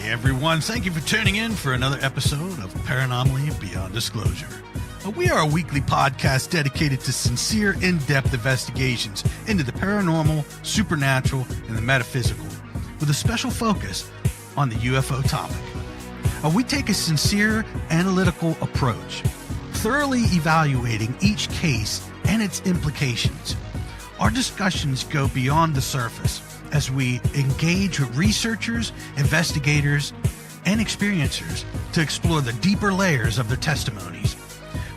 Everyone, thank you for tuning in for another episode of Paranomaly Beyond Disclosure. We are a weekly podcast dedicated to sincere, in-depth investigations into the paranormal, supernatural, and the metaphysical, with a special focus on the UFO topic. We take a sincere, analytical approach, thoroughly evaluating each case and its implications. Our discussions go beyond the surface as we engage with researchers, investigators, and experiencers to explore the deeper layers of their testimonies.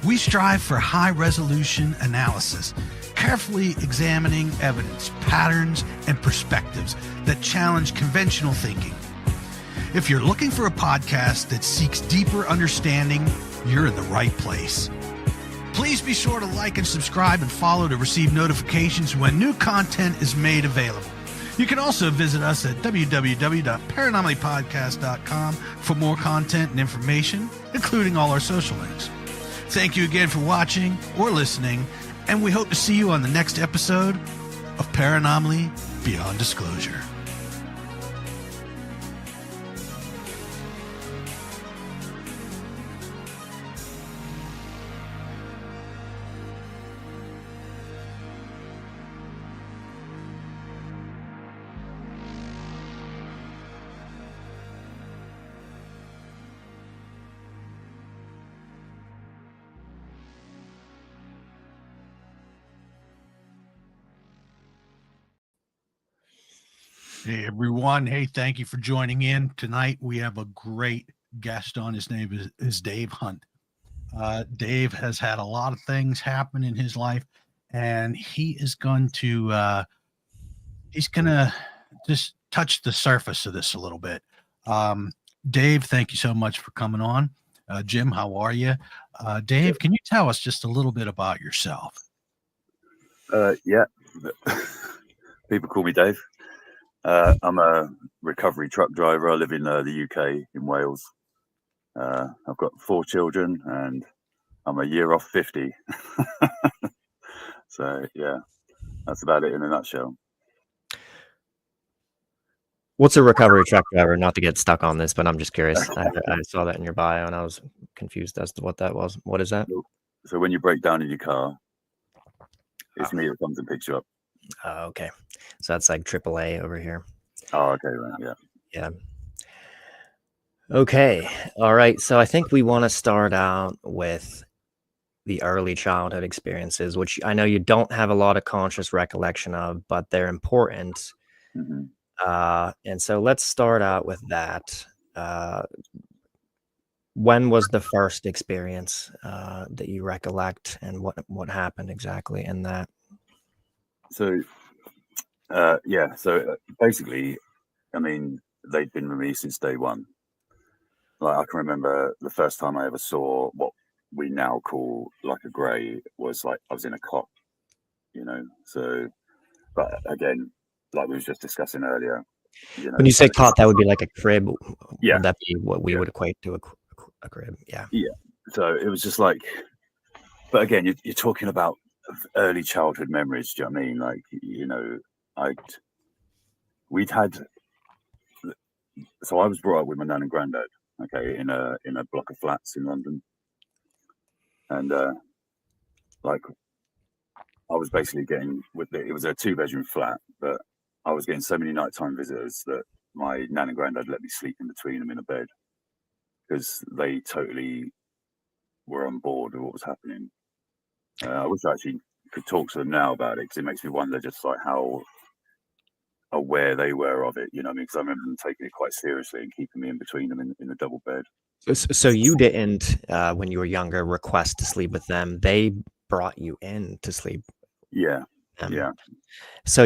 We strive for high-resolution analysis, carefully examining evidence, patterns, and perspectives that challenge conventional thinking. If you're looking for a podcast that seeks deeper understanding, you're in the right place. Please be sure to like and subscribe and follow to receive notifications when new content is made available. You can also visit us at www.paranormallypodcast.com for more content and information, including all our social links. Thank you again for watching or listening, and we hope to see you on the next episode of Paranomaly Beyond Disclosure. Hey, everyone. Hey, thank you for joining in. Tonight, we have a great guest on. His name is Dave Hunt. Dave has had a lot of things happen in his life, and he's going to just touch the surface of this a little bit. Dave, thank you so much for coming on. Jim, how are you? Dave, can you tell us just a little bit about yourself? Yeah. People call me Dave. I'm a recovery truck driver. I live in the UK, in Wales. I've got 4 children, and I'm a year off 50. So, yeah, that's about it in a nutshell. What's a recovery truck driver? Not to get stuck on this, but I'm just curious. I saw that in your bio, and I was confused as to what that was. What is that? So when you break down in your car, it's me that comes and picks you up. Oh, okay. So that's like AAA over here. Oh, okay, right, yeah. Yeah. Okay. All right. So I think we want to start out with the early childhood experiences, which I know you don't have a lot of conscious recollection of, but they're important. Mm-hmm. And so let's start out with that. When was the first experience that you recollect, and what happened exactly in that? So, basically, I mean, they'd been with me since day one. Like, I can remember the first time I ever saw what we now call like a grey was like I was in a cot, you know. So, but again, like we was just discussing earlier, you know. When you say cot, that would be like a crib. Yeah. Would that be what we would equate to a crib? Yeah. Yeah. So it was just like, but again, you're talking about early childhood memories. Do you know what I mean? Like, you know, so I was brought up with my nan and granddad, okay, in a block of flats in London, and like I was basically getting it was a 2-bedroom flat, but I was getting so many nighttime visitors that my nan and granddad let me sleep in between them in a bed because they totally were on board with what was happening. I wish I actually could talk to them now about it, because it makes me wonder just like how aware they were of it, you know what I mean? Because I remember them taking it quite seriously and keeping me in between them in the double bed. So you didn't, when you were younger, request to sleep with them. They brought you in to sleep. Yeah. Yeah. So,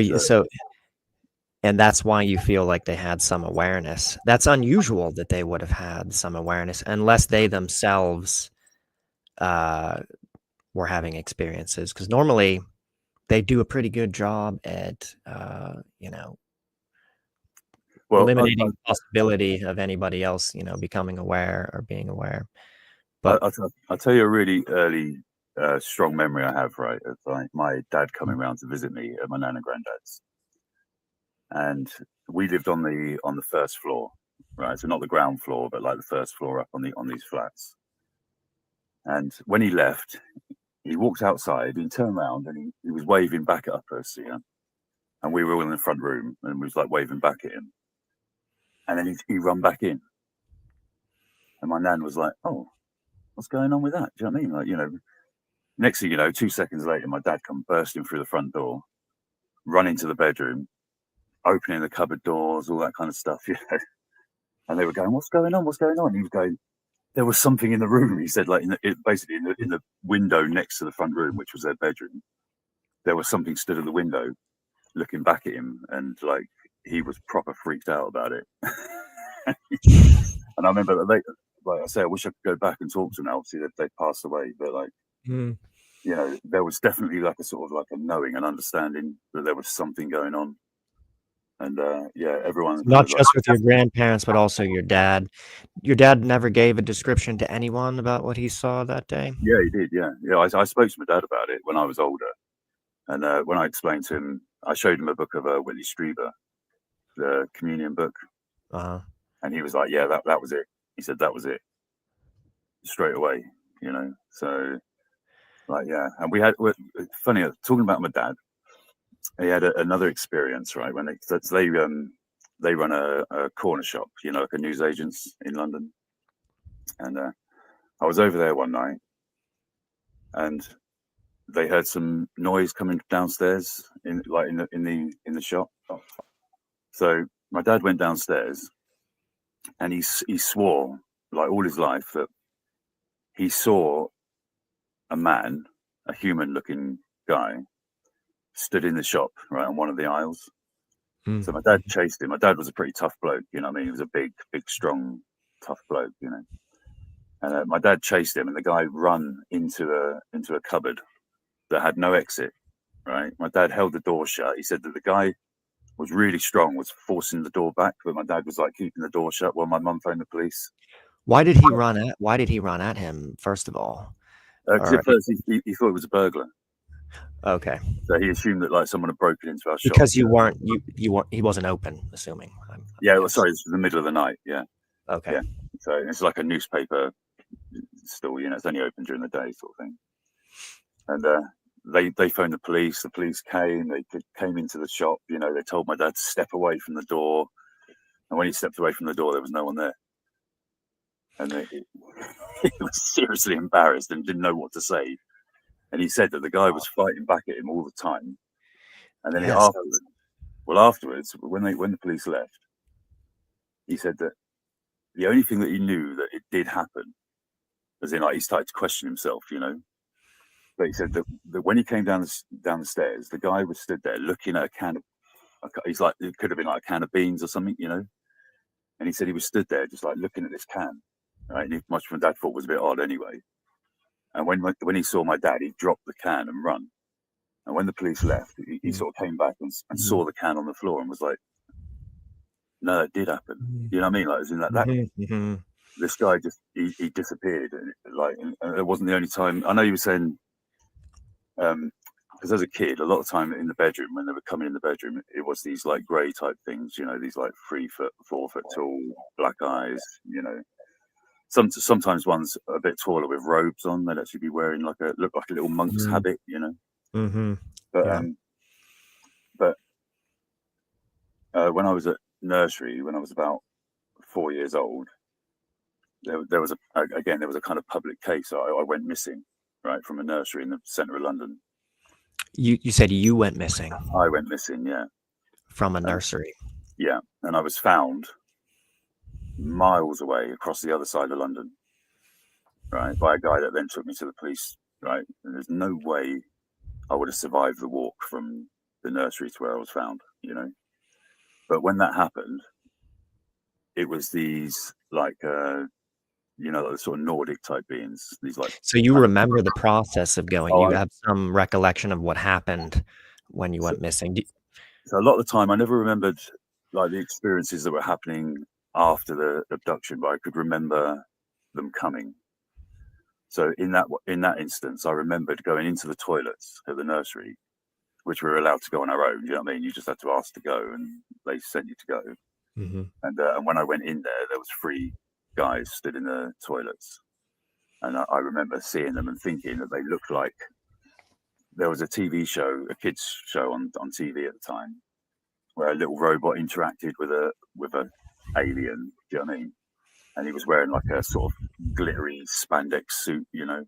and that's why you feel like they had some awareness. That's unusual that they would have had some awareness, unless they themselves were having experiences, because normally they do a pretty good job at eliminating the possibility of anybody else becoming aware or being aware. But I'll tell you a really early strong memory I have, right, of like my dad coming around to visit at my nan and granddad's, and we lived on the first floor, right? So not the ground floor, but like the first floor up on these flats. And when he left, he walked outside, he turned around and he was waving back at us, and we were all in the front room and was like waving back at him. And then he run back in. And my nan was like, oh, what's going on with that? Do you know what I mean? Like, next thing you know, 2 seconds later, my dad come bursting through the front door, run into the bedroom, opening the cupboard doors, all that kind of stuff, And they were going, what's going on? What's going on? And he was going, there was something in the room. He said, like, basically in the window next to the front room, which was their bedroom, there was something stood at the window looking back at him. And like, he was proper freaked out about it. And I remember that later, like I say, I wish I could go back and talk to them. Obviously, they passed away, but like, there was definitely like a sort of like a knowing and understanding that there was something going on. And everyone, not just with your grandparents, but also your dad. Your dad never gave a description to anyone about what he saw that day. Yeah, he did. Yeah. I spoke to my dad about it when I was older, and when I explained to him, I showed him a book of Whitley Strieber, the Communion book, and he was like, "Yeah, that was it." He said that was it straight away. So like, yeah. And we had funny talking about my dad. He had another experience, right? When they run a corner shop, like a newsagents in London, and I was over there one night, and they heard some noise coming downstairs in the shop. So my dad went downstairs, and he swore like all his life that he saw a man, a human-looking guy, stood in the shop right on one of the aisles. So my dad chased him. My dad was a pretty tough bloke, you know what I mean? He was a big, strong, tough bloke, And my dad chased him, and the guy run into a cupboard that had no exit, right? My dad held the door shut. He said that the guy was really strong, was forcing the door back, but my dad was like keeping the door shut while my mum phoned the police. Why did he run at him, first of all? Because at first he thought it was a burglar. Okay. So he assumed that like someone had broken into our shop. Because he wasn't open, assuming. Sorry, this was the middle of the night. Yeah. Okay. Yeah. So it's like a newspaper store, it's only open during the day sort of thing. And they phoned the police. The police came. They came into the shop. They told my dad to step away from the door. And when he stepped away from the door, there was no one there. And he was seriously embarrassed and didn't know what to say. And he said that the guy was fighting back at him all the time. And then afterwards, when the police left, he said that the only thing that he knew that it did happen, as in like he started to question himself, But he said that when he came down the stairs, the guy was stood there looking at a can of. He's like, it could have been like a can of beans or something, And he said he was stood there just like looking at this can, right? And much my dad thought was a bit odd anyway. And when he saw my dad, he dropped the can and run. And when the police left, he sort of came back and saw the can on the floor and was like, "No, it did happen." You know what I mean? Like, as in that this guy just he disappeared. And it wasn't the only time. I know you were saying, because as a kid, a lot of time in the bedroom, when they were coming in the bedroom, it was these like grey type things, these like 3 foot, 4 foot tall, black eyes, Sometimes ones a bit taller with robes on. They'd actually be wearing look like a little monk's habit, But when I was at nursery, when I was about 4 years old, there was a kind of public case. I went missing, right, from a nursery in the centre of London. You said you went missing? I went missing, yeah. From a nursery? Yeah, and I was found miles away across the other side of London, right, by a guy that then took me to the police, right? And there's no way I would have survived the walk from the nursery to where I was found, But when that happened, it was these like the sort of Nordic-type beings. These like. So you remember the process of going? You have some recollection of what happened when you went missing? So a lot of the time, I never remembered like the experiences that were happening after the abduction, but I could remember them coming. So in that instance, I remembered going into the toilets at the nursery, which we were allowed to go on our own. You know what I mean? You just had to ask to go, and they sent you to go. And when I went in there was 3 guys stood in the toilets, and I remember seeing them and thinking that they looked like, there was a TV show, a kids show on TV at the time, where a little robot interacted with a alien. Do you know what I mean? And he was wearing like a sort of glittery spandex suit, you know.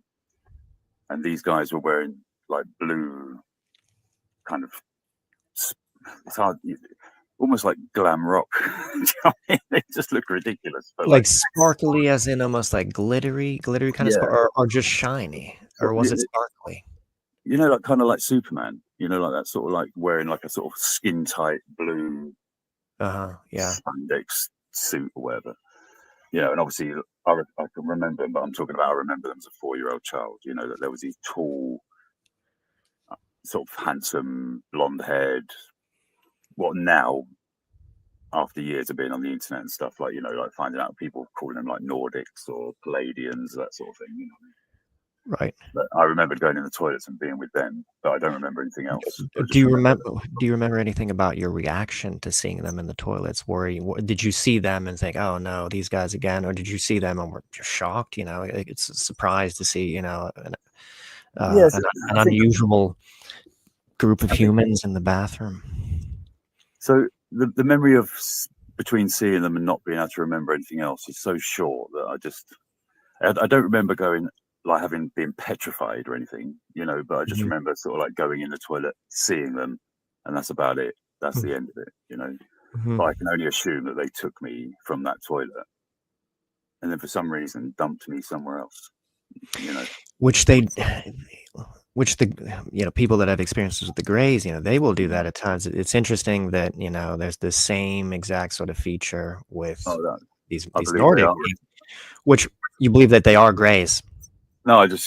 And these guys were wearing like blue, kind of, it's hard, almost like glam rock. Do you know what I mean? They just look ridiculous. But Like sparkly, as in almost like glittery kind of, or just shiny, or was it sparkly? You know, like kind of like Superman. You know, like that sort of like wearing like a sort of skin tight blue, spandex suit or whatever. You know, and obviously I can remember them, but I'm talking about I remember them as a 4-year-old child. You know, that there was these tall, sort of handsome, blonde-haired, what now, after years of being on the internet and stuff, like, you know, like finding out people calling them like Nordics or Palladians, that sort of thing, you know. Right. But I remembered going in the toilets and being with them, but I don't remember anything else. Do you remember anything about your reaction to seeing them in the toilets? Did you see them and think, "Oh no, these guys again," or did you see them and were shocked? You know, it's a surprise to see, you know, an unusual group of humans in the bathroom. So the memory of between seeing them and not being able to remember anything else is so short that I don't remember going, like, having been petrified or anything, you know, but I just remember sort of like going in the toilet, seeing them, and that's about it. That's the end of it, you know. But I can only assume that they took me from that toilet and then for some reason dumped me somewhere else, you know. Which you know, people that have experiences with the Greys, you know, they will do that at times. It's interesting that, you know, there's the same exact sort of feature with these Nordic, which you believe that they are Greys. No, I don't.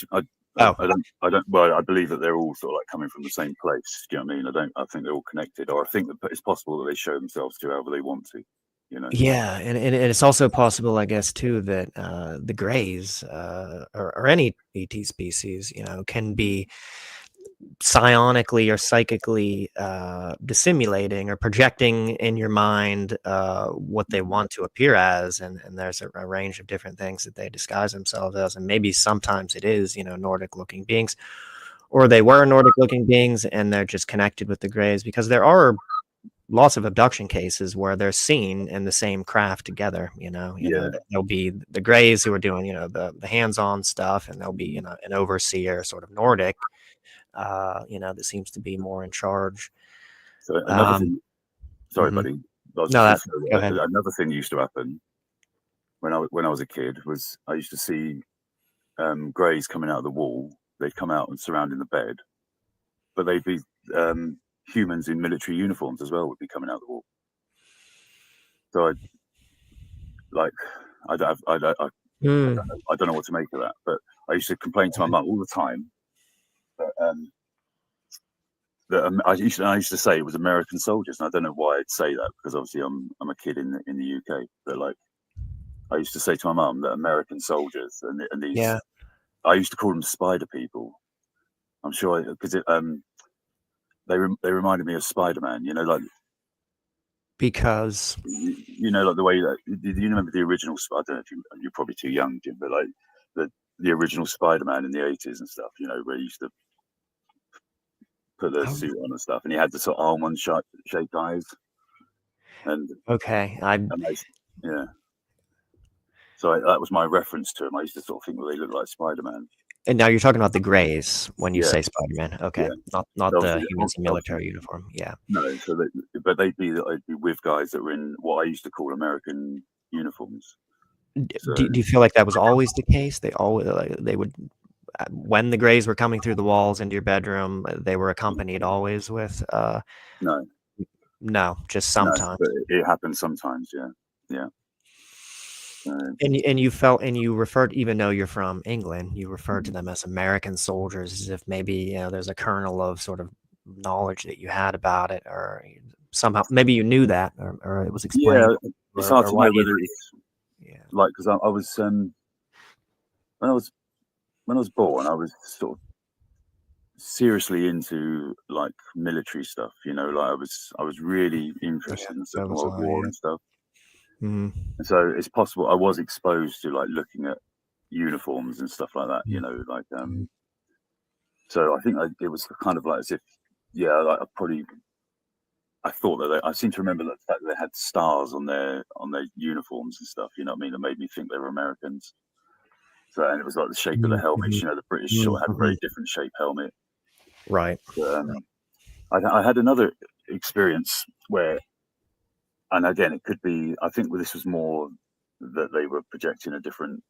Well, I believe that they're all sort of like coming from the same place. Do you know what I mean? I think they're all connected, or I think that it's possible that they show themselves to whoever they want to. You know. Yeah, and it's also possible, I guess, too, that the Greys or any ET species, you know, can be psionically or psychically dissimulating or projecting in your mind what they want to appear as, and there's a range of different things that they disguise themselves as, and maybe sometimes it is, you know, Nordic looking beings, or they were Nordic looking beings and they're just connected with the Greys, because there are lots of abduction cases where they're seen in the same craft together. You know, there'll be the Greys who are doing, you know, the hands-on stuff, and there'll be, you know, an overseer sort of Nordic, you know, that seems to be more in charge. So another thing, sorry, buddy. Go ahead. Another thing used to happen when I was a kid was I used to see Greys coming out of the wall. They'd come out and surrounding the bed, but they'd be humans in military uniforms as well would be coming out the wall. So I don't know what to make of that, but I used to complain to my mum all the time that I used to say it was American soldiers, and I don't know why I'd say that, because obviously I'm a kid in the UK, but like I used to say to my mum that American soldiers and these I used to call them spider people. I'm sure because they reminded me of Spider-Man, you know, like because you know, like the way that you remember the original. I don't know if you're probably too young, Jim, but like the original Spider-Man in the 80s and stuff, you know, where he used to put the suit on and stuff, and he had the sort of almond-shaped eyes. And yeah. So that was my reference to him. I used to sort of think, well, they look like Spider-Man. And now you're talking about the Greys when you say Spider-Man. Okay, not the humans in military uniform. Yeah. No, but they'd be with guys that were in what I used to call American uniforms. So, do you feel like that was always the case? They would, when the Greys were coming through the walls into your bedroom, they were accompanied always with no, just sometimes. No, but it happened sometimes. Yeah. And you felt, and you referred, even though you're from England, you referred to them as American soldiers, as if maybe, you know, there's a kernel of sort of knowledge that you had about it, or somehow maybe you knew that, or it was explained. Yeah, it's hard to know whether it's like, because I was when I was born, I was sort of seriously into like military stuff, you know, like I was really interested in the Second World War and stuff. Mhm. And so it's possible I was exposed to like looking at uniforms and stuff like that, you know, like so I think it was kind of like as if, yeah, like I thought that I seem to remember the fact that they had stars on their uniforms and stuff, you know what I mean? That made me think they were Americans. So, and it was like the shape of the helmets, you know, the British sort of had a very different shaped helmet. Right. But, I had another experience where, and again, it could be, I think this was more that they were projecting a different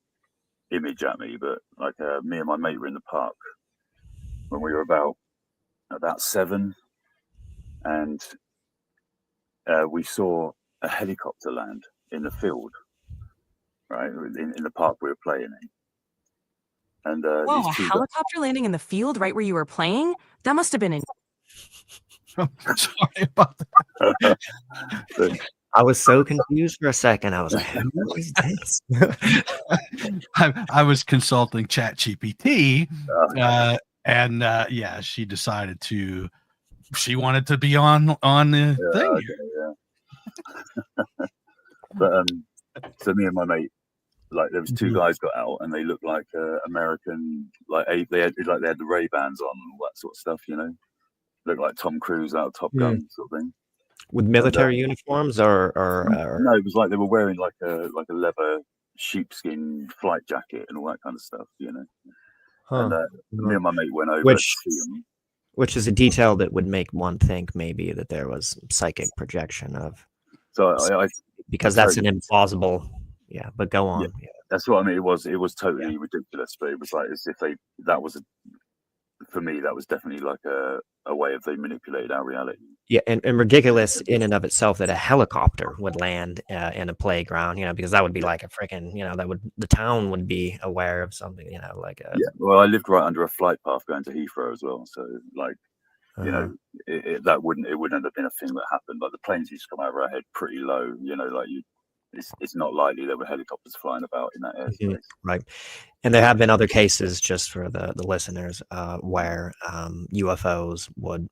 image at me, but like me and my mate were in the park when we were about 7, and we saw a helicopter land in the field, right, in the park we were playing in. And Whoa, these a two helicopter landing in the field right where you were playing? That must have been in. Sorry about that. I was so confused for a second. I was like, "Who is this?" I was consulting ChatGPT, and yeah, she decided she wanted to be on the thing. Yeah. But so me and my mate, like there was 2 guys got out, and they looked like American, like they had the Ray-Bans on and all that sort of stuff, you know, looked like Tom Cruise out of Top Gun sort of thing. With military uniforms, or no, it was like they were wearing like a leather sheepskin flight jacket and all that kind of stuff, you know. And me and my mate went over to see them. Which is a detail that would make one think maybe that there was psychic projection of. So because that's an implausible. Yeah, but go on. Yeah, that's what I mean. It was totally ridiculous, but it was like as if for me that was definitely like a way of they manipulated our reality. Yeah, and ridiculous in and of itself that a helicopter would land in a playground, you know, because that would be like a freaking, you know, the town would be aware of something, you know, like a. Yeah, well, I lived right under a flight path going to Heathrow as well, so like, you know, it wouldn't have been a thing that happened. Like the planes used to come over our head pretty low, you know, like it's not likely there were helicopters flying about in that airspace. Right. And there have been other cases, just for the listeners, where UFOs would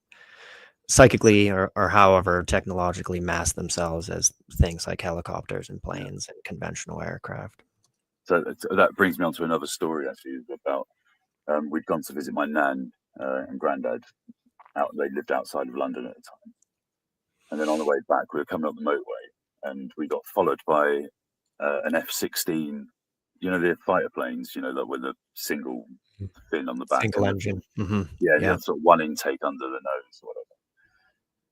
psychically or however technologically mask themselves as things like helicopters and planes and conventional aircraft. So that brings me on to another story actually about we'd gone to visit my nan and granddad. They lived outside of London at the time, and then on the way back we were coming up the motorway and we got followed by an F-16, you know, the fighter planes, you know, that with a single fin on the back, single engine. Yeah, sort of one intake under the nose or whatever.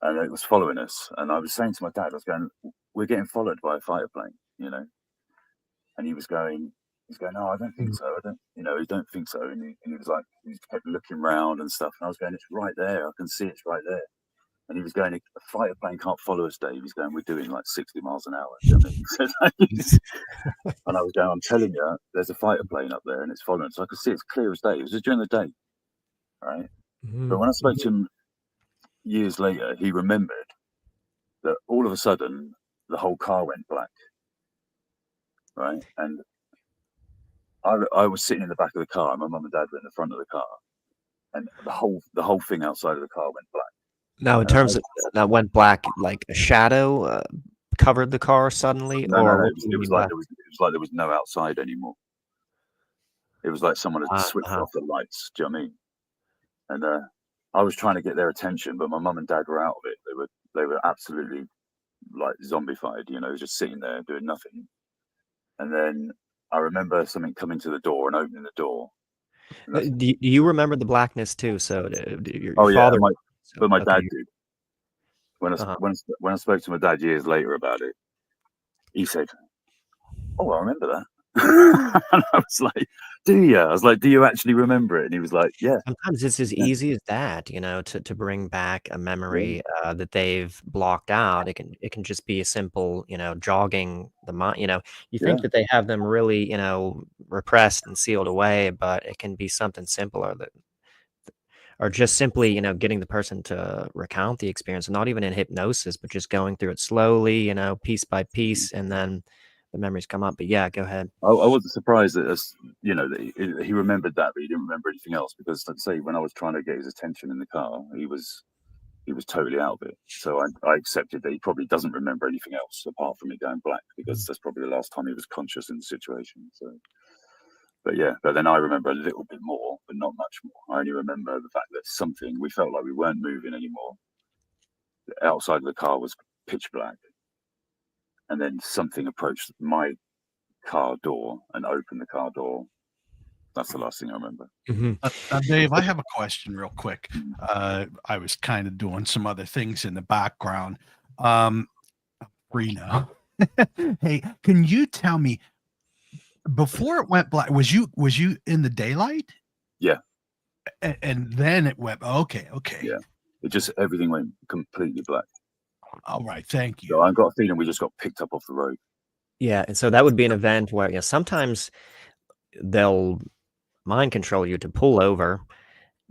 And it was following us, and I was saying to my dad, I was going, we're getting followed by a fighter plane, you know. And he was going, no, I don't think so. I don't think so. And he was like, he kept looking round and stuff. And I was going, it's right there. I can see it's right there. And he was going, a fighter plane can't follow us, Dave. He's going, we're doing like 60 miles an hour. You know what I mean? And I was going, I'm telling you, there's a fighter plane up there and it's following us. So I could see it's clear as day. It was just during the day, right? But when I spoke to him years later, he remembered that all of a sudden the whole car went black, right? And I was sitting in the back of the car, and my mum and dad were in the front of the car, and the whole thing outside of the car went black. Now, in terms of that went black, like a shadow covered the car suddenly, No, it was like there was no outside anymore. It was like someone had switched off the lights. Do you know what I mean? And I was trying to get their attention, but my mum and dad were out of it. They were absolutely like zombified, you know, just sitting there doing nothing. And then I remember something coming to the door and opening the door. Do you remember the blackness too? So your father, yeah, but my dad did. When I spoke to my dad years later about it, he said, "Oh, I remember that." And I was like, "Do you?" I was like, "Do you actually remember it?" And he was like, "Yeah." Sometimes it's as easy as that, you know, to bring back a memory that they've blocked out. It can just be a simple, you know, jogging the mind. You know, you think that they have them really, you know, repressed and sealed away, but it can be something simpler that, or just simply, you know, getting the person to recount the experience, not even in hypnosis, but just going through it slowly, you know, piece by piece, and then the memories come up. But yeah, go ahead. I wasn't surprised that, you know, that he remembered that, but he didn't remember anything else, because let's say when I was trying to get his attention in the car, he was he was totally out of it. So I accepted that he probably doesn't remember anything else apart from it going black, because that's probably the last time he was conscious in the situation. So, but then I remember a little bit more, but not much more. I only remember the fact that we felt like we weren't moving anymore. The outside of the car was pitch black, and then something approached my car door and opened the car door. That's the last thing I remember. Dave, I have a question real quick. I was kind of doing some other things in the background. Free now. Hey, can you tell me, before it went black, was you in the daylight? Yeah. And then it went, okay. Yeah. It just, everything went completely black. All right, thank you. So I got a feeling we just got picked up off the road. Yeah, and so that would be an event where sometimes they'll mind control you to pull over,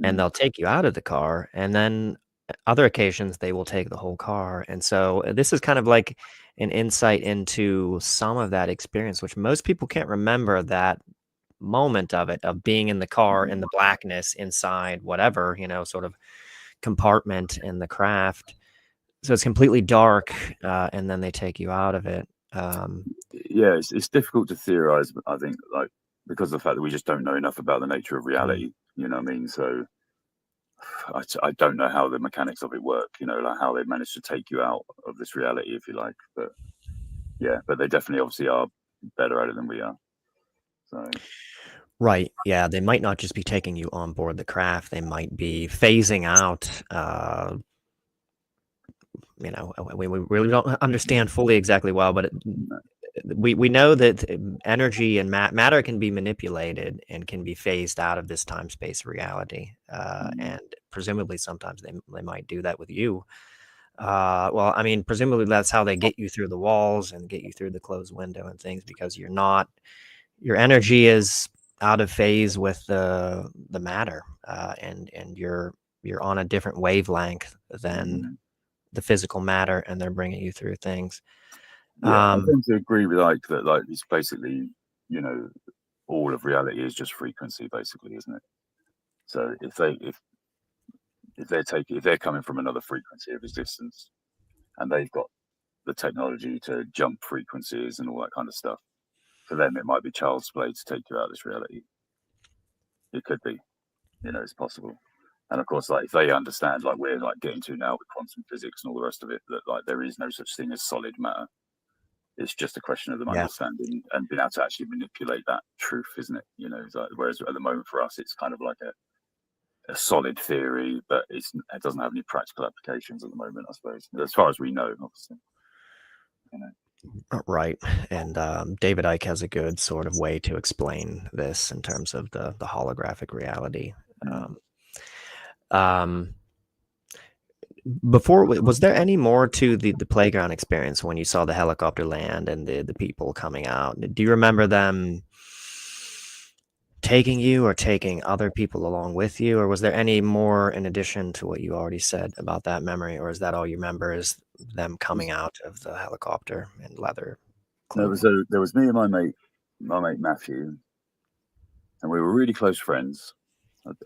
and they'll take you out of the car, and then other occasions they will take the whole car. And so this is kind of like an insight into some of that experience, which most people can't remember that moment of it, of being in the car in the blackness inside whatever, sort of compartment in the craft. So it's completely dark, and then they take you out of it. Yeah, it's difficult to theorize, I think, like, because of the fact that we just don't know enough about the nature of reality. You know what I mean? So I don't know how the mechanics of it work, like how they managed to take you out of this reality, if you like. But yeah, but they definitely obviously are better at it than we are. So Right. Yeah. They might not just be taking you on board the craft. They might be phasing out, we really don't understand fully exactly well, but we know that energy and matter can be manipulated and can be phased out of this time-space reality. And presumably sometimes they might do that with you. Well, I mean, presumably that's how they get you through the walls and get you through the closed window and things, because your energy is out of phase with the matter, and you're on a different wavelength than the physical matter, and they're bringing you through things. I tend to agree with Ike that, like, it's basically, all of reality is just frequency, basically, isn't it? So if they're coming from another frequency of existence, and they've got the technology to jump frequencies and all that kind of stuff, for them it might be child's play to take you out of this reality. It could be, it's possible. And of course, like, if they understand, like we're like getting to now with quantum physics and all the rest of it, that like there is no such thing as solid matter. It's just a question of them understanding and being able to actually manipulate that truth, isn't it? It's like, whereas at the moment for us, it's kind of like a solid theory, but it doesn't have any practical applications at the moment, I suppose, as far as we know, obviously. Right. And David Icke has a good sort of way to explain this in terms of the holographic reality. Before, was there any more to the playground experience when you saw the helicopter land and the people coming out? Do you remember them taking you or taking other people along with you, or was there any more in addition to what you already said about that memory, or is that all you remember, is them coming out of the helicopter in leather clothing? There was me and my mate Matthew, and we were really close friends.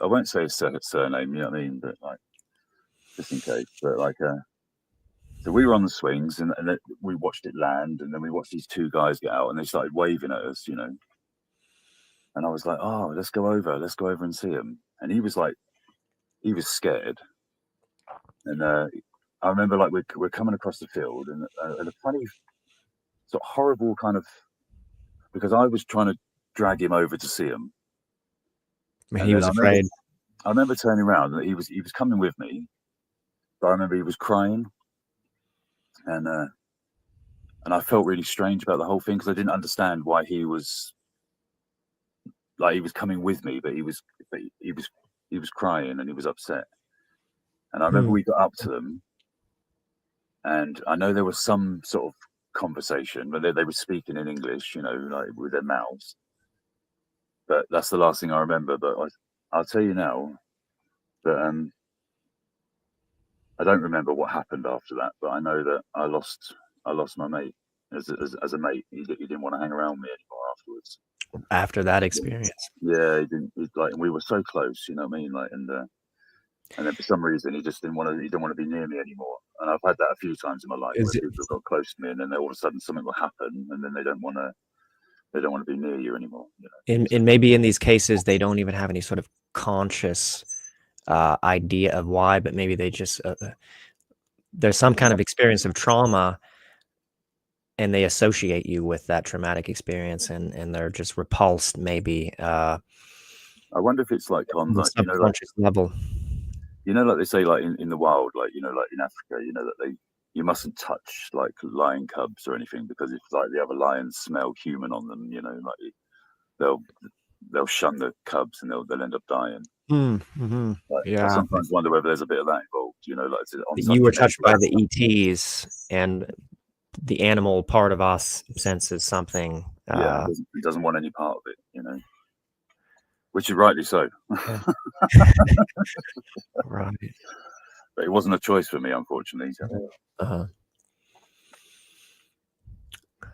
I won't say his surname, you know what I mean, but like, just in case. But like, so we were on the swings, and then we watched it land, and then we watched these two guys get out, and they started waving at us, And I was like, "Oh, let's go over and see him." And he was scared. And I remember, like, we're coming across the field, and a funny, sort of horrible kind of, because I was trying to drag him over to see him. I mean, he was afraid. I remember turning around, and he was coming with me, but I remember he was crying, and I felt really strange about the whole thing, because I didn't understand why he was coming with me, but he was crying and he was upset. And I remember we got up to them, and I know there was some sort of conversation, but they were speaking in English, like with their mouths. But that's the last thing I remember. But I'll tell you now that I don't remember what happened after that, but I know that I lost my mate as a mate. He didn't want to hang around me anymore afterwards. After that experience, yeah, he didn't. Like, we were so close, you know what I mean? Like, and And then for some reason, he just didn't want to be near me anymore. And I've had that a few times in my life where people have got close to me, and then all of a sudden something will happen, and then they don't want to be near you anymore. And maybe in these cases, they don't even have any sort of conscious idea of why, but maybe they just there's some kind of experience of trauma, and they associate you with that traumatic experience, and they're just repulsed. Maybe. I wonder if it's like on the subconscious level. Like they say, like in the wild, like like in Africa, that you mustn't touch like lion cubs or anything, because if like the other lions smell human on them, like they'll shun the cubs and they'll end up dying. Mm-hmm. I sometimes wonder whether there's a bit of that involved. Like you were touched by the ETs, and the animal part of us senses something. He doesn't want any part of it, which is rightly so. Yeah. Right. But it wasn't a choice for me, unfortunately.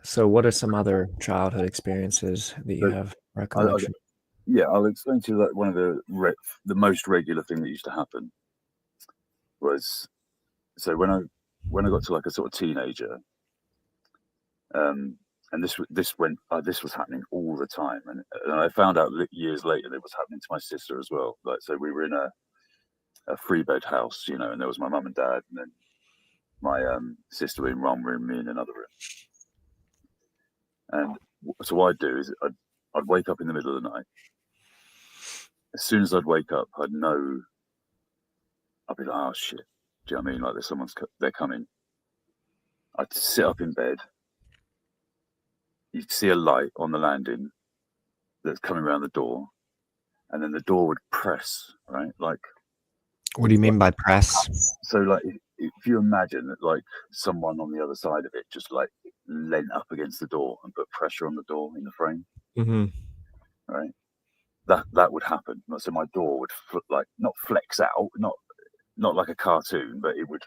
So what are some other childhood experiences that you have recollection? I'll explain to you that one of the most regular thing that used to happen was, so when I got to like a sort of teenager, and this was happening all the time, and I found out years later that it was happening to my sister as well. Like, so we were in a 3-bed house, and there was my mum and dad, and then my sister in one room, me in another room. And so what I'd do is I'd wake up in the middle of the night. As soon as I'd wake up, I'd know. I'd be like, oh shit, do you know what I mean? Like they're coming. I'd sit up in bed. You'd see a light on the landing that's coming around the door, and then the door would press, right? Like, what do you mean by press? So like, if you imagine that like someone on the other side of it just like leant up against the door and put pressure on the door in the frame, right? That would happen. So my door would like not flex out, not like a cartoon, but it would.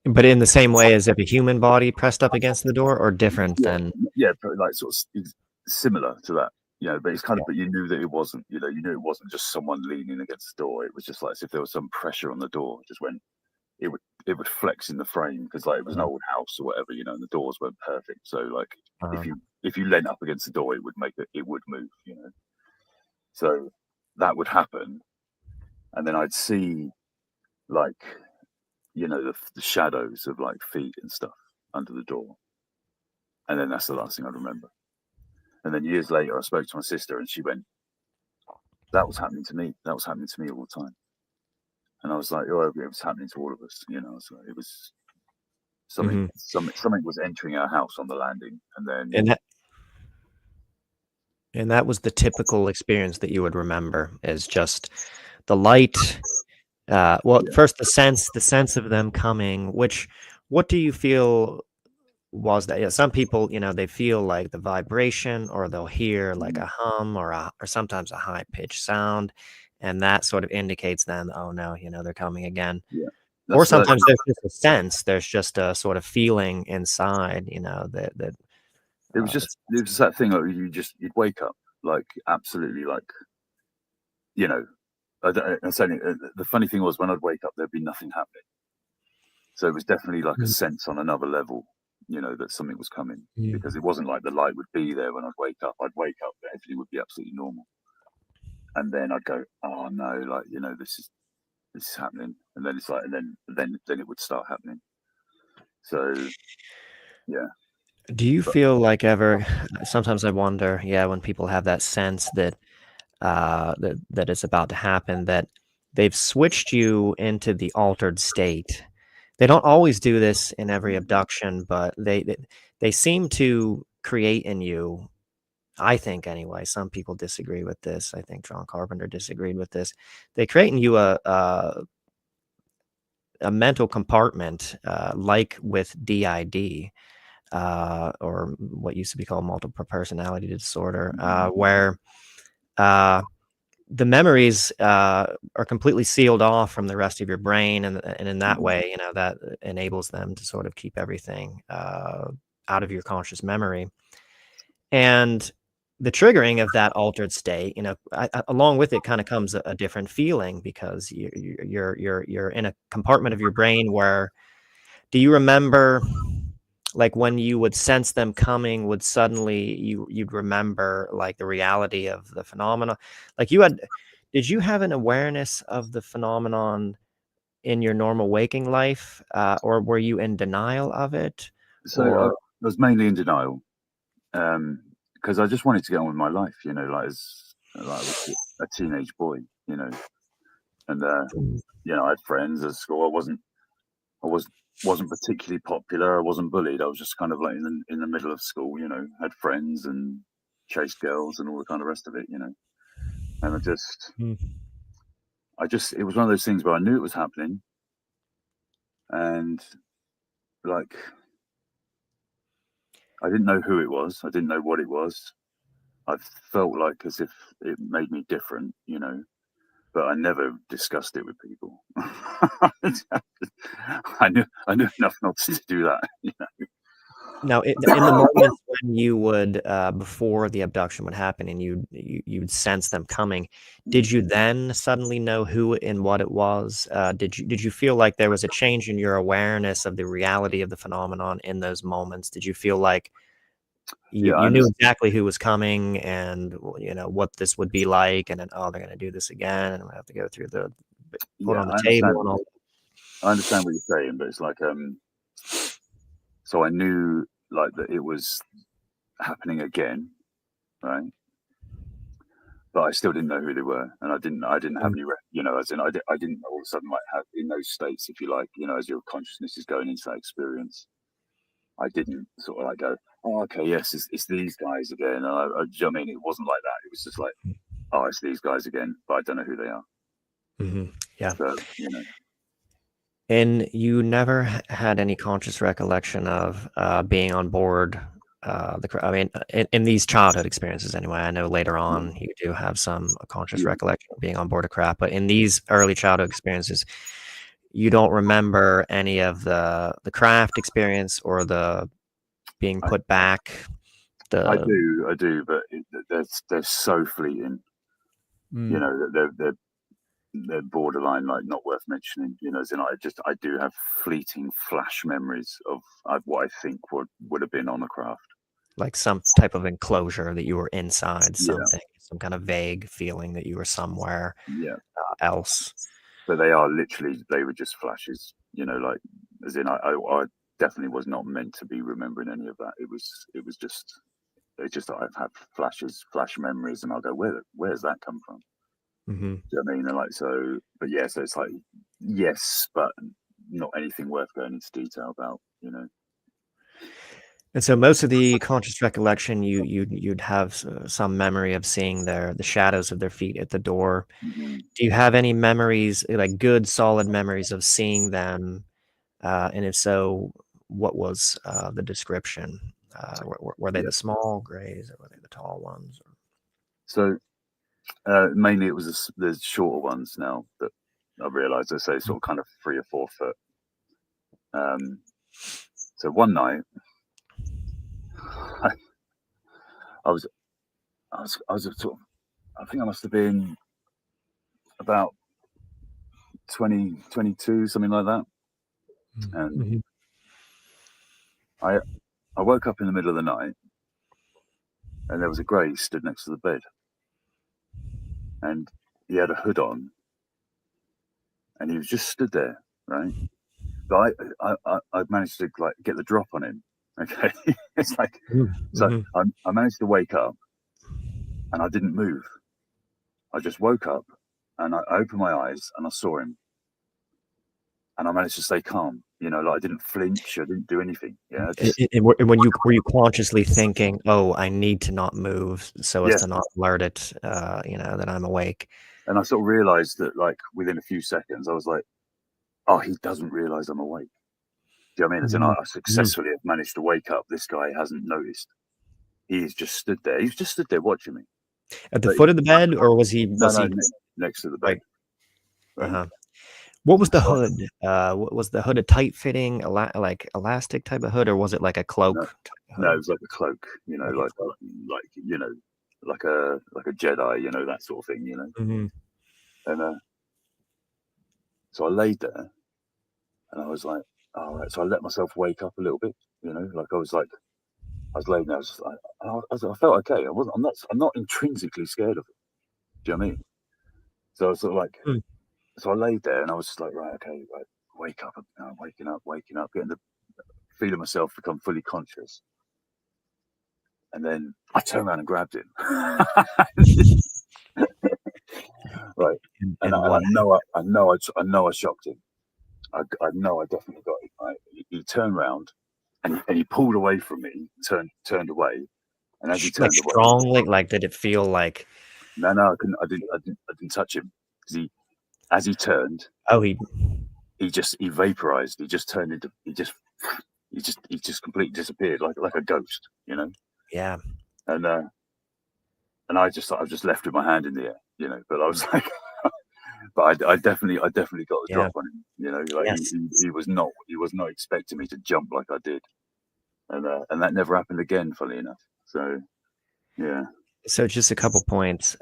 But in the same way as if a human body pressed up against the door, or different than? Yeah, but like sort of similar to that, but it's kind of, but you knew that it wasn't, you knew it wasn't just someone leaning against the door. It was just like as if there was some pressure on the door, just when it would flex in the frame, because like it was an old house or whatever, and the doors weren't perfect. So like if you leant up against the door, it would move, So that would happen, and then I'd see like, the shadows of like feet and stuff under the door, and then that's the last thing I remember. And then years later, I spoke to my sister, and she went, "That was happening to me. That was happening to me all the time." And I was like, "Oh, it was happening to all of us." So it was something. Something was entering our house on the landing, and then. And that was the typical experience that you would remember, is just the light. First the sense of them coming. What do you feel was that? Yeah, some people, they feel like the vibration, or they'll hear like a hum or sometimes a high pitched sound, and that sort of indicates then, oh no, they're coming again. Yeah. Or sometimes there's just a sense, there's just a sort of feeling inside, that. It was just that thing, like you'd wake up like absolutely like, I'm saying the funny thing was, when I'd wake up, there'd be nothing happening. So it was definitely like a sense on another level, that something was coming, because it wasn't like the light would be there when I'd wake up. I'd wake up, everything would be absolutely normal, and then I'd go, oh no, like this is happening, and then it's like, and then it would start happening. So yeah. Do you feel like ever? Sometimes I wonder, when people have that sense that that it's about to happen, that they've switched you into the altered state. They don't always do this in every abduction, but they seem to create in you. I think anyway. Some people disagree with this. I think John Carpenter disagreed with this. They create in you a mental compartment, like with DID. Or what used to be called multiple personality disorder, where the memories are completely sealed off from the rest of your brain, and in that way, that enables them to sort of keep everything out of your conscious memory. And the triggering of that altered state, along with it kind of comes a different feeling, because you're in a compartment of your brain where, do you remember, like, when you would sense them coming, would suddenly you'd remember like the reality of the phenomena? Like, did you have an awareness of the phenomenon in your normal waking life, or were you in denial of it? So I Or was mainly in denial, because I just wanted to get on with my life, like I was a teenage boy, and I had friends at school. I wasn't particularly popular. I wasn't bullied. I was just kind of like in the middle of school, had friends and chased girls and all the kind of rest of it, and it was one of those things where I knew it was happening, and like, I didn't know who it was. I didn't know what it was. I felt like as if it made me different, but I never discussed it with people. I knew enough not to do that. now, in the moments when you would, before the abduction would happen, and you'd sense them coming, did you then suddenly know who and what it was? Did you feel like there was a change in your awareness of the reality of the phenomenon in those moments? Did you feel like you knew exactly who was coming, and what this would be like, and then, oh, they're going to do this again, and I have to go through the put on the table and all? I understand what you're saying, but it's like, so I knew like that it was happening again, right? But I still didn't know who they were, and I didn't have any, as in I didn't all of a sudden like have in those states, if you like, as your consciousness is going into that experience. I didn't sort of like go, oh, okay, yes, it's these guys again. I mean, it wasn't like that. It was just like, oh, it's these guys again, but I don't know who they are. Mm-hmm. Yeah. So, And you never had any conscious recollection of being on board in these childhood experiences anyway. I know later on you do have some conscious recollection of being on board a craft, but in these early childhood experiences, you don't remember any of the craft experience or the being put back. I do, but they're so fleeting. They're borderline, like, not worth mentioning. As in, I do have fleeting flash memories of what I think would have been on the craft, like some type of enclosure that you were inside something, some kind of vague feeling that you were somewhere else. But they were just flashes, like, as in, I definitely was not meant to be remembering any of that. It was just, it's just that I've had flash memories, and I'll go, where's that come from? Mm-hmm. Do you know what I mean? And like, so, but yeah, so it's like, yes, but not anything worth going into detail about, And so most of the conscious recollection, you'd have some memory of seeing the shadows of their feet at the door. Mm-hmm. Do you have any memories, like good, solid memories of seeing them? And if so, what was the description? Were they the small grays, or were they the tall ones? So mainly it was the shorter ones now that I realised. I say sort of kind of 3 or 4 foot. So one night, I was sort of, I think I must have been about 20, 22, something like that. And I woke up in the middle of the night, and there was a grey stood next to the bed, and he had a hood on, and he was just stood there, right? But I managed to like get the drop on him. Okay, it's like, so I managed to wake up, and I didn't move. I just woke up, and I opened my eyes, and I saw him, and I managed to stay calm. Like, I didn't flinch. I didn't do anything. Yeah. And when were you consciously thinking, "Oh, I need to not move so as to not alert it, that I'm awake"? And I sort of realized that, like, within a few seconds, I was like, "Oh, he doesn't realize I'm awake." Do you know what I mean? As in, I successfully have managed to wake up. This guy hasn't noticed. He's just stood there. He's just stood there watching me. At the foot of the bed, or was he? Next to the bed. Right. What was the hood? Was the hood a tight fitting, like elastic type of hood, or was it like a cloak? No, it was like a cloak. like a Jedi, you know, that sort of thing, you know. Mm-hmm. And so I laid there, and I was like, all right. So I let myself wake up a little bit, you know, like I was laying there, I was just like, I felt okay. I'm not intrinsically scared of it. Do you know what I mean? So I was sort of like, Mm. so I laid there, and I was just like, right, okay, right, wake up, waking up, getting the feeling myself become fully conscious. And then I turned around and grabbed him. Right. And I what? know I shocked him. I know I definitely got him. Right. He turned around and he pulled away from me, turned away. And as he turned Like away, strongly, like did it feel like? no, I didn't touch him, because as he turned, Oh, he vaporized. He just turned into he just completely disappeared like a ghost, you know. yeah. And I just left with my hand in the air, you know. But I was like, but I definitely got the Yeah. drop on him, you know. Like Yes. he was not expecting me to jump like I did, and that never happened again, funny enough. So yeah. So just a couple points.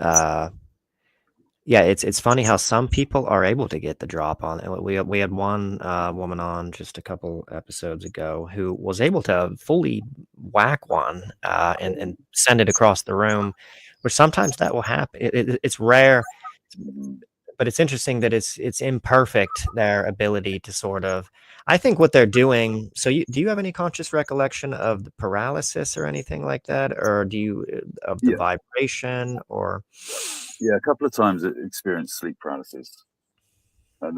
Yeah, it's funny how some people are able to get the drop on it. We had one woman on just a couple episodes ago who was able to fully whack one and send it across the room, where sometimes that will happen. It's rare, but it's interesting that it's imperfect, their ability to sort of. I think what they're doing. So do you have any conscious recollection of the paralysis or anything like that, or do you of the Yeah. vibration or? Yeah, a couple of times I experienced sleep paralysis, and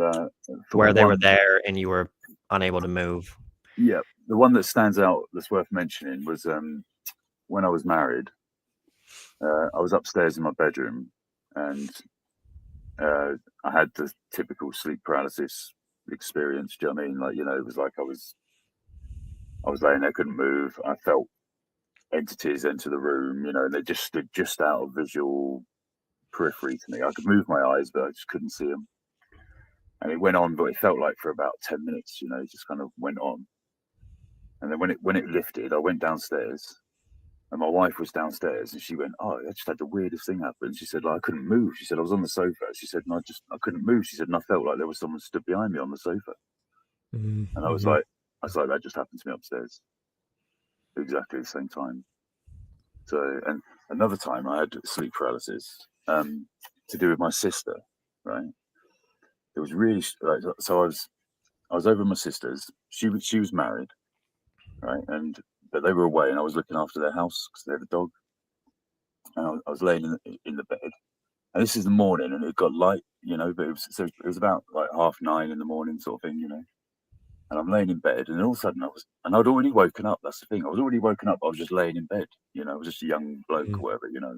Where they were there and you were unable to move. Yeah, the one that stands out that's worth mentioning was when I was married. I was upstairs in my bedroom, and I had the typical sleep paralysis experience. Do you know what I mean? Like, you know, it was like I was laying there, couldn't move. I felt entities enter the room, you know, and they just stood just out of visual periphery to me. I could move my eyes, but I just couldn't see them. And it went on, but it felt like for about 10 minutes, you know, it just kind of went on. And then when it lifted, I went downstairs, and my wife was downstairs, and she went, "Oh, I just had the weirdest thing happen." She said, like, I couldn't move. She said, I was on the sofa. She said, and I couldn't move. She said, and I felt like there was someone stood behind me on the sofa. Mm-hmm. And I was like, that just happened to me upstairs, exactly the same time. So, and another time I had sleep paralysis to do with my sister, right? It was really so I was over at my sister's. She was married, right? But they were away, and I was looking after their house because they had a dog. And I was laying in the bed, and this is the morning, and it got light, you know. But it was about like 9:30 in the morning, sort of thing, you know. And I'm laying in bed, and all of a sudden I'd already woken up. That's the thing. I was already woken up. I was just laying in bed, you know. I was just a young bloke or whatever, you know.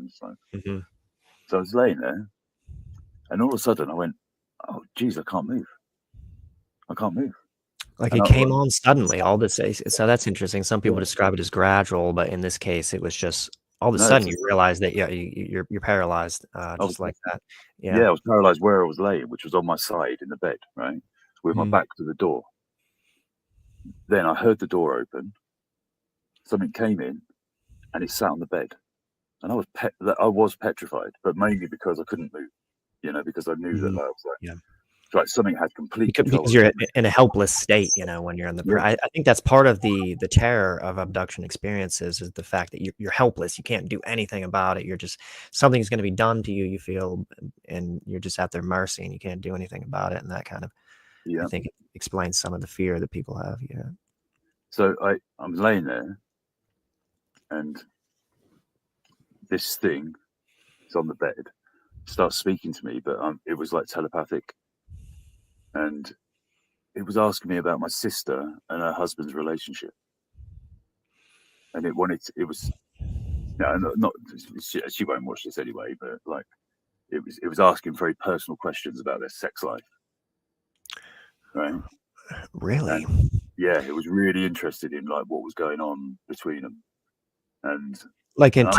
So I was laying there, and all of a sudden I went, "Oh, geez, I can't move. I can't move." Like And it came on suddenly, all this. So that's interesting. Some people Yeah. describe it as gradual, but in this case, it was just all of a sudden you realize that you're paralyzed, just like that. Yeah, I was paralyzed where I was laying, which was on my side in the bed, right, with my back to the door. Then I heard the door open. Something came in, and it sat on the bed, and I was petrified, but mainly because I couldn't move, you know, because I knew that I was like, like something had complete control. Because you're in a helpless state, you know, when you're in the. I think that's part of the terror of abduction experiences is the fact that you're helpless. You can't do anything about it. You're just something's going to be done to you. You feel, and you're just at their mercy, and you can't do anything about it. And that kind of, I think, it explains some of the fear that people have. Yeah. So I'm laying there, and this thing is on the bed, starts speaking to me, but it was like telepathic. And it was asking me about my sister and her husband's relationship, and it was not she won't watch this anyway, but like it was asking very personal questions about their sex life, right? Really? And yeah, it was really interested in like what was going on between them, and like and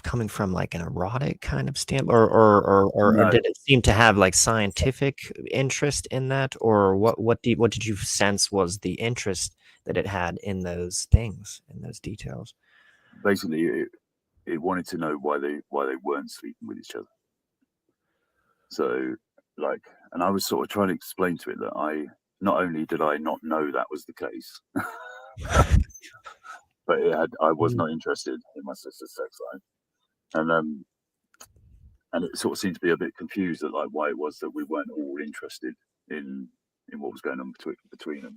coming from like an erotic kind of stamp, or did it seem to have like scientific interest in that, or what did you sense was the interest that it had in those things, in those details? Basically, it wanted to know why they weren't sleeping with each other. So like, and I was sort of trying to explain to it that I not only did I not know that was the case, but I was not interested in my sister's sex life, and it sort of seemed to be a bit confused at like why it was that we weren't all interested in what was going on between them.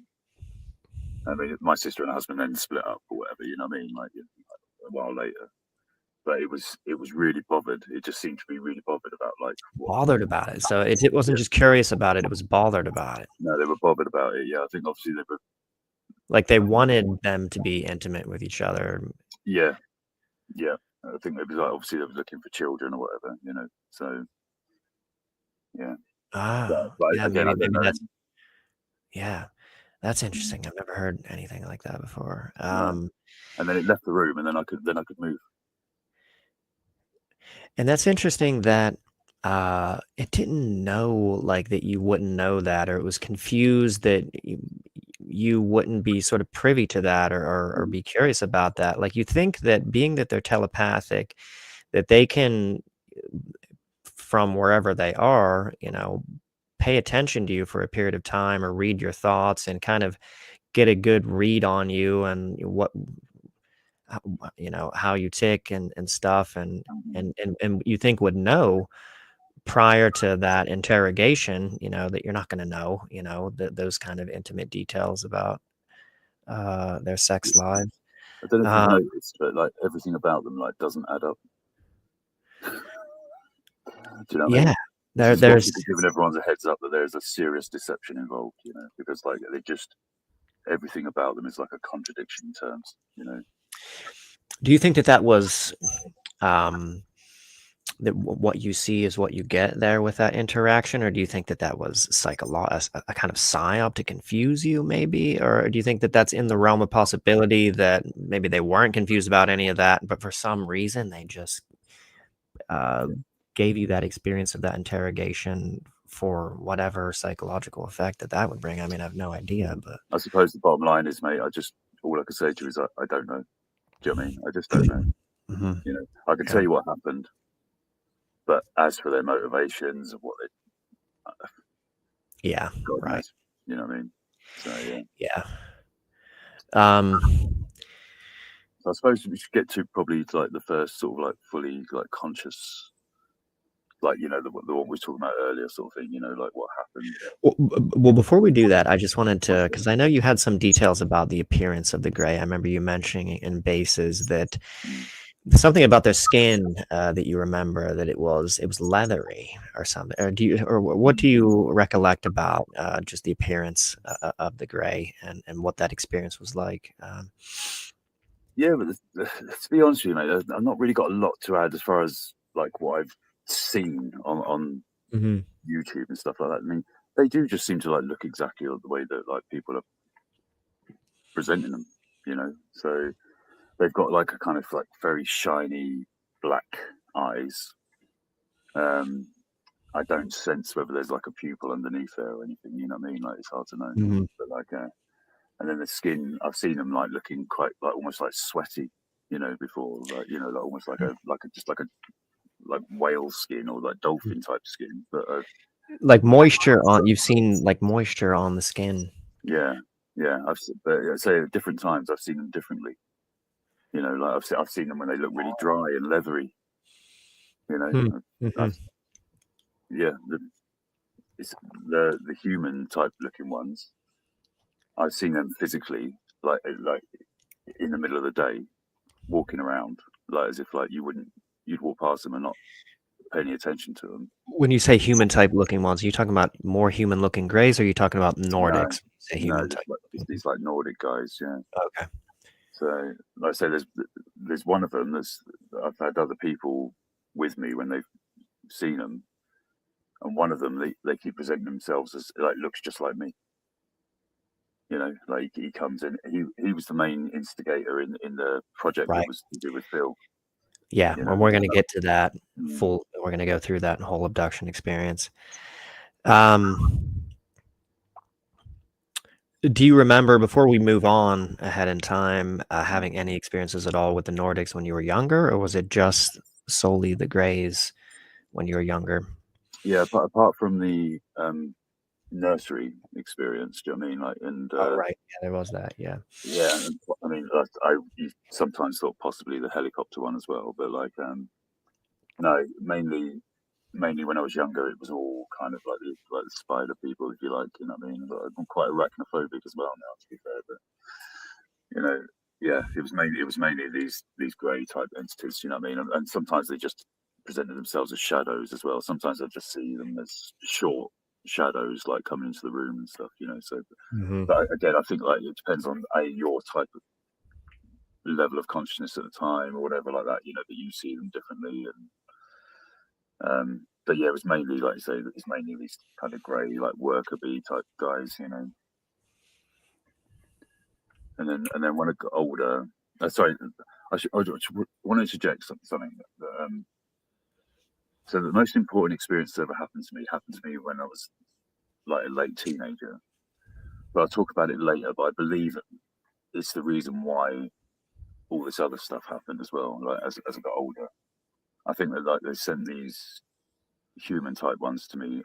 I mean, my sister and her husband then split up or whatever, you know what I mean? Like a while later, but it was really bothered. It just seemed to be really bothered about like bothered about it. So it wasn't just curious about it; it was bothered about it. No, they were bothered about it. Yeah, I think obviously they were. Like they wanted them to be intimate with each other. Yeah. I think it was like obviously they were looking for children or whatever, you know. So yeah. Ah, but yeah, again, maybe that's. Yeah, that's interesting. I've never heard anything like that before. And then it left the room, and then I could move. And that's interesting that it didn't know like that you wouldn't know that, or it was confused that you wouldn't be sort of privy to that or be curious about that. Like you think that being that they're telepathic, that they can, from wherever they are, you know, pay attention to you for a period of time or read your thoughts and kind of get a good read on you and what, you know, how you tick and stuff and you think would know prior to that interrogation, you know, that you're not going to know, you know, those kind of intimate details about their sex lives. I don't know if you've noticed, but like everything about them like doesn't add up. Do you know what I mean? There's giving everyone a heads up that there's a serious deception involved, you know, because like they just everything about them is like a contradiction in terms, you know. Do you think that was that what you see is what you get there with that interaction, or do you think that was a kind of psyop to confuse you, maybe, or do you think that that's in the realm of possibility that maybe they weren't confused about any of that, but for some reason they just gave you that experience of that interrogation for whatever psychological effect that would bring? I mean, I have no idea, but I suppose the bottom line is, mate, all I can say to you is I don't know. Do you know what I mean? I just don't know. Mm-hmm. You know, I can tell you what happened, but as for their motivations and what they, God right, knows, you know what I mean? So yeah. So I suppose we should get to probably like the first sort of like fully like conscious, like, you know, the what we were talking about earlier sort of thing, you know, like what happened. Well, before we do that, I just wanted to, because I know you had some details about the appearance of the gray. I remember you mentioning in bases that something about their skin that you remember that it was leathery or something. Or what do you recollect about just the appearance of the gray and what that experience was like? Yeah, but to be honest with you, mate, I've not really got a lot to add as far as like what I've seen on YouTube and stuff like that. I mean, they do just seem to like look exactly like the way that like people are presenting them, you know. So they've got like a kind of like very shiny black eyes. I don't sense whether there's like a pupil underneath there or anything, you know what I mean? Like it's hard to know. But like and then the skin, I've seen them like looking quite like almost like sweaty, you know, before, like, you know, like almost like like whale skin or like dolphin type skin, but like moisture on. You've seen like moisture on the skin. Yeah. But I say at different times I've seen them differently. You know, like I've seen them when they look really dry and leathery. You know, it's the human type looking ones. I've seen them physically, like in the middle of the day, walking around, like as if like you'd walk past them and not pay any attention to them. When you say human type looking ones, are you talking about more human looking grays, or are you talking about Nordics? Say human type. These like Nordic guys, yeah. Okay. So, like I say, there's one of them I've had other people with me when they've seen them, and one of them they keep presenting themselves as like looks just like me. You know, like he comes in. He was the main instigator in the project that was to do with Phil. Yeah, and we're going to get to that full. We're going to go through that whole abduction experience. Do you remember, before we move on ahead in time, having any experiences at all with the Nordics when you were younger, or was it just solely the Greys when you were younger? Yeah, but apart from the nursery experience, do you know what I mean? Like, and Oh, right. Yeah, there was that. Yeah. yeah, and I mean, you sometimes thought possibly the helicopter one as well, but like, no, mainly when I was younger, it was all kind of like the spider people, if you like. You know what I mean? But I'm quite arachnophobic as well now, to be fair. But you know, yeah, it was mainly these grey type entities. You know what I mean? And sometimes they just presented themselves as shadows as well. Sometimes I just see them as short shadows, like coming into the room and stuff. You know, so. Mm-hmm. But again, I think like it depends on your type of level of consciousness at the time or whatever like that. You know, that you see them differently and. But yeah, it was mainly, like you say, it's mainly these kind of grey, like worker bee type guys, you know. And then when I got older, sorry, I want to interject something. So the most important experience that ever happened to me when I was like a late teenager. But I'll talk about it later. But I believe it's the reason why all this other stuff happened as well. Like as I got older, I think that like they sent these human type ones to me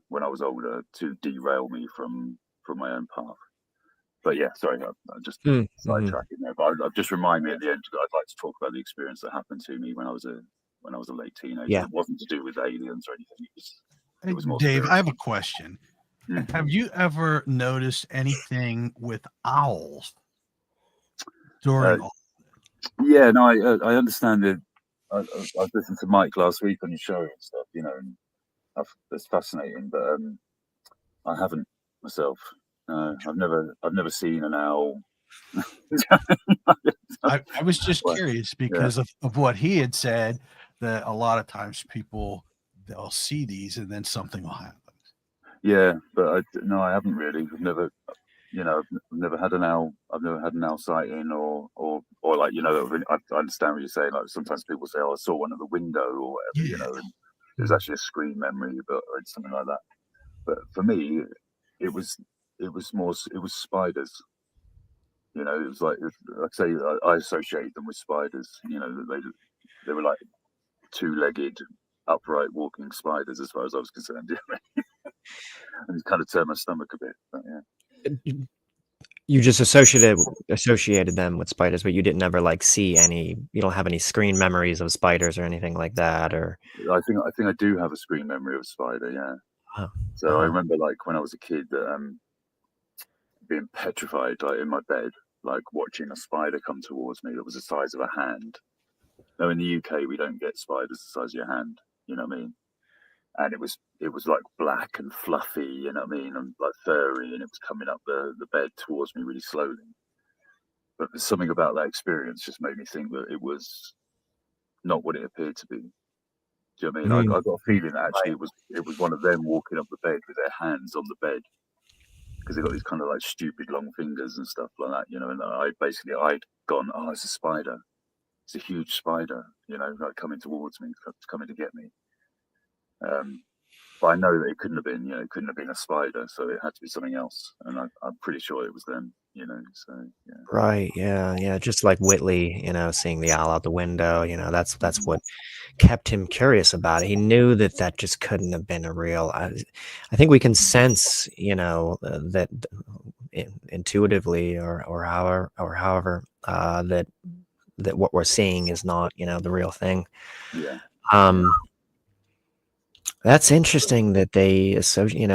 when I was older to derail me from my own path. But yeah, sorry, I'm just Mm-hmm. sidetracking there. But I'll just remind me at the end that I'd like to talk about the experience that happened to me when I was a late teenager. Yeah. It wasn't to do with aliens or anything. It was more Dave, spiritual. I have a question. Have you ever noticed anything with owls during all? Yeah, no, I understand it. I've listened to Mike last week on your show and stuff, you know, and that's fascinating. But I haven't myself. I've never seen an owl. I was just Well, curious yeah, because of what he had said, that a lot of times they'll see these and then something will happen. yeah, but no, I haven't really. I've never, I've never had an owl. I've never had an owl sighting, or like, I understand what you're saying. Like sometimes people say, "Oh, I saw one at the window" or whatever, Yeah. and it was actually a screen memory, or something like that. But for me, it was it was spiders. You know, it was like I say, I associate them with spiders. You know, that they were like two-legged, upright walking spiders, as far as I was concerned. And it kind of turned my stomach a bit. But yeah. You just associated them with spiders, but you didn't ever like see any. You don't have any screen memories of spiders or anything like that, or. I think I do have a screen memory of a spider. Yeah. Oh, So I remember like when I was a kid that being petrified, like in my bed, like watching a spider come towards me that was the size of a hand. Now in the UK we don't get spiders the size of your hand. You know what I mean? And it was like black and fluffy, you know what I mean, and like furry, and it was coming up the bed towards me really slowly. But there's something about that experience just made me think that it was not what it appeared to be. Do you know what I mean? I got a feeling that actually right. it was one of them walking up the bed with their hands on the bed, because they got these kind of like stupid long fingers and stuff like that, you know. And I'd gone, oh, it's a spider, it's a huge spider, you know, like coming towards me, coming to get me. But I know that it couldn't have been, it couldn't have been a spider, so it had to be something else. And I'm pretty sure it was them, you know. So yeah, Right. Yeah. Just like Whitley, seeing the owl out the window. That's what kept him curious about it. He knew that just couldn't have been a real. I think we can sense, that intuitively or however that what we're seeing is not, the real thing. yeah, Um, that's interesting that they associate,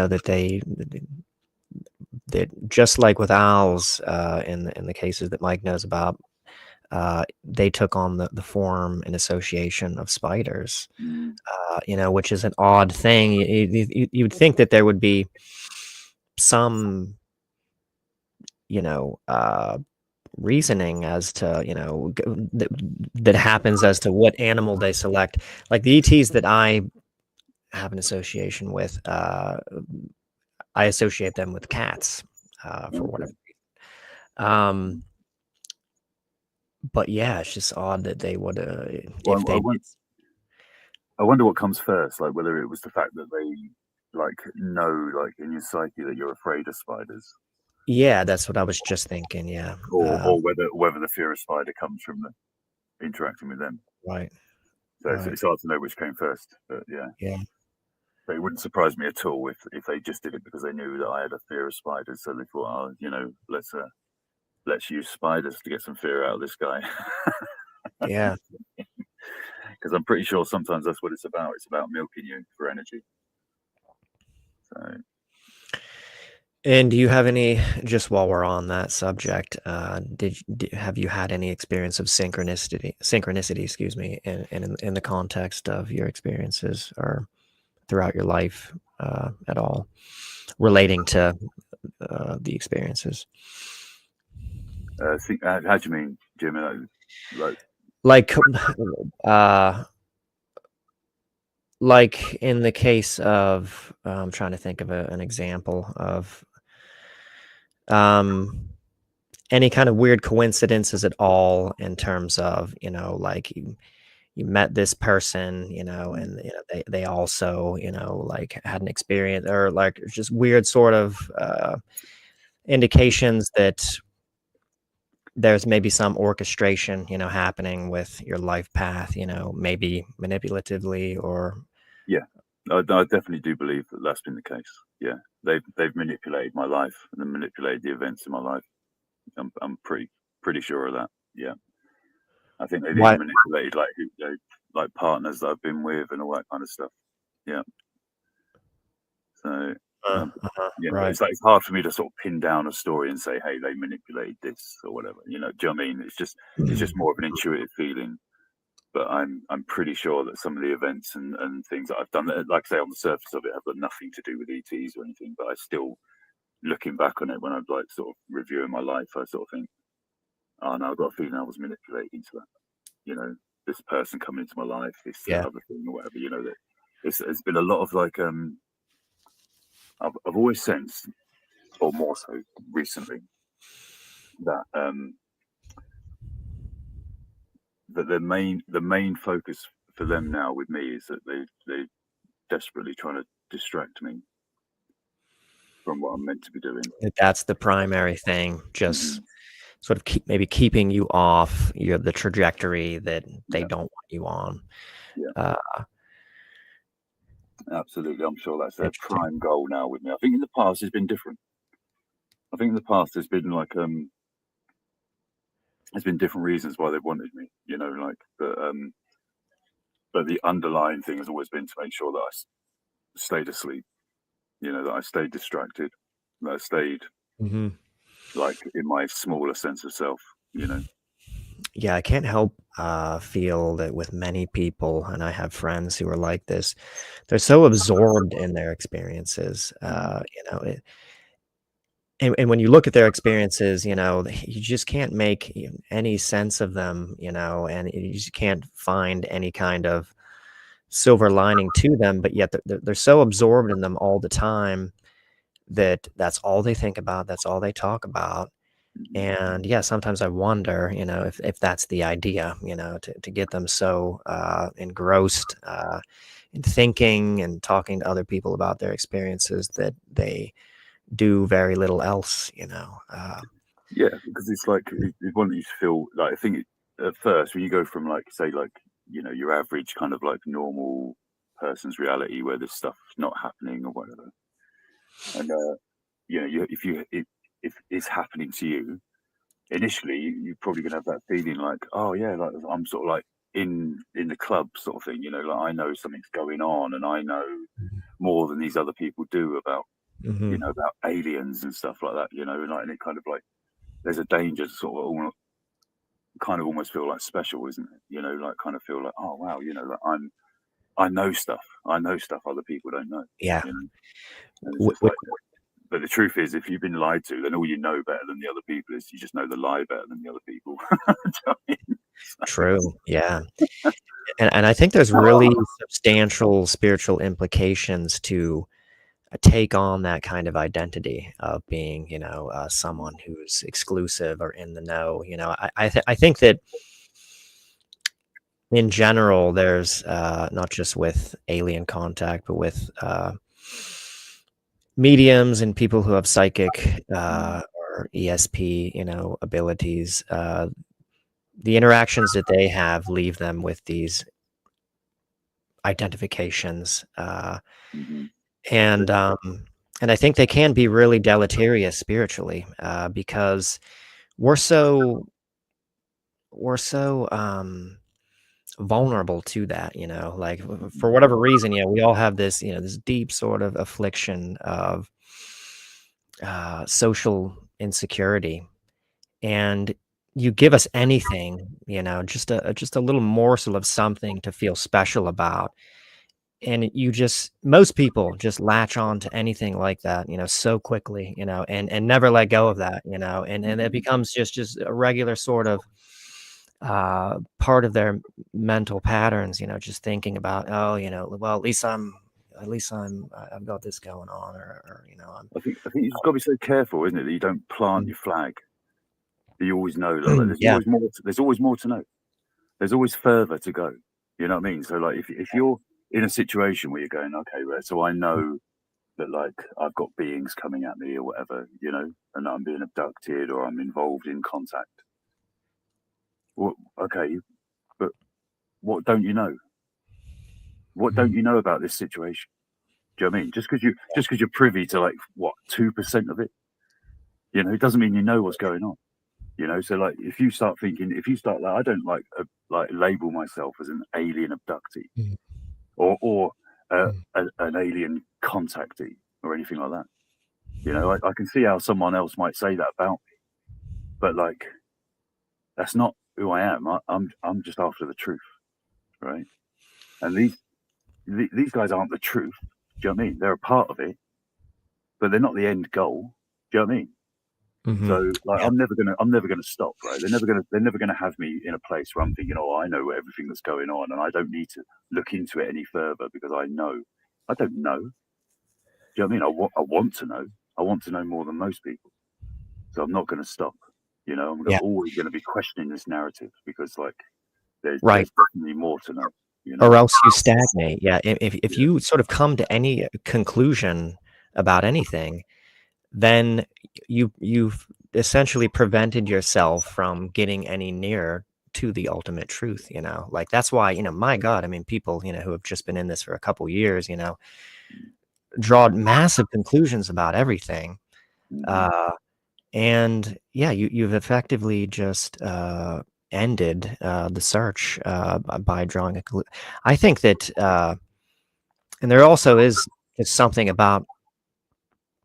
that just like with owls, in the cases that Mike knows about, they took on the form and association of spiders, mm, which is an odd thing. You would think that there would be some, reasoning as to, that happens as to what animal they select. Like the ETs that I have an association with, I associate them with cats, for okay. whatever reason. But yeah, it's just odd that they would, Well, if they did. I wonder what comes first, like whether it was the fact that they like know, like in your psyche, that you're afraid of spiders, Yeah, that's what I was just thinking. Yeah. or whether the fear of spider comes from the interacting with them. Right. So Right. it's hard to know which came first, but yeah. Yeah. But it wouldn't surprise me at all if they just did it because they knew that I had a fear of spiders. So they thought, oh, let's use spiders to get some fear out of this guy. Yeah. Because I'm pretty sure sometimes that's what it's about. It's about milking you for energy. So. And do you have any, just while we're on that subject, have you had any experience of synchronicity, excuse me, in the context of your experiences or throughout your life at all relating to the experiences? How do you mean, Jim? Like, like in the case of, I'm trying to think of an example of any kind of weird coincidences at all in terms of, like you met this person, and they also, like had an experience or like just weird sort of indications that there's maybe some orchestration, happening with your life path, maybe manipulatively or. Yeah, I definitely do believe that that's been the case. Yeah, they've manipulated my life and then manipulated the events in my life. I'm pretty sure of that. Yeah, I think they've even manipulated like partners that I've been with and all that kind of stuff. Yeah. So Right. it's hard for me to sort of pin down a story and say, hey, they manipulated this or whatever. Do you know what I mean? It's just more of an intuitive feeling. But I'm pretty sure that some of the events and things that I've done, that, like I say, on the surface of it, have got nothing to do with ETs or anything. But I still, looking back on it, when I'm like sort of reviewing my life, I sort of think, oh no, I've got a feeling I was manipulated into that. This person coming into my life, this other thing or whatever. That it's been a lot of like I've always sensed, or more so recently, that that the main focus for them now with me is that they desperately trying to distract me from what I'm meant to be doing. That's the primary thing, just sort of keeping you off the trajectory that they don't want you on. Yeah. Absolutely. I'm sure that's their prime goal now with me. I think in the past it's been different. I think in the past there's been like there's been different reasons why they've wanted me, but the underlying thing has always been to make sure that I stayed asleep, that I stayed distracted, that I stayed like in my smaller sense of self, Yeah, I can't help feel that with many people, and I have friends who are like this, they're so absorbed in their experiences, and when you look at their experiences, you just can't make any sense of them, and you just can't find any kind of silver lining to them, but yet they're so absorbed in them all the time that that's all they think about, that's all they talk about. And yeah, sometimes I wonder, if that's the idea, to get them so engrossed in thinking and talking to other people about their experiences that they do very little else, Yeah, because it's like it wants you to feel like, I think at first when you go from like, say, like, your average kind of like normal person's reality where this stuff's not happening or whatever, and if it's happening to you, initially you're probably gonna have that feeling like, oh yeah, like I'm sort of like in the club sort of thing, like I know something's going on and I know more than these other people do about about aliens and stuff like that, and it kind of like there's a danger to sort of almost feel like special, isn't it? Like kind of feel like, oh wow, like I know stuff other people don't know. Yeah. And it's just like, but the truth is, if you've been lied to, then all you know better than the other people is you just know the lie better than the other people. True. Yeah. And I think there's really substantial spiritual implications to take on that kind of identity of being, someone who's exclusive or in the know. I think that in general, there's not just with alien contact, but with mediums and people who have psychic or or ESP, abilities, the interactions that they have leave them with these identifications, Mm-hmm. and I think they can be really deleterious spiritually, because we're so vulnerable to that, like for whatever reason, we all have this, this deep sort of affliction of social insecurity, and you give us anything, just a little morsel of something to feel special about, and most people just latch on to anything like that, so quickly, and never let go of that, and it becomes just a regular sort of part of their mental patterns, just thinking about, oh, well, I've got this going on, or I think you just got to be so careful, isn't it, that you don't plant your flag. That you always know that there's yeah. always more. There's always more to know. There's always further to go. You know what I mean? So like, if you're in a situation where you're going, okay, right, so I know that like I've got beings coming at me or whatever, and I'm being abducted or I'm involved in contact. Well, okay, but what don't you know? What don't you know about this situation? Do you know what I mean? Just because you're privy to like what 2% of it, it doesn't mean you know what's going on. So like if you start like I don't like label myself as an alien abductee Mm. or an alien contactee or anything like that. I can see how someone else might say that about me, but like that's not who I am. I'm just after the truth, right? And these guys aren't the truth. Do you know what I mean? They're a part of it, but they're not the end goal. Do you know what I mean? Mhm. So like Yeah. I'm never gonna stop, right? They're never gonna have me in a place where I'm thinking, oh, I know everything that's going on and I don't need to look into it any further because I don't know. Do you know what I mean? I want to know. I want to know more than most people. So I'm not gonna stop. I'm Yeah. always gonna be questioning this narrative because like there's Right. definitely more to know. Or else you stagnate. Yeah. If Yeah. you sort of come to any conclusion about anything, then you've essentially prevented yourself from getting any nearer to the ultimate truth. Like that's why, my God, I mean, people, who have just been in this for a couple years, draw massive conclusions about everything. Mhm. And yeah, you've effectively just ended the search by drawing a conclusion. I think that, and there also is just something about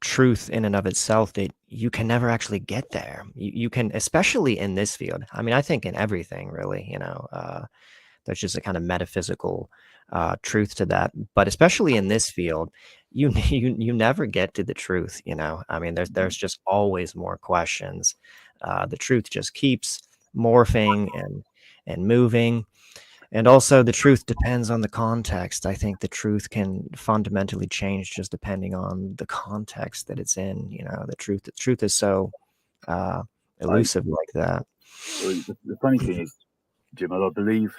truth in and of itself that you can never actually get there. You can, especially in this field. I mean, I think in everything really, there's just a kind of metaphysical truth to that. But especially in this field, you never get to the truth. I mean, there's just always more questions. The truth just keeps morphing and moving. And also, the truth depends on the context. I think the truth can fundamentally change just depending on the context that it's in. The truth is so elusive like that. The funny thing is, Jim, I believe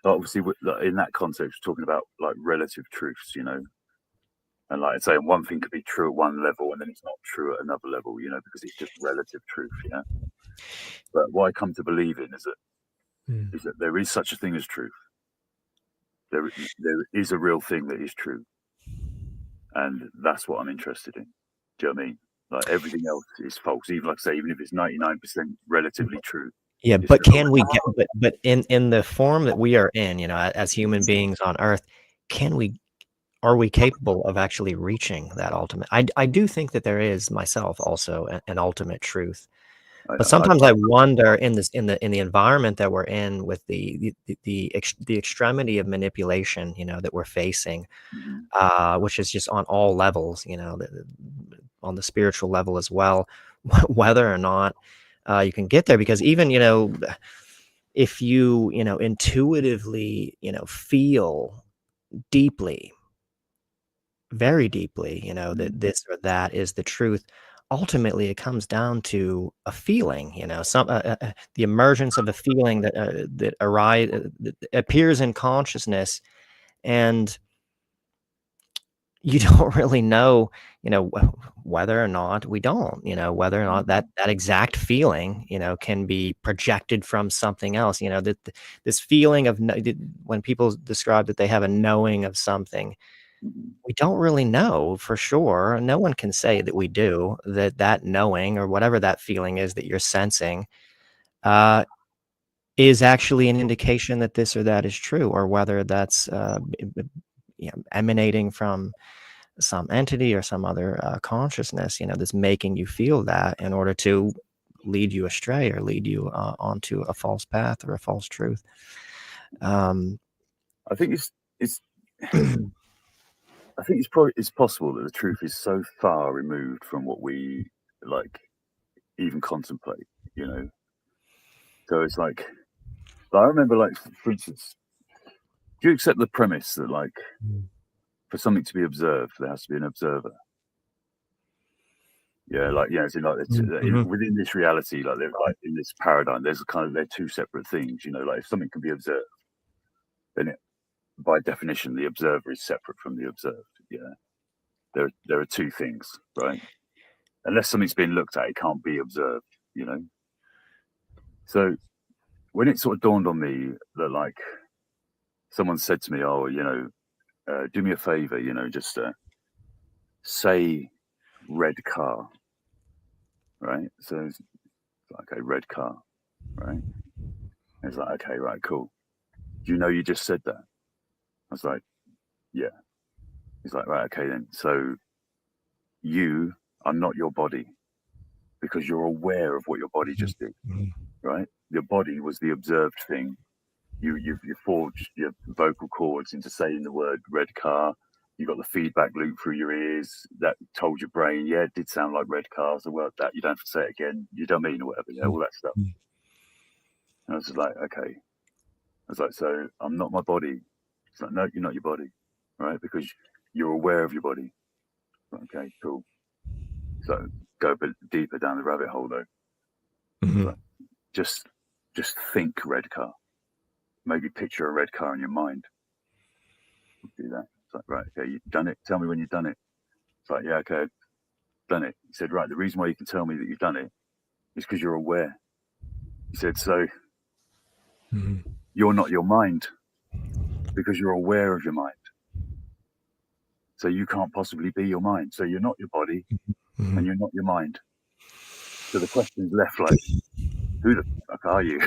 obviously in that context, we're talking about like relative truths, and like saying one thing could be true at one level and then it's not true at another level, because it's just relative truth, But what I come to believe in is that there is such a thing as truth. There is a real thing that is true, and that's what I'm interested in. Do you know what I mean? Like everything else is false. Even like I say, even if it's 99% relatively true. Yeah, It's but still can we get but in the form that we are in, as human beings on Earth, are we capable of actually reaching that ultimate? I do think that there is myself also an ultimate truth. But sometimes I wonder in the environment that we're in with the extremity of manipulation, that we're facing, which is just on all levels, on the spiritual level as well, whether or not you can get there, because even if you intuitively feel deeply, very deeply, that this or that is the truth. Ultimately, it comes down to a feeling, the emergence of a feeling that appears in consciousness, and you don't really know, whether or not we don't, whether or not that exact feeling, can be projected from something else, that this feeling of when people describe that they have a knowing of something, we don't really know for sure. No one can say that we do, that knowing or whatever that feeling is that you're sensing, is actually an indication that this or that is true, or whether that's emanating from some entity or some other consciousness, that's making you feel that in order to lead you astray or lead you onto a false path or a false truth. I think it's I think it's possible that the truth is so far removed from what we like even contemplate, So it's like I remember, like, for instance, do you accept the premise that, like, for something to be observed, there has to be an observer? Yeah, like, yeah, so like within this reality, like, in this paradigm, there's they're two separate things. Like, if something can be observed, then by definition, the observer is separate from the observed. Yeah, there are two things, right? Unless something's being looked at, it can't be observed. So when it sort of dawned on me that, like, someone said to me, "Oh, do me a favor, just say red car," right? So it's like, okay, red car, right? And it's like, okay, right, cool. Do you know you just said that? I was like, yeah. He's like, right, okay then. So you are not your body because you're aware of what your body just did, right? Your body was the observed thing. You forged your vocal cords into saying the word red car. You got the feedback loop through your ears that told your brain, yeah, it did sound like red cars, or well, that you don't have to say it again. You don't mean or whatever, yeah, all that stuff. And I was just like, okay. I was like, so I'm not my body. It's like, no, you're not your body, right? Because you're aware of your body. Okay, cool. So go a bit deeper down the rabbit hole, though. So just think red car. Maybe picture a red car in your mind. Do that. It's like, right, okay, you've done it. Tell me when you've done it. It's like, yeah, okay, I've done it. He said, right, the reason why you can tell me that you've done it is because you're aware. He said, so you're not your mind because you're aware of your mind. So you can't possibly be your mind. So you're not your body and you're not your mind. So the question is left like, who the fuck are you?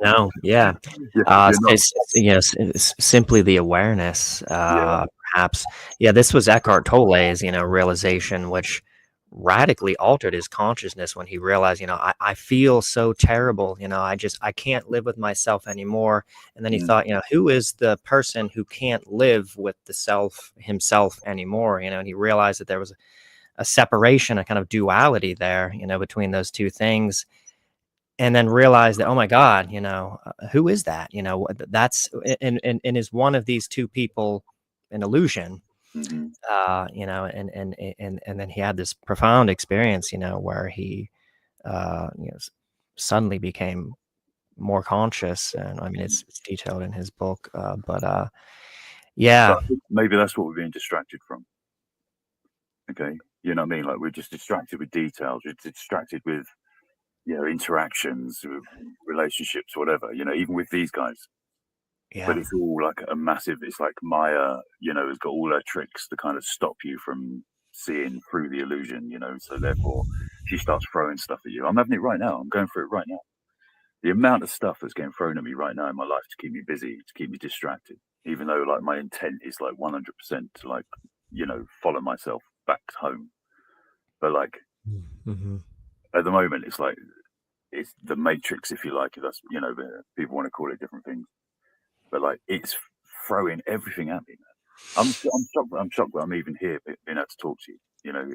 No, yeah. It's simply the awareness, perhaps. Yeah, this was Eckhart Tolle's, realization, which radically altered his consciousness when he realized, I feel so terrible, I can't live with myself anymore. And then he thought, who is the person who can't live with the self himself anymore? And he realized that there was a separation, a kind of duality there, between those two things. And then realized that, oh my God, who is that? That's and is one of these two people an illusion? And then he had this profound experience, where he, suddenly became more conscious. And I mean, it's detailed in his book, but yeah. So maybe that's what we're being distracted from. Okay, you know what I mean? Like, we're just distracted with details. We're distracted with interactions, relationships, whatever, even with these guys. Yeah. But it's all like a massive, it's like Maya, has got all her tricks to kind of stop you from seeing through the illusion, so therefore she starts throwing stuff at you. I'm having it right now. I'm going through it right now. The amount of stuff that's getting thrown at me right now in my life to keep me busy, to keep me distracted, even though, like, my intent is like 100% to, like, follow myself back home. But, like, at the moment, it's like, it's the matrix, if you like. If that's, people want to call it different things, but, like, it's throwing everything at me, man. I'm shocked that I'm even here being able to talk to you.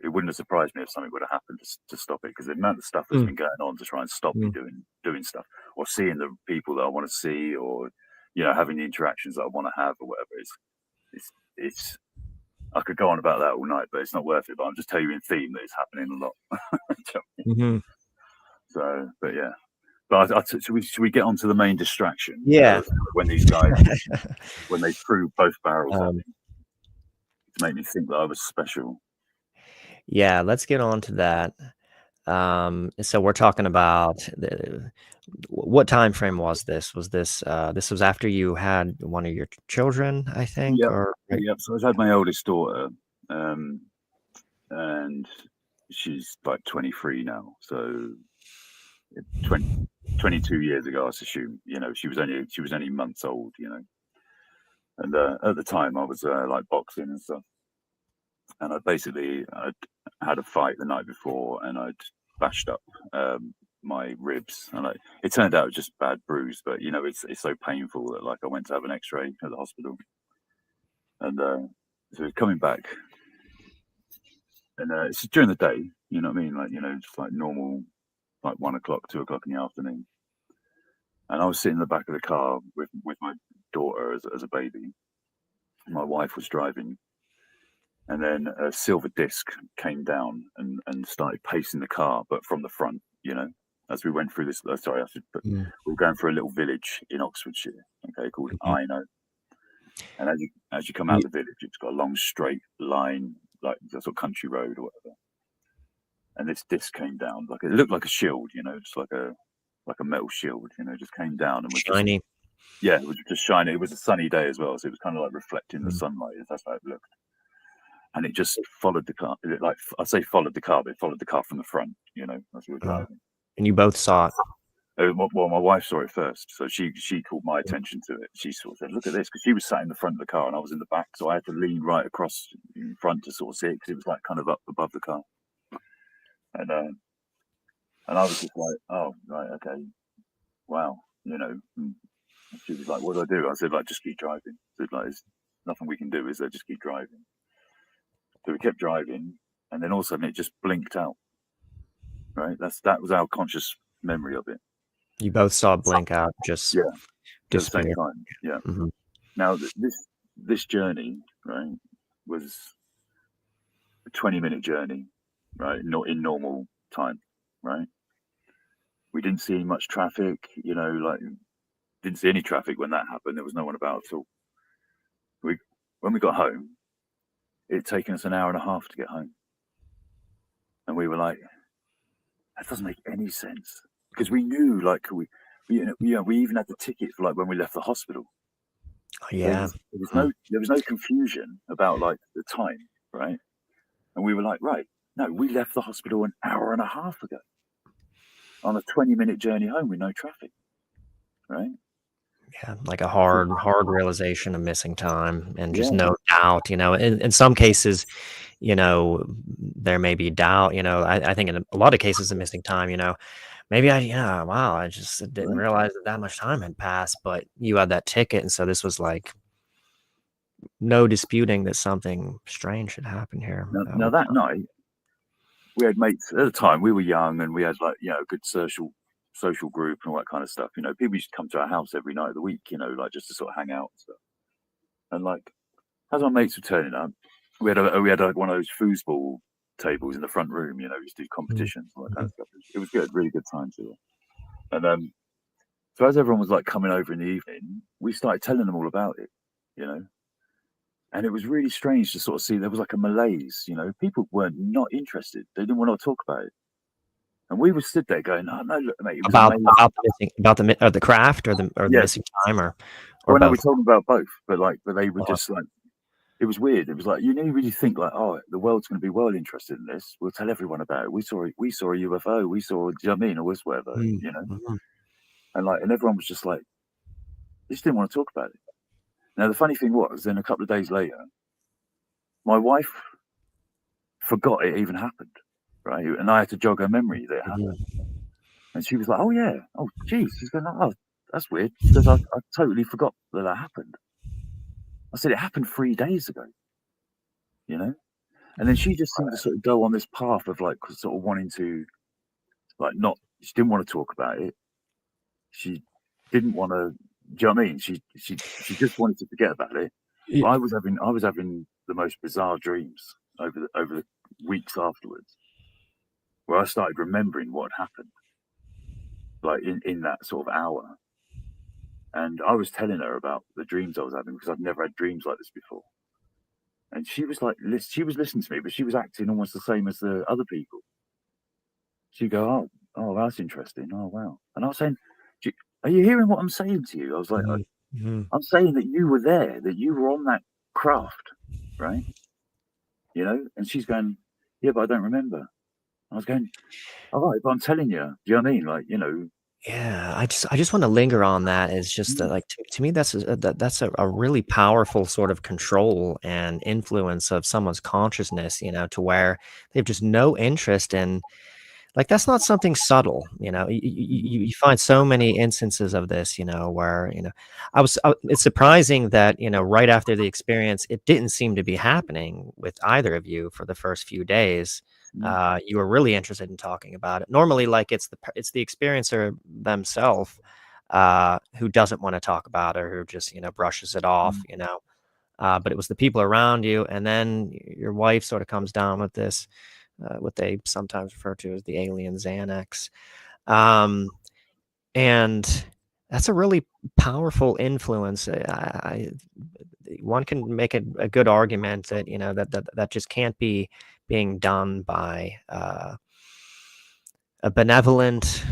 It wouldn't have surprised me if something would have happened to stop it, because the amount of stuff that's been going on to try and stop me doing stuff, or seeing the people that I want to see, or having the interactions that I want to have, or whatever. It's I could go on about that all night, but it's not worth it. But I'm just telling you in theme that it's happening a lot. So, but yeah. But should we get on to the main distraction? Yeah. When these guys, when they threw both barrels at me. make me think that I was special. Yeah, let's get on to that. So we're talking about what time frame was this? Was this this was after you had one of your children, I think, Yep. or Yep. So I had my oldest daughter, and she's like 23 now. So 22 years ago, I assume, she was only months old, and at the time I was like boxing and stuff, and I'd had a fight the night before, and I'd bashed up my ribs, and it turned out it was just a bad bruise, but it's so painful that like I went to have an X-ray at the hospital, and so it's coming back, and it's during the day, you know what I mean, like just like normal, like 1 o'clock, 2 o'clock in the afternoon. And I was sitting in the back of the car with my daughter as a baby. My wife was driving, and then a silver disc came down and started pacing the car, but from the front, as we went through this. Sorry, we were going through a little village in Oxfordshire, okay, called Ino. And as you come out of the village, it's got a long straight line, like a sort of country road or whatever. And this disc came down, like it looked like a shield, just like a metal shield, just came down and was shiny. It was just shining. It was a sunny day as well, so it was kind of like reflecting the sunlight. That's how it looked. And it just followed the car. Like I say, followed the car, but it followed the car from the front. As we were driving. And you both saw it. Well, my wife saw it first, so she called my attention to it. She sort of said, "Look at this," because she was sat in the front of the car and I was in the back, so I had to lean right across in front to sort of see it because it was like kind of up above the car. And I was just like, "Oh, right, okay, wow," And she was like, "What do I do?" I said, "Like, just keep driving." I said, "Like, there's nothing we can do, is there? Just keep driving." So we kept driving, and then all of a sudden it just blinked out. Right, that was our conscious memory of it. You both saw it blink out, just at the disappear. same time. Yeah. Mm-hmm. Now this journey, right, was a 20-minute journey, right? Not in normal time, right? We didn't see much traffic, like didn't see any traffic when that happened. There was no one about at all. When we got home, it had taken us an hour and a half to get home, and we were like, that doesn't make any sense, because we knew, like we even had the ticket for like when we left the hospital. Yeah, there was no confusion about like the time, right? And we were like, right, no, we left the hospital an hour and a half ago on a 20-minute journey home with no traffic, right? Yeah, like a hard realization of missing time and just no doubt, in some cases, there may be doubt, I think in a lot of cases of missing time, maybe I just didn't realize that much time had passed, but you had that ticket. And so this was like no disputing that something strange had happened here. Now that night, we had mates at the time. We were young, and we had like a good social group and all that kind of stuff. People used to come to our house every night of the week, like just to sort of hang out and stuff. And like as our mates were turning up, we had one of those foosball tables in the front room. We used to do competitions, all that kind of stuff. It was good, really good time too. And so as everyone was like coming over in the evening, we started telling them all about it, And it was really strange to sort of see there was like a malaise, people weren't not interested. They didn't want to talk about it. And we were stood there going, "Oh no, look, mate, it was about the craft or the missing time or well, no, both." we're talking about both, but they were just like, it was weird. It was like you didn't really think like, oh, the world's going to be well interested in this. We'll tell everyone about it. We saw a UFO. We saw, do you know what I mean, or whatever, Mm-hmm. And everyone was just like, they just didn't want to talk about it. Now the funny thing was, then a couple of days later, my wife forgot it even happened, right? And I had to jog her memory that it happened. And she was like, "Oh yeah, oh geez," she's going, "Oh, that's weird," because I totally forgot that happened. I said, "It happened 3 days ago," And then she just seemed to sort of go on this path of like sort of wanting to, like, not. She didn't want to talk about it. She didn't want to. Do you know what I mean? She just wanted to forget about it. Yeah. I was having the most bizarre dreams over the weeks afterwards, where I started remembering what had happened, like in that sort of hour. And I was telling her about the dreams I was having because I've never had dreams like this before. And she was like, she was listening to me, but she was acting almost the same as the other people. She'd go, oh, that's interesting. Oh, wow. And I was saying, are you hearing what I'm saying to you? I was like, I'm saying that you were there, that you were on that craft, right? You know? And she's going, yeah, but I don't remember. I was going, all right, but I'm telling you. Do you know what I mean? Like, you know. Yeah, I just want to linger on that. It's just that, like, to me, that's a really powerful sort of control and influence of someone's consciousness, you know, to where they have just no interest in, like, that's not something subtle, you know. You find so many instances of this, you know, where, you know, it's surprising that, you know, right after the experience, it didn't seem to be happening with either of you for the first few days. You were really interested in talking about it. Normally, like, it's the experiencer themselves who doesn't want to talk about it, or who just, you know, brushes it off, you know. But it was the people around you, and then your wife sort of comes down with this, what they sometimes refer to as the alien Xanax. And that's a really powerful influence. One can make a good argument that, you know, that just can't be being done by a benevolent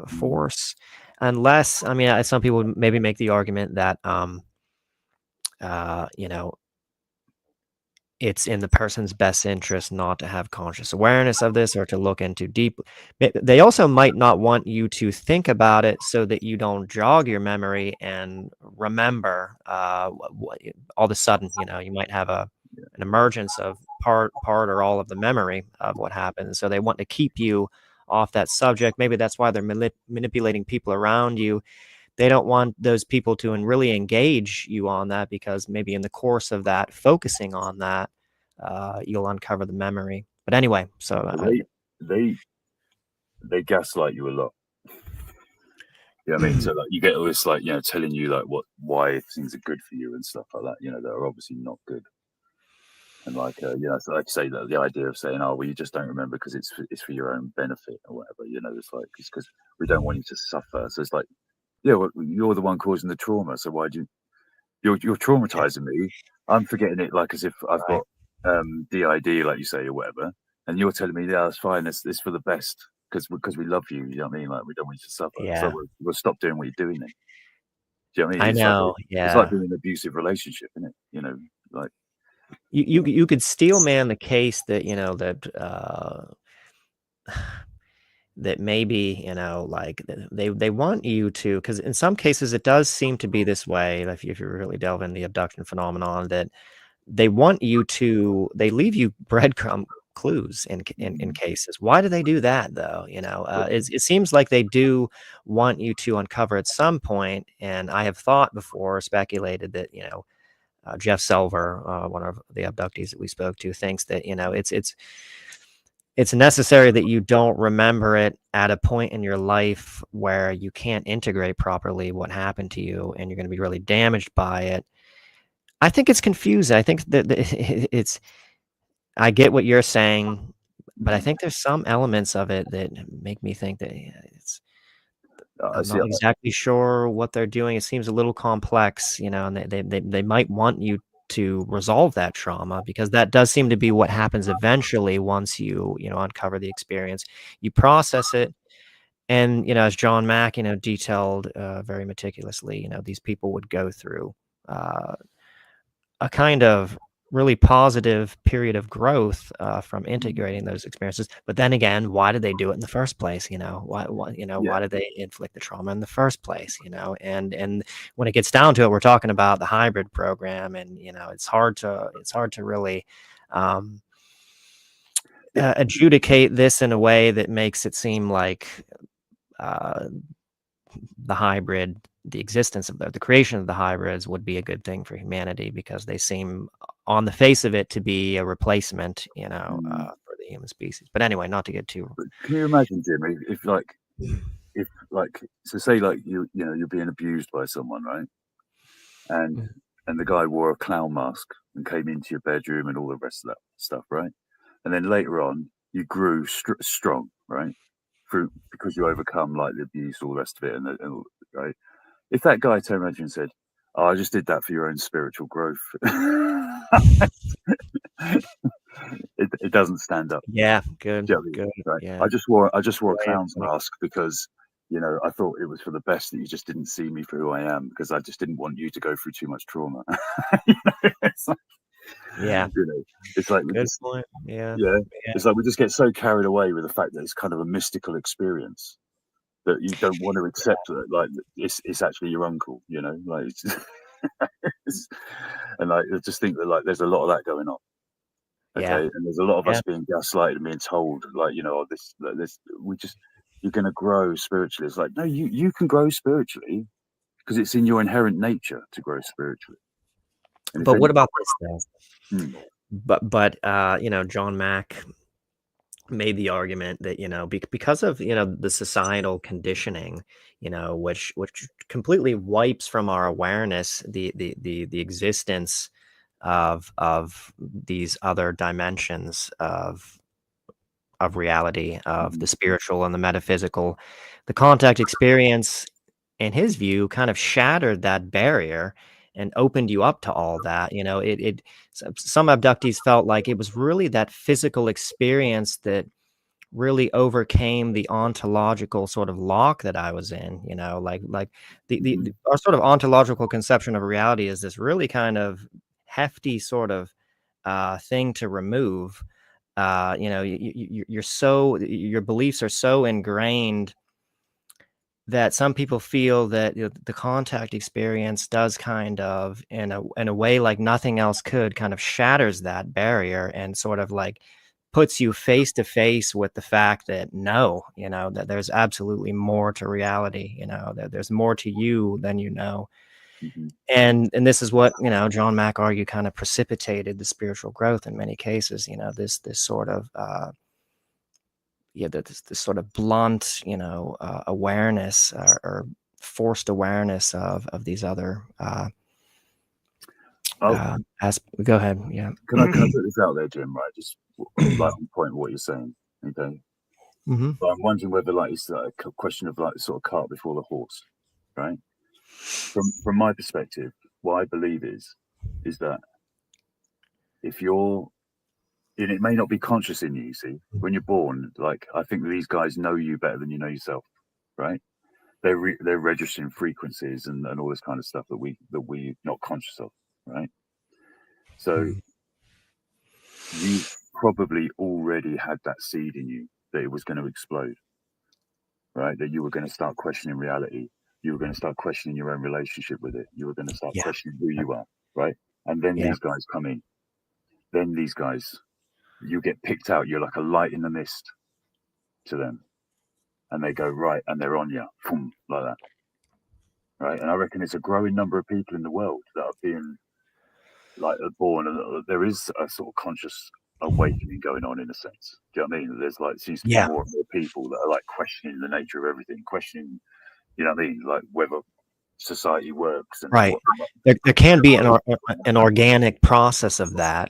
force, unless, I mean, some people would maybe make the argument that, you know, it's in the person's best interest not to have conscious awareness of this, or to look into deep. They also might not want you to think about it, so that you don't jog your memory and remember. All of a sudden, you know, you might have an emergence of part or all of the memory of what happened. So they want to keep you off that subject. Maybe that's why they're manipulating people around you. They don't want those people to really engage you on that, because maybe in the course of that, focusing on that, you'll uncover the memory. But anyway, so they gaslight you a lot. You know what I mean? So, like, you get all this, like, you know, telling you, like, why things are good for you and stuff like that, you know, that are obviously not good. And, like, you know, so, like, say that the idea of saying, oh, well, you just don't remember because it's for your own benefit or whatever, you know, it's like, it's because we don't want you to suffer. So it's like, yeah, well, you're the one causing the trauma, so why do you're traumatizing me? I'm forgetting it, like, as if I've got DID, like you say, or whatever, and you're telling me, yeah, that's fine, it's for the best, because we love you. You know what I mean? Like, we don't want you to suffer. Yeah. So we'll stop doing what you're doing then. Do you know what I mean? I It's know. like, Yeah. it's like being in an abusive relationship, isn't it? You know, like, you could steel man the case that, you know, that that maybe, you know, like, they want you to, because in some cases it does seem to be this way, if you really delve in the abduction phenomenon, that they want you to, they leave you breadcrumb clues in cases. Why do they do that, though? You know, it seems like they do want you to uncover at some point. And I have thought before, speculated that, you know, Jeff Selver, one of the abductees that we spoke to, thinks that, you know, it's necessary that you don't remember it at a point in your life where you can't integrate properly what happened to you, and you're going to be really damaged by it. I think it's confusing. I think that it's, I get what you're saying, but I think there's some elements of it that make me think that I'm not exactly sure what they're doing. It seems a little complex, you know, and they might want you to resolve that trauma, because that does seem to be what happens eventually once you know, uncover the experience. You process it, and, you know, as John Mack, you know, detailed very meticulously, you know, these people would go through a kind of really positive period of growth from integrating those experiences. But then again, why did they do it in the first place? You know, why you know, why did they inflict the trauma in the first place? You know, and when it gets down to it, we're talking about the hybrid program, and, you know, it's hard to really adjudicate this in a way that makes it seem like the existence of the creation of the hybrids would be a good thing for humanity, because they seem, on the face of it, to be a replacement, you know, for the human species. But anyway, not to get too. But can you imagine, Jimmy, if so, say, like, you know, you're being abused by someone, right? And the guy wore a clown mask and came into your bedroom and all the rest of that stuff, right? And then later on, you grew strong, right? Because you overcome, like, the abuse, all the rest of it, and right? If that guy turned around and said, Oh, I just did that for your own spiritual growth. It doesn't stand up. Yeah, good, Do you know what I mean? good. Right. Yeah. I just wore a Way of clown's putting- mask because, you know, I thought it was for the best that you just didn't see me for who I am, because I just didn't want you to go through too much trauma. You know, it's like, Yeah, you know, it's like we good just, point. Yeah, yeah, yeah, it's like we just get so carried away with the fact that it's kind of a mystical experience that you don't want to accept that, like, it's actually your uncle, you know, like, and like, I just think that, like, there's a lot of that going on. yeah, Okay, and there's a lot of yeah. us being gaslighted and being told, like, you know, oh, this, we just, you're going to grow spiritually. It's like, no, you can grow spiritually because it's in your inherent nature to grow spiritually. And if But any, what about this though? hmm, But you know, John Mack made the argument that, you know, because of, you know, the societal conditioning, you know, which completely wipes from our awareness the existence of these other dimensions of reality, of the spiritual and the metaphysical. The contact experience, in his view, kind of shattered that barrier and opened you up to all that. You know, some abductees felt like it was really that physical experience that really overcame the ontological sort of lock that I was in. You know, like our sort of ontological conception of reality is this really kind of hefty sort of thing to remove. You know, you're so, your beliefs are so ingrained that some people feel that, you know, the contact experience does kind of, in a way like nothing else could, kind of shatters that barrier and sort of like puts you face to face with the fact that no, you know, that there's absolutely more to reality, you know, that there's more to you than you know. mhm. And this is what, you know, John Mack argued kind of precipitated the spiritual growth in many cases, you know, this sort of this sort of blunt, you know, awareness or forced awareness of these other Oh, go ahead. Yeah. can I put this out there, Jim? Right, just like on point what you're saying. Okay, Hmm. but I'm wondering whether, like, it's like a question of, like, sort of cart before the horse, right? From my perspective, what I believe is that if you're, and it may not be conscious in you, you see, when you're born, like, I think these guys know you better than you know yourself, right? They're registering frequencies and all this kind of stuff that we're not conscious of, right? So you probably already had that seed in you that it was going to explode, right? That you were going to start questioning reality. You were going to start questioning your own relationship with it. You were going to start Yeah. questioning who you are, right? And then Yeah. these guys come in. Then these guys, you get picked out. You're like a light in the mist to them, and they go right, and they're on you, boom, like that, right? And I reckon it's a growing number of people in the world that are being, like, born, and there is a sort of conscious awakening going on, in a sense. Do you know what I mean? There's, like, seems to be Yeah. more and more people that are, like, questioning the nature of everything, questioning, you know what I mean, like, whether society works and Right. what. There can be an organic process of that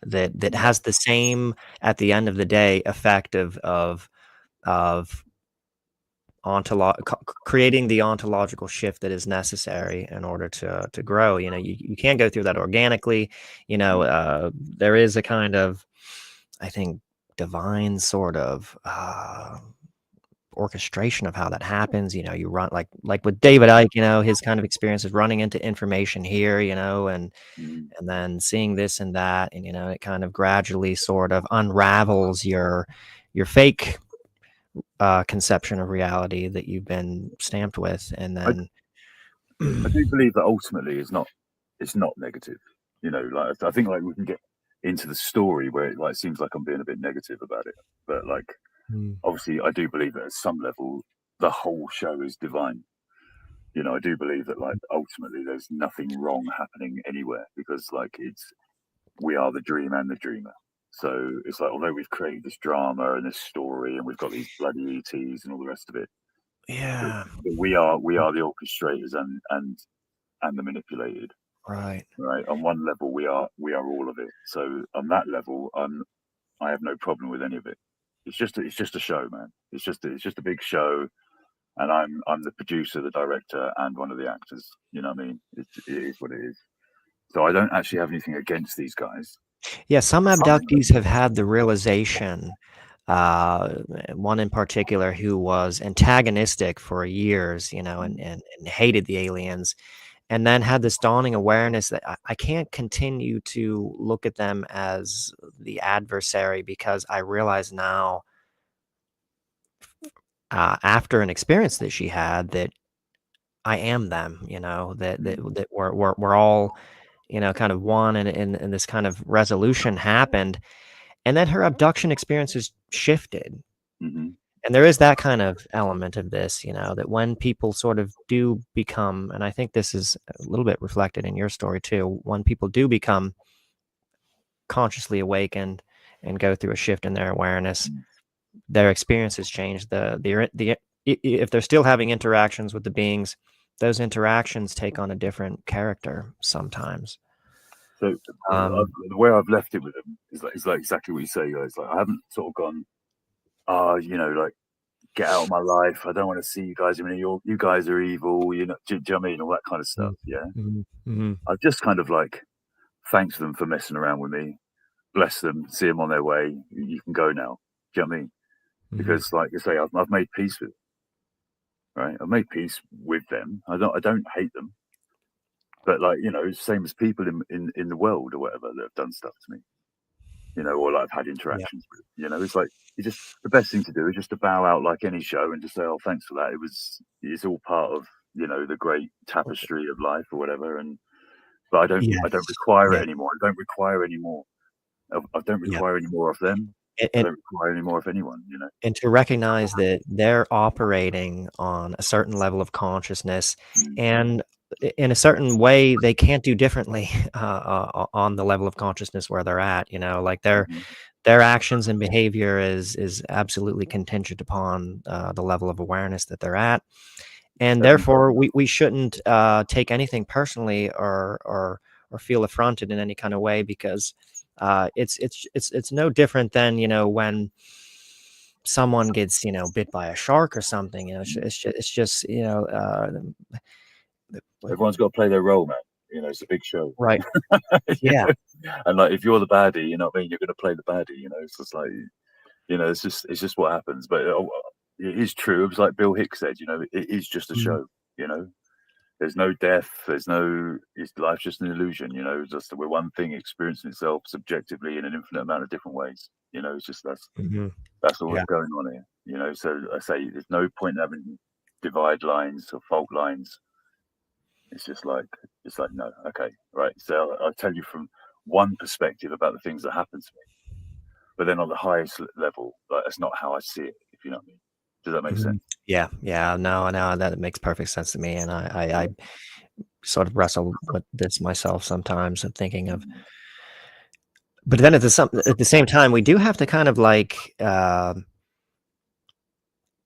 has the same, at the end of the day, effect of creating the ontological shift that is necessary in order to grow. You know, you can't go through that organically. You know, there is a kind of, I think, divine sort of orchestration of how that happens. You know, you run like with David Icke, you know, his kind of experience is running into information here, you know, and then seeing this and that, and, you know, it kind of gradually sort of unravels your fake conception of reality that you've been stamped with, and I, then I do believe that ultimately it's not negative. You know, like, I think, like, we can get into the story where it, like, seems like I'm being a bit negative about it, but, like, Mm. obviously I do believe that at some level the whole show is divine. You know, I do believe that, like, ultimately there's nothing wrong happening anywhere, because, like, we are the dream and the dreamer. So it's like, although we've created this drama and this story and we've got these bloody ETs and all the rest of it, Yeah, but we are the orchestrators and the manipulated. right. Right. On one level, we are all of it. So on that level, I have no problem with any of it. It's just a show, man. It's just a big show. and I'm the producer, the director, and one of the actors. You know what I mean? It is what it is. So I don't actually have anything against these guys. Yeah, some abductees have had the realization, one in particular who was antagonistic for years, you know, and hated the aliens, and then had this dawning awareness that I can't continue to look at them as the adversary, because I realize now, after an experience that she had, that I am them, you know, that we're all, you know, kind of one, and this kind of resolution happened. And then her abduction experiences shifted. Mm-hmm. And there is that kind of element of this, you know, that when people sort of do become, and I think this is a little bit reflected in your story too, when people do become consciously awakened and go through a shift in their awareness, their experiences change. If they're still having interactions with the beings, those interactions take on a different character sometimes. So the way I've left it with them is like exactly what you say, guys. Like I haven't sort of gone, you know, like, get out of my life. I don't want to see you guys. I mean, you guys are evil. You know, do you know what I mean? All that kind of stuff. Yeah. Mm-hmm. Mm-hmm. I've just kind of like thanked them for messing around with me, bless them, see them on their way. You can go now. Do you know what I mean? Mm-hmm. Because, like you say, I've made peace with them, right? I've made peace with them. I don't hate them, but like, you know, same as people in the world or whatever that have done stuff to me, you know, or like I've had interactions with. You know, it's like the best thing to do is just to bow out like any show and just say, oh, thanks for that. It's all part of, you know, the great tapestry of life or whatever. But I don't require it anymore. I don't require any more. I don't require any more of them. I don't require any more of anyone, you know. And to recognize that they're operating on a certain level of consciousness, and in a certain way they can't do differently on the level of consciousness where they're at, you know, like their actions and behavior is absolutely contingent upon the level of awareness that they're at. And therefore we shouldn't take anything personally or feel affronted in any kind of way, because it's no different than, you know, when someone gets, you know, bit by a shark or something. You know, it's just you know, everyone's got to play their role, man. You know, it's a big show, right? Yeah. And like, if you're the baddie, you know what I mean, you're going to play the baddie. You know, it's just like, you know, it's just what happens. But it is true. It was like Bill Hicks said, you know, it is just a show. You know, there's no death. Life's just an illusion. You know, just we're one thing experiencing itself subjectively in an infinite amount of different ways. You know, it's just that's all that's going on here. You know, so I say there's no point in having divide lines or fault lines. It's like no, okay, right. So I'll tell you from one perspective about the things that happen to me, but then on the highest level, like, that's not how I see it. If you know what I mean. Does that make sense? Yeah. No, that makes perfect sense to me, and I sort of wrestle with this myself sometimes, of thinking of. But then at the same time, we do have to kind of like,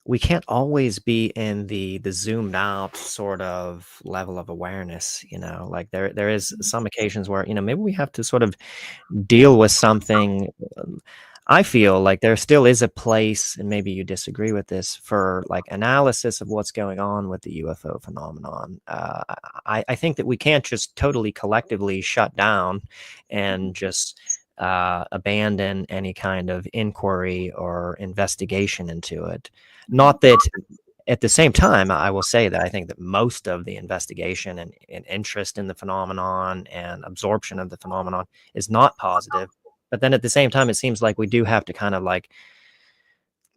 we can't always be in the zoomed out sort of level of awareness, you know, like there is some occasions where, you know, maybe we have to sort of deal with something. I feel like there still is a place, and maybe you disagree with this, for like analysis of what's going on with the UFO phenomenon. I think that we can't just totally collectively shut down and just abandon any kind of inquiry or investigation into it. Not that at the same time, I will say that I think that most of the investigation and interest in the phenomenon and absorption of the phenomenon is not positive. But then at the same time, it seems like we do have to kind of like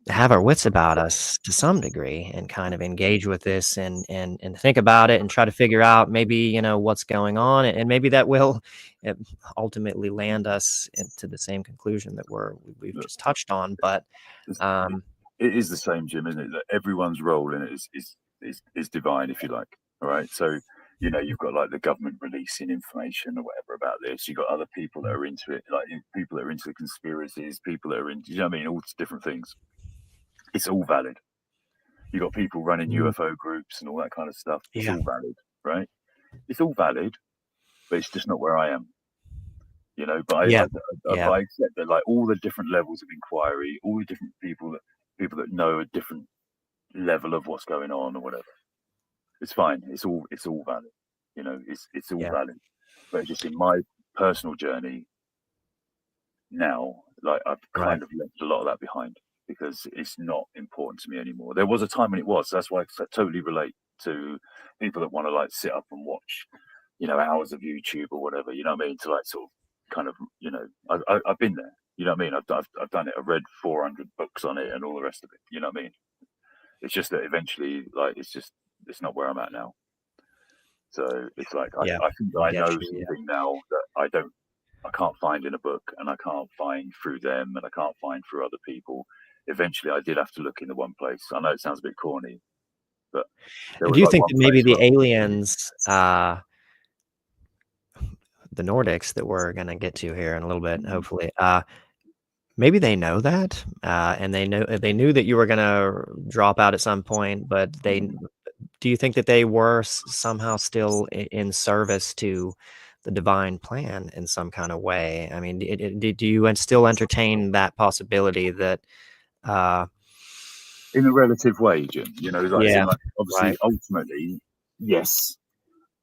have our wits about us to some degree, and kind of engage with this and think about it and try to figure out maybe, you know, what's going on, and maybe that will ultimately land us into the same conclusion that we've just touched on. But it is the same, Jim, isn't it? That everyone's role in it is divine, if you like. All right, so, you know, you've got like the government releasing information or whatever about this. You've got other people that are into it, like people that are into the conspiracies, people that are into, you know what I mean, all different things. It's all valid. You've got people running UFO groups and all that kind of stuff. It's all valid, right? It's all valid, but it's just not where I am. You know, but I accept that, like, all the different levels of inquiry, all the different people that know a different level of what's going on or whatever. It's fine. It's all valid. You know, it's all valid. But just in my personal journey now, like I've kind of left a lot of that behind because it's not important to me anymore. There was a time when it was. That's why I totally relate to people that want to like sit up and watch, you know, hours of YouTube or whatever. You know what I mean? To like sort of kind of, you know, I've been there. You know what I mean? I've done it. I've read 400 books on it and all the rest of it. You know what I mean? It's just that eventually, like, it's not where I'm at now. So it's like I think I know something now that I can't find in a book, and I can't find through them, and I can't find through other people. Eventually, I did have to look in the one place. I know it sounds a bit corny, but do you think that maybe the aliens, the Nordics that we're going to get to here in a little bit, hopefully, maybe they know that, and they knew that you were going to drop out at some point, but do you think that they were somehow still in service to the divine plan in some kind of way? I mean, do you still entertain that possibility that in a relative way, Jim? You know, like, obviously, ultimately, yes,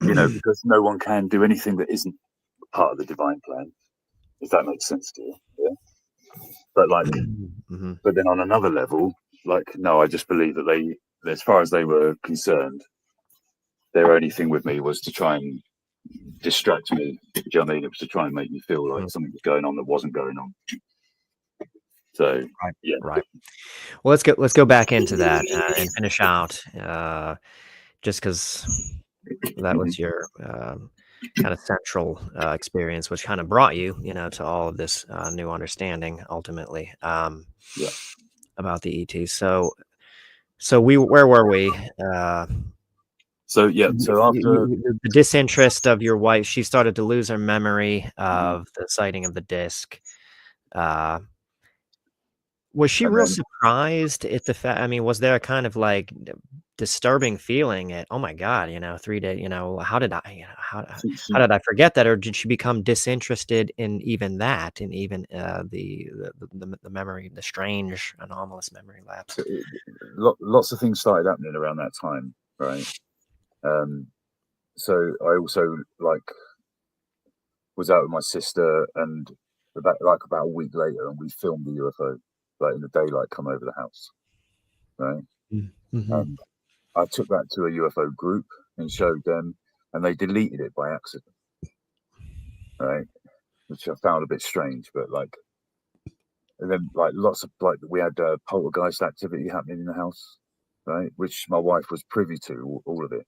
you know, because no one can do anything that isn't part of the divine plan, if that makes sense to you. Yeah. But like, but then on another level, like, no, I just believe that they, as far as they were concerned, their only thing with me was to try and distract me. Do you know what I mean? It was to try and make me feel like something was going on that wasn't going on. So right. Well, let's go back into that and finish out, just because that was your kind of central experience, which kind of brought you, you know, to all of this new understanding ultimately about the ET. So where were we? So after the disinterest of your wife, she started to lose her memory of the sighting of the disc. Was she real surprised at the fact? I mean, was there a kind of like disturbing feeling at, oh my God, you know, 3 days, you know, how did how did I forget that? Or did she become disinterested in even that, in even the memory, the strange anomalous memory lapse? Lots of things started happening around that time, right? So I also like was out with my sister, and about a week later, and we filmed the UFO like in the daylight come over the house, right? And I took that to a UFO group and showed them, and they deleted it by accident, right? Which I found a bit strange, but like, and then like lots of like we had poltergeist activity happening in the house, right? Which my wife was privy to, all of it,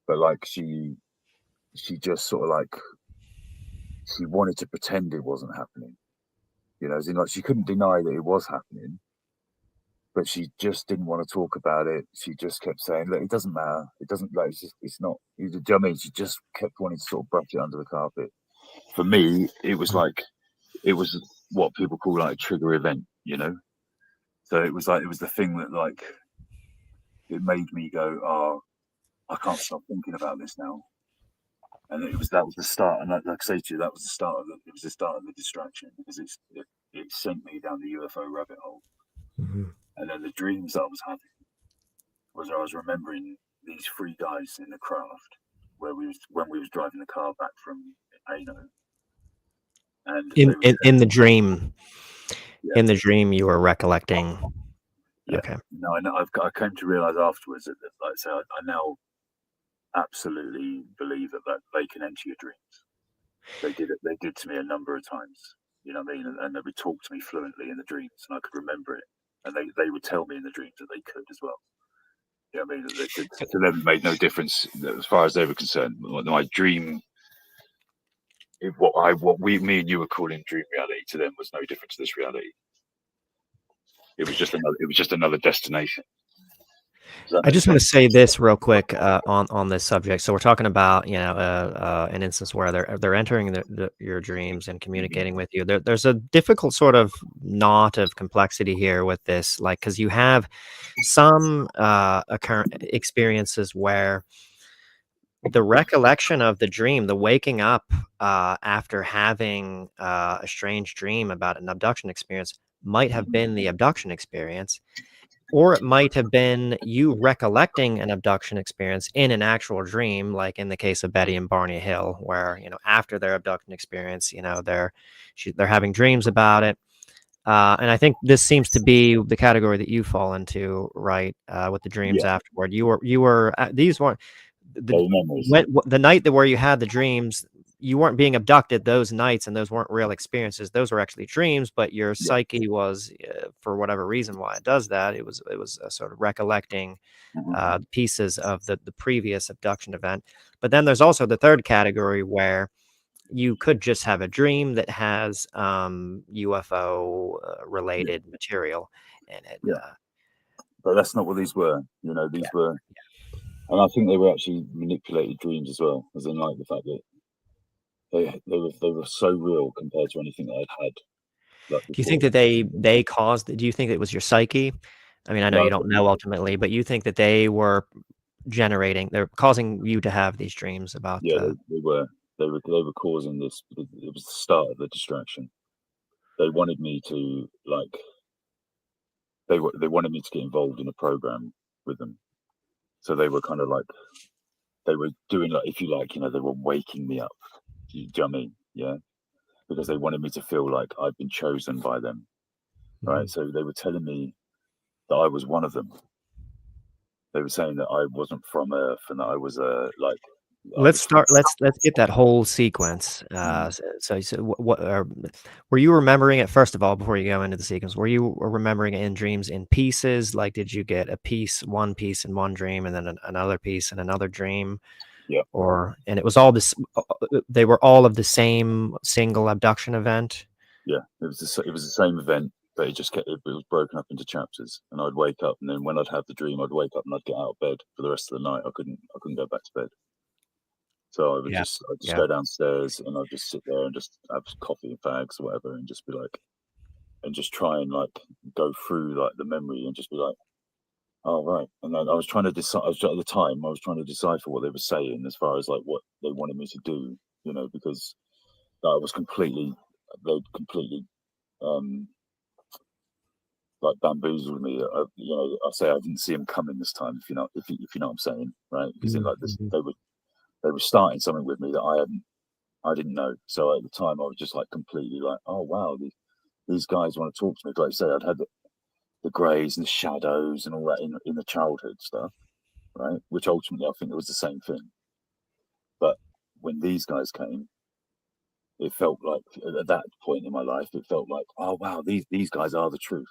but like she just sort of like she wanted to pretend it wasn't happening, you know, as in like she couldn't deny that it was happening, but she just didn't want to talk about it. She just kept saying, look, it doesn't matter. It doesn't, like, it's not, do you know what I mean? She just kept wanting to sort of brush it under the carpet. For me, it was like, it was what people call like a trigger event, you know? So it was the thing that like, it made me go, oh, I can't stop thinking about this now. And that was the start. And like I say to you, it was the start of the distraction, because it sent me down the UFO rabbit hole. And then the dreams that I was having was I was remembering these 3 guys in the craft when we was driving the car back from Ano. And in the dream, in the dream, you were recollecting. Yeah. Okay. No, I came to realize afterwards that, like I say, I now absolutely believe that they can enter your dreams. They did it. They did to me a number of times. You know what I mean? And they would talk to me fluently in the dreams, and I could remember it. And they would tell me in the dreams that they could as well. You know what I mean? To them, it made no difference as far as they were concerned. My dream, me and you were calling dream reality, to them was no different to this reality. It was just another destination. I just want to say this real quick on this subject. So we're talking about, you know, an instance where they're entering your dreams and communicating with you. There's a difficult sort of knot of complexity here with this, like, because you have some experiences where the recollection of the dream, the waking up after having a strange dream about an abduction experience, might have been the abduction experience. or it might have been you recollecting an abduction experience in an actual dream, like in the case of Betty and Barney Hill, where after their abduction experience, they're having dreams about it. And I think this seems to be the category that you fall into, right? With the dreams afterward, you were these weren't the night where you had the dreams. You weren't being abducted those nights, and those weren't real experiences. Those were actually dreams, but your psyche was, for whatever reason, why it does that. It was sort of recollecting pieces of the previous abduction event. But then there's also the third category where you could just have a dream that has UFO related material in it. But that's not what these were. These were, and I think they were actually manipulated dreams as well, as in like the fact that they were so real compared to anything that I'd had. Like, do you think that they caused? Do you think it was your psyche? I mean, I know you don't know ultimately, but you think that they were they're causing you to have these dreams about? They were causing this. It was the start of the distraction. They wanted me to they wanted me to get involved in a program with them. So they were kind of like, they were doing, like, if you like, they were waking me up. Do you know what I mean? Yeah. Because they wanted me to feel like I'd been chosen by them. Right. So they were telling me that I was one of them. They were saying that I wasn't from Earth and that I was like. Let's get that whole sequence. So what were you remembering it, first of all, before you go into the sequence? Were you remembering it in dreams in pieces? Like, did you get one piece in one dream and then another piece in another dream? Yeah. And it was all this, they were all of the same single abduction event? Yeah, it was the same event, but it was broken up into chapters, and I'd wake up, and then when I'd have the dream, I'd wake up and I'd get out of bed for the rest of the night. I couldn't go back to bed. So I would I'd just go downstairs and I'd just sit there and just have coffee and fags or whatever, and just be like, and just try and like go through like the memory and just be like, oh right. And then I was trying to decide. At the time, I was trying to decipher what they were saying as far as like what they wanted me to do, because that was they'd completely like bamboozled me. I say I didn't see them coming this time. If you know what I'm saying, right? Because in like this, they were starting something with me that I didn't know. So at the time, I was just like completely like, oh wow, these guys want to talk to me. Like I say, I'd had the greys and the shadows and all that in the childhood stuff, right? Which ultimately I think it was the same thing. But when these guys came, it felt like at that point in my life, it felt like, oh wow, these guys are the truth,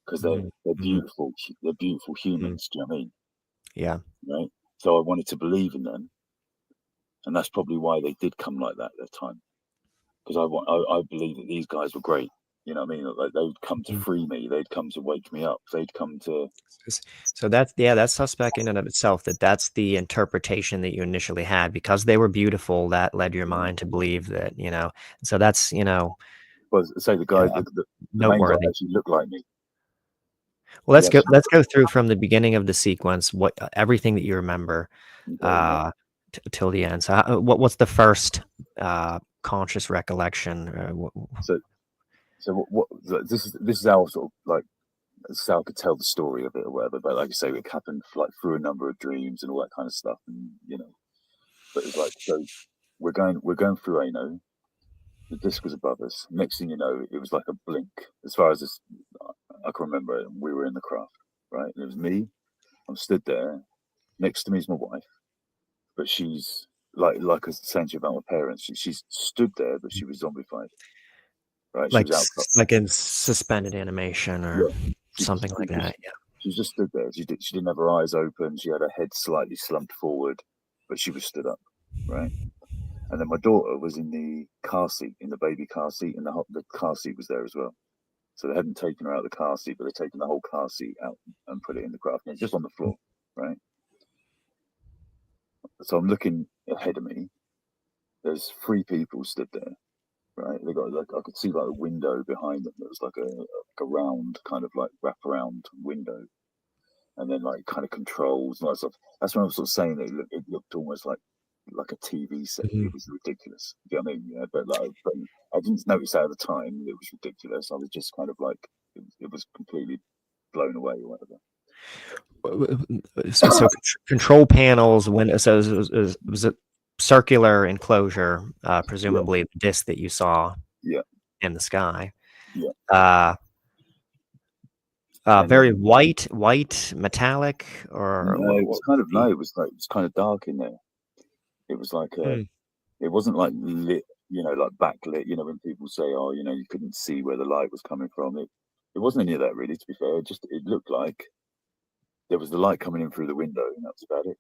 because they're beautiful. They're beautiful humans. Do you know what I mean? Yeah. Right. So I wanted to believe in them, and that's probably why they did come like that at the time. Because I believe that these guys were great. You know what I mean? Like they'd come to free me. They'd come to wake me up. They'd come to. So that's suspect in and of itself. That's the interpretation that you initially had, because they were beautiful. That led your mind to believe that, So that's, Well, say the guy, the main guy actually looked like me. Well, let's go through from the beginning of the sequence, everything that you remember, till the end. So what's the first conscious recollection? This is how sort of like, this is how I could tell the story of it or whatever. But like I say, it happened like through a number of dreams and all that kind of stuff, and But it's like, so we're going through Ano. The disc was above us. Next thing you know, it was like a blink. As far as this, I can remember it. We were in the craft, right? And it was me. I'm stood there. Next to me is my wife, but she's like I was saying to you about my parents. She's stood there, but she was zombified. Right? She was out, like in suspended animation or something like that. Yeah. She was just stood there. She didn't have her eyes open. She had her head slightly slumped forward, but she was stood up, right? And then my daughter was in the car seat, in the baby car seat, and the car seat was there as well. So they hadn't taken her out of the car seat, but they'd taken the whole car seat out and put it in the craft, and it's just on the floor, right? So I'm looking ahead of me. There's 3 people stood there, right? They got like, I could see like a window behind them. There was like a round kind of like wraparound window, and then like kind of controls and all that stuff. That's when I was sort of saying that it looked almost like a TV set. It was ridiculous. Do you know what I mean? Yeah, but I didn't notice that at the time. It was ridiculous. I was just kind of like, it was completely blown away or whatever. So control panels, when so it was a circular enclosure, presumably the disc that you saw in the sky. Very white, metallic, or no, it was kind of it was kind of dark in there. It was like it wasn't like lit, like backlit. When people say, "Oh, you couldn't see where the light was coming from." It wasn't any of that really. To be fair, it looked like there was the light coming in through the window, and that's about it.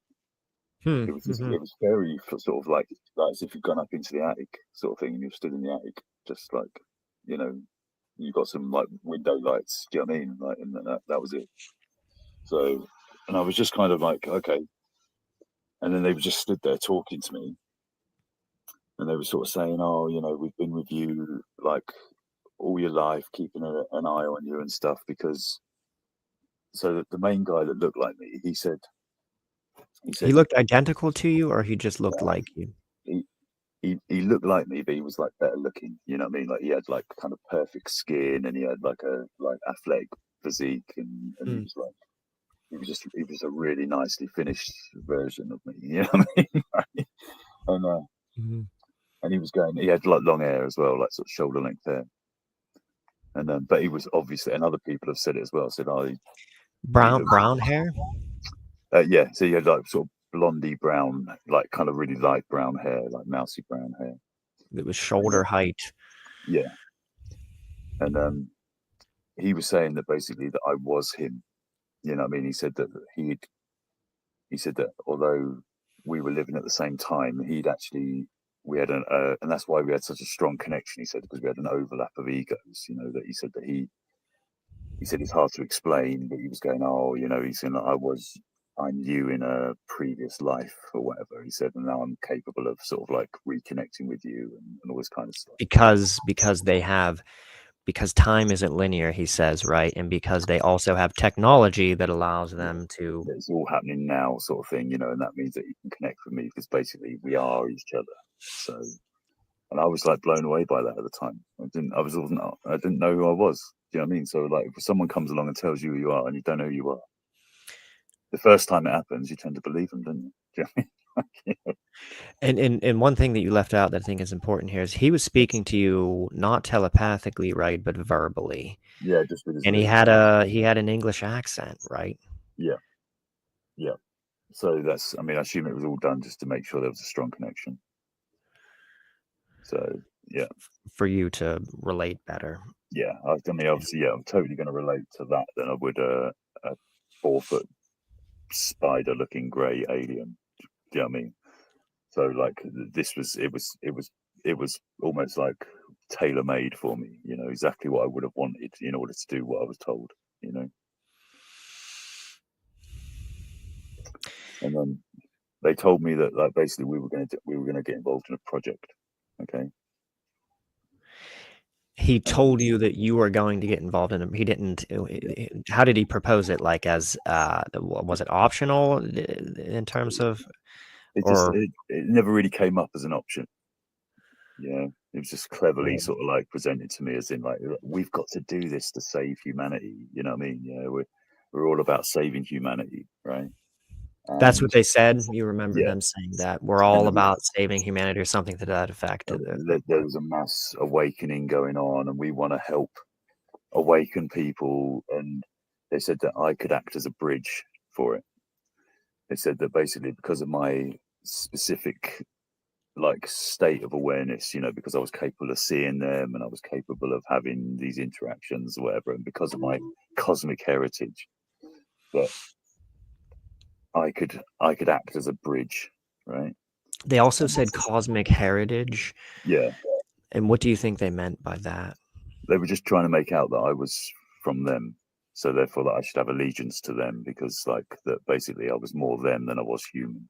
It was just, it was very sort of like as if you'd gone up into the attic sort of thing, and you're stood in the attic, just like you've got some like window lights. Do you know what I mean? Like, and that was it. So, and I was just kind of like, okay. And then they were just stood there talking to me, and they were sort of saying, "Oh, we've been with you like all your life, keeping an eye on you and stuff." Because so the main guy that looked like me, he said he looked identical to you, or he just looked like you. He looked like me, but he was like better looking. You know what I mean? Like he had like kind of perfect skin, and he had like a athletic physique, and he was like he was a really nicely finished version of me. You know what I mean? And and he was he had like long hair as well, like sort of shoulder length hair. And but he was obviously, and other people have said it as well. Said, "Oh, brown hair." Yeah, so he had like sort of blondie brown, like kind of really light brown hair, like mousy brown hair. It was shoulder height. Yeah. And he was saying that basically that I was him. You know what I mean? He said that he said that although we were living at the same time, we had and that's why we had such a strong connection. He said because we had an overlap of egos. That he said that he said it's hard to explain, but he was going, "Oh, he's saying that I knew in a previous life or whatever." He said, "And now I'm capable of sort of like reconnecting with you and all this kind of stuff." Because time isn't linear, he says, right? And because they also have technology that allows them to... It's all happening now sort of thing, and that means that you can connect with me because basically we are each other. So, and I was like blown away by that at the time. I didn't know who I was. Do you know what I mean? So like if someone comes along and tells you who you are and you don't know who you are, the first time it happens, you tend to believe them, don't you? Do you know what I mean? And one thing that you left out that I think is important here is he was speaking to you not telepathically, right, but verbally. Yeah, just with his and he had an English accent, right? Yeah. So that's, I assume it was all done just to make sure there was a strong connection. So yeah, for you to relate better. Yeah, obviously, I'm totally going to relate to that than I would a 4-foot spider-looking grey alien. Do you know what I mean? So like it was almost like tailor-made for me. Exactly what I would have wanted in order to do what I was told. And then they told me that like basically we were going to get involved in a project. Okay. He told you that you were going to get involved in it. He didn't. How did he propose it? Like as was it optional in terms of? It never really came up as an option. Yeah, it was just cleverly sort of like presented to me as in like we've got to do this to save humanity. You know what I mean? Yeah, we're all about saving humanity, right? That's what they said. You remember them saying that we're all about saving humanity or something to that effect. There was a mass awakening going on, and we want to help awaken people. And they said that I could act as a bridge for it. They said that basically because of my specific like state of awareness, because I was capable of seeing them and I was capable of having these interactions or whatever, and because of my cosmic heritage, that I could act as a bridge, right? They also said cosmic heritage. Yeah. And what do you think they meant by that? They were just trying to make out that I was from them, so therefore that I should have allegiance to them, because like that basically I was more them than I was human.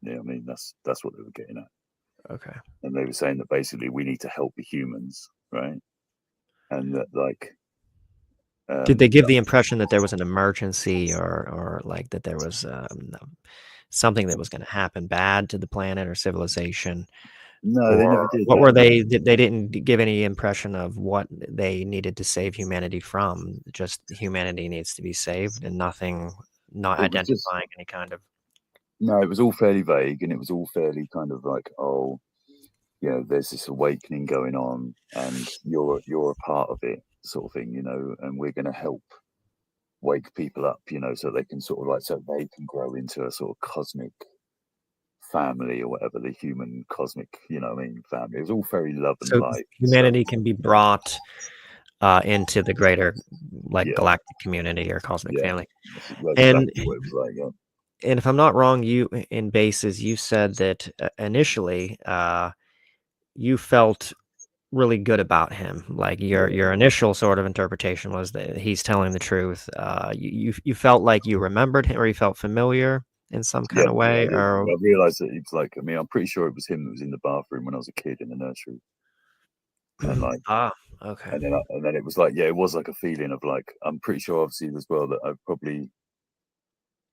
You know what I mean? That's what they were getting at. Okay. And they were saying that basically we need to help the humans, right? And that like did they give the impression that there was an emergency or like that there was something that was going to happen bad to the planet or civilization No, they never Or did. what were they? They didn't give any impression of what they needed to save humanity from. Just humanity needs to be saved, and nothing, not It was just identifying any kind of. no. It was all fairly vague, and it was all fairly kind of like, oh, you know, there's this awakening going on, and you're a part of it, sort of thing, you know, and we're going to help wake people up, you know, so they can sort of like so they can grow into a sort of cosmic family or whatever, the human cosmic, you know, what I mean, family. It was all very love and So light. humanity can be brought into the greater, like, Yeah, galactic community or cosmic yeah, family. that's And exactly what it was like. Yeah, and if I'm not wrong, you in bases, you said that initially you felt really good about him. Like your initial sort of interpretation was that he's telling the truth. You felt like you remembered him, or you felt familiar in some yeah, kind of way, or I realized that it's like, I mean, I'm pretty sure it was him that was in the bathroom when I was a kid in the nursery, and like, okay, and then it was like, yeah, it was like a feeling of like, I'm pretty sure obviously as well that I probably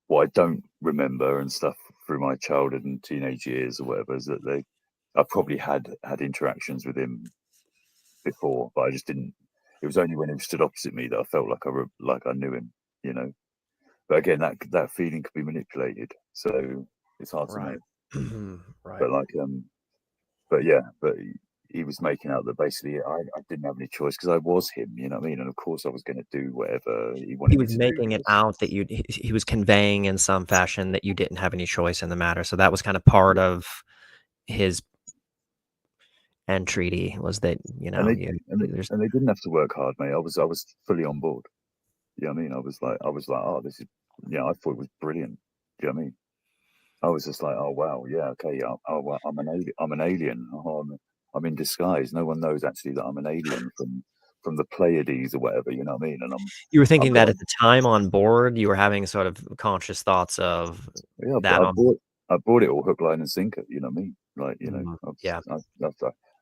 what I don't remember and stuff through my childhood and teenage years or whatever is that I probably had interactions with him before, but I just didn't. It was only when he stood opposite me that I felt like like I knew him, you know. But again, that feeling could be manipulated, so it's hard to know. right. But like, but yeah, but he was making out that basically I didn't have any choice because I was him, you know what I mean? And of course, I was going to do whatever he He wanted me was to do. making it out that he was conveying in some fashion that you didn't have any choice in the matter. So that was kind of part of his entreaty, was that, you And know, they there's and they didn't have to work hard, mate. I was fully on board. You know what I mean? I was like, oh, this is, yeah, I thought it was brilliant. Do you know what I mean? I was just like, oh wow, yeah, okay, yeah, oh, well, I'm an alien. I'm an alien. Oh, I'm in disguise. No one knows actually that I'm an alien from the Pleiades or whatever. You know what I mean? And you were I'm thinking that like, at the time on board, you were having sort of conscious thoughts of yeah, but that on. I bought it all hook, line, and sinker. You know what I mean? Like, you know, Yeah.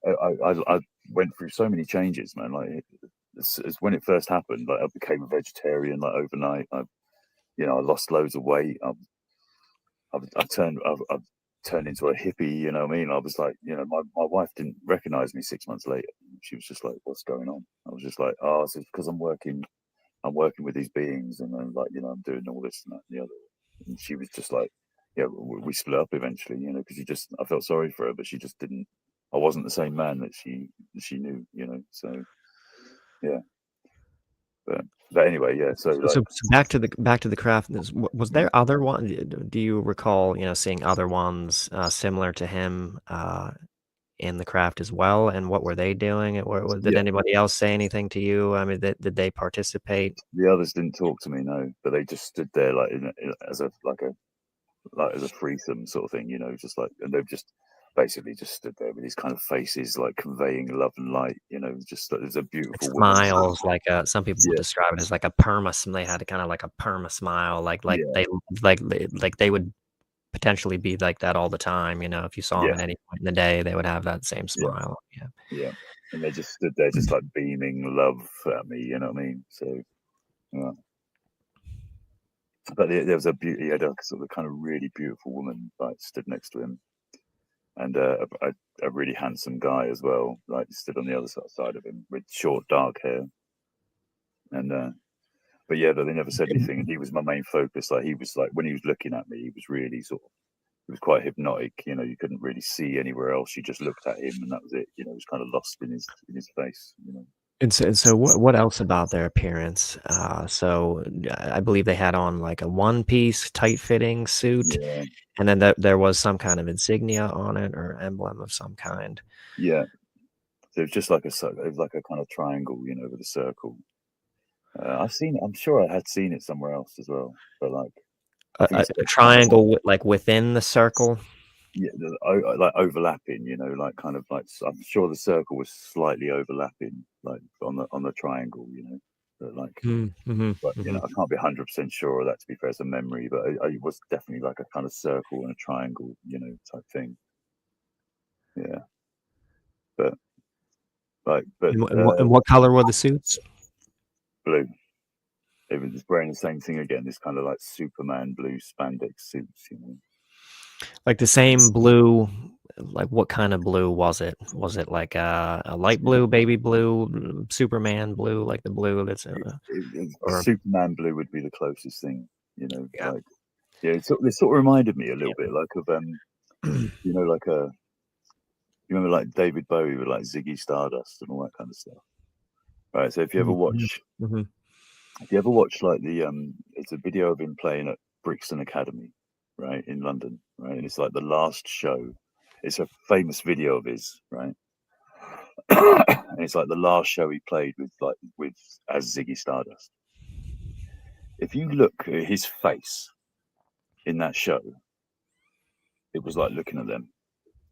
I went through so many changes, man. Like, it's when it first happened, like I became a vegetarian like overnight. You know, I lost loads of weight. I've turned into a hippie, you know what I mean? I was like, you know, my wife didn't recognize me 6 months later. She was just like, what's going on? I was just like, oh, it's because I'm working with these beings, and I'm like, you know, I'm doing all this and that and the other. And she was just like, yeah, we split up eventually, you know, because I felt sorry for her, but she just didn't. I wasn't the same man that she knew, you know. So yeah, but anyway, yeah. So like, So back to the craft. Was there other one? Do you recall, seeing other ones similar to him in the craft as well? And what were they doing? Did yeah, anybody else say anything to you? I mean, did they participate? the others didn't talk to me, no, but they just stood there like as a like as a threesome sort of thing, you know, just like, and they've just basically just stood there with these kind of faces, like conveying love and light, you know, just there's a Like beautiful woman. smiles, like some people would Yeah, describe it as like a perma. They had kind of like a perma smile, yeah, like they would potentially be like that all the time. If you saw them yeah, at any point in the day, they would have that same yeah, smile. Yeah. yeah. And they just stood there, just like beaming love at me, you know what I mean? So, yeah. But there was he had a sort of kind of really beautiful woman like stood next to him, and a really handsome guy as well, like stood on the other side of him with short dark hair, and but yeah, but they never said anything, and he was my main focus. Like he was like when he was looking at me, he was really sort of, it was quite hypnotic. You know, you couldn't really see anywhere else. You just looked at him, and that was it. You know, it was kind of lost in his face. You know. And so what else about their appearance? So I believe they had on like a one-piece, tight-fitting suit, Yeah, and then there was some kind of insignia on it or emblem of some kind. yeah. So it was just like it was like a kind of triangle, you know, with a circle. I've seen it. I'm sure I had seen it somewhere else as well, but like I think A it's kind of like, triangle like within the circle. yeah, like overlapping. You know, like kind of like I'm sure the circle was slightly overlapping, like on the triangle. You know, but like, Mm-hmm, but you mm-hmm. know, I can't be 100% sure of that. To be fair, it's a memory, but it was definitely like a kind of circle and a triangle, you know, type thing. Yeah, but like, but And what color were the suits? blue. It was just wearing the same thing again. This kind of like Superman blue spandex suits, you know. Like the same blue like what kind of blue was it? Was it like a light blue, baby blue, Superman blue, like the blue that's or Superman blue would be the closest thing, yeah. like it sort of reminded me a little bit like of like you remember like David Bowie with like Ziggy Stardust and all that kind of stuff, right? So if you ever watch like it's a video of him playing at Brixton Academy, right, in London, right, and it's like the last show. It's a famous video of his, right? And it's like the last show he played with as Ziggy Stardust. If you look at his face in that show, it was like looking at them.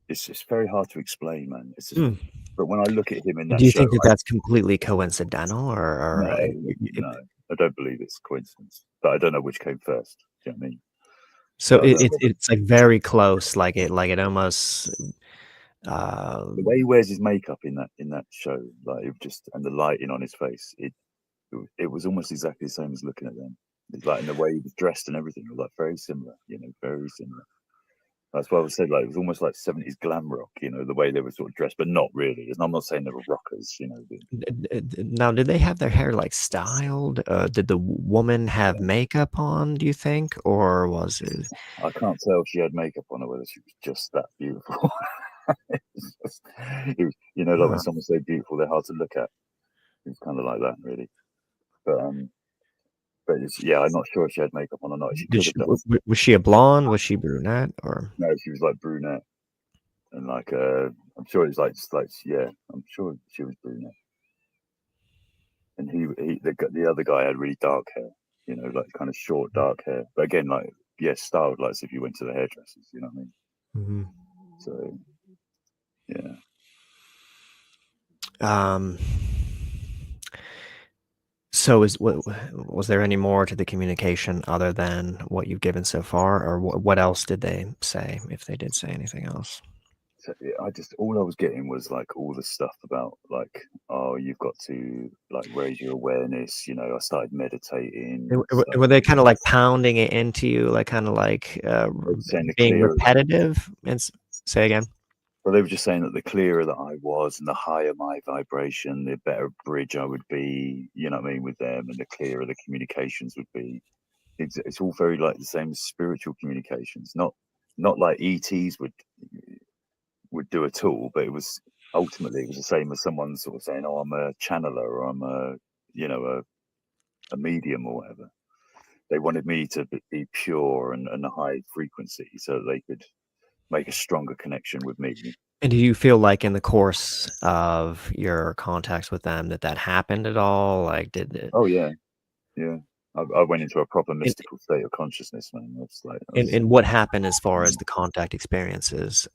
It's very hard to explain, man. It's just, but when I look at him in that Do you show, think that that's completely coincidental, or no, I don't believe it's coincidence. But I don't know which came first. Do you know what I mean? so it's like very close, like it almost. The way he wears his makeup in that show, like it just, and the lighting on his face, it was almost exactly the same as looking at them. It's like in the way he was dressed and everything was like very similar, very similar. That's why I said like it was almost like 70s glam rock, the way they were sort of dressed, but not really. I'm not saying they were rockers, Now, did they have their hair like styled? Did the woman have makeup on, do you think, or was it? I can't tell if she had makeup on or whether she was just that beautiful. It was, like when someone's so beautiful, they're hard to look at. It's kind of like that, really. But I'm not sure if she had makeup on or not. She could have done. Was she a blonde? Was she brunette? Or no, she was like brunette, and like I'm sure it's like I'm sure she was brunette. And the other guy had really dark hair, like kind of short dark hair. But again, like styled like as if you went to the hairdressers. You know what I mean? So yeah. So was there any more to the communication other than what you've given so far, or what else did they say, if they did say anything else? So all I was getting was like all the stuff about like, oh, you've got to like raise your awareness. I started meditating. Were they kind of like pounding it into you, like kind of like being repetitive? And say again. Well, they were just saying that the clearer that I was and the higher my vibration, the better bridge I would be, you know what I mean, with them, and the clearer the communications would be. It's all very like the same as spiritual communications, not like ETs would do at all, but it was ultimately the same as someone sort of saying, oh, I'm a channeler, or I'm a medium or whatever. They wanted me to be pure and a high frequency so that they could make a stronger connection with me. And do you feel like in the course of your contacts with them that happened at all? Like, did it? Oh yeah. I went into a proper mystical state of consciousness, man. And what happened as far as the contact experiences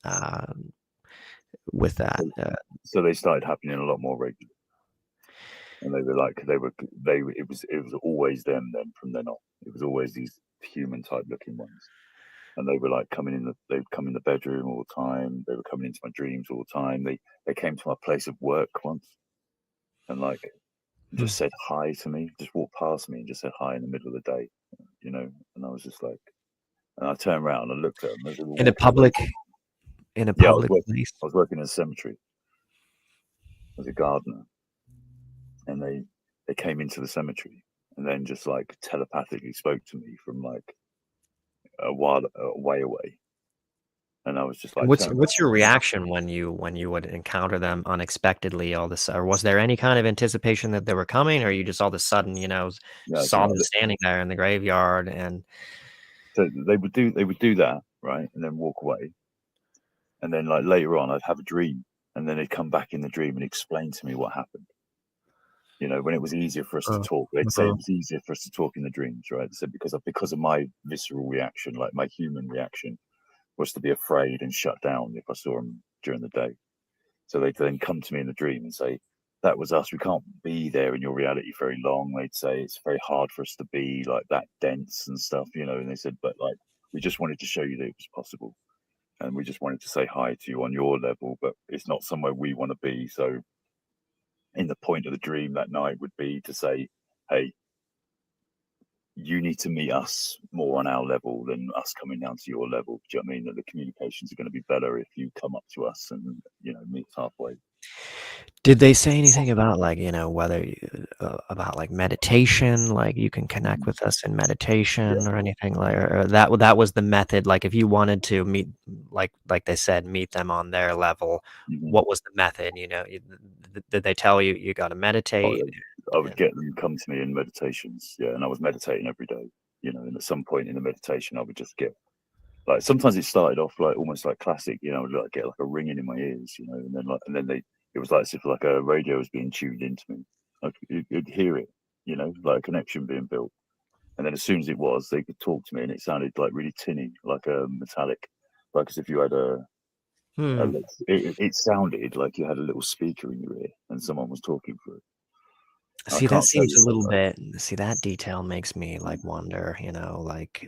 with that? So they started happening a lot more regularly, and they were like it was always them. Then from then on, it was always these human type looking ones. And they were like they would come in the bedroom all the time. They were coming into my dreams all the time. They came to my place of work once and like just said hi to me, just walked past me and just said hi in the middle of the day, and I was just like, and I turned around and looked at them. In a public place? I was working in a cemetery as a gardener, and they came into the cemetery and then just like telepathically spoke to me from like a way away. And I was just like, what's your reaction when you would encounter them unexpectedly all this, or was there any kind of anticipation that they were coming, or you just all of a sudden saw them standing there in the graveyard? And so they would do that, right, and then walk away, and then like later on I'd have a dream, and then they'd come back in the dream and explain to me what happened. When it was easier for us to talk, they'd say it was easier for us to talk in the dreams, right? They said because of my visceral reaction, like my human reaction was to be afraid and shut down if I saw them during the day. So they'd then come to me in the dream and say, that was us. We can't be there in your reality very long. They'd say it's very hard for us to be like that dense and stuff, and they said, but like, we just wanted to show you that it was possible. And we just wanted to say hi to you on your level, but it's not somewhere we want to be. So in the point of the dream that night would be to say, hey, you need to meet us more on our level than us coming down to your level. Do you know what I mean? That the communications are going to be better if you come up to us and, you know, meet halfway. Did they say anything about like, you know, whether you, about like meditation, like you can connect with us in meditation or anything like, or that was the method. Like if you wanted to meet, like they said, meet them on their level, what was the method? You know, did they tell you you got to meditate? I would get them come to me in meditations, and I was meditating every day, you know. And at some point in the meditation, I would just get like, sometimes it started off like almost like classic, you know, like get like a ringing in my ears, you know, and then it was like as if like a radio was being tuned into me. Like you'd hear it, you know, like a connection being built. And then as soon as it was, they could talk to me, and it sounded like really tinny, like a metallic, like as if you had it sounded like you had a little speaker in your ear and someone was talking through it. See, that seems a little bit. See, that detail makes me like wonder. You know, like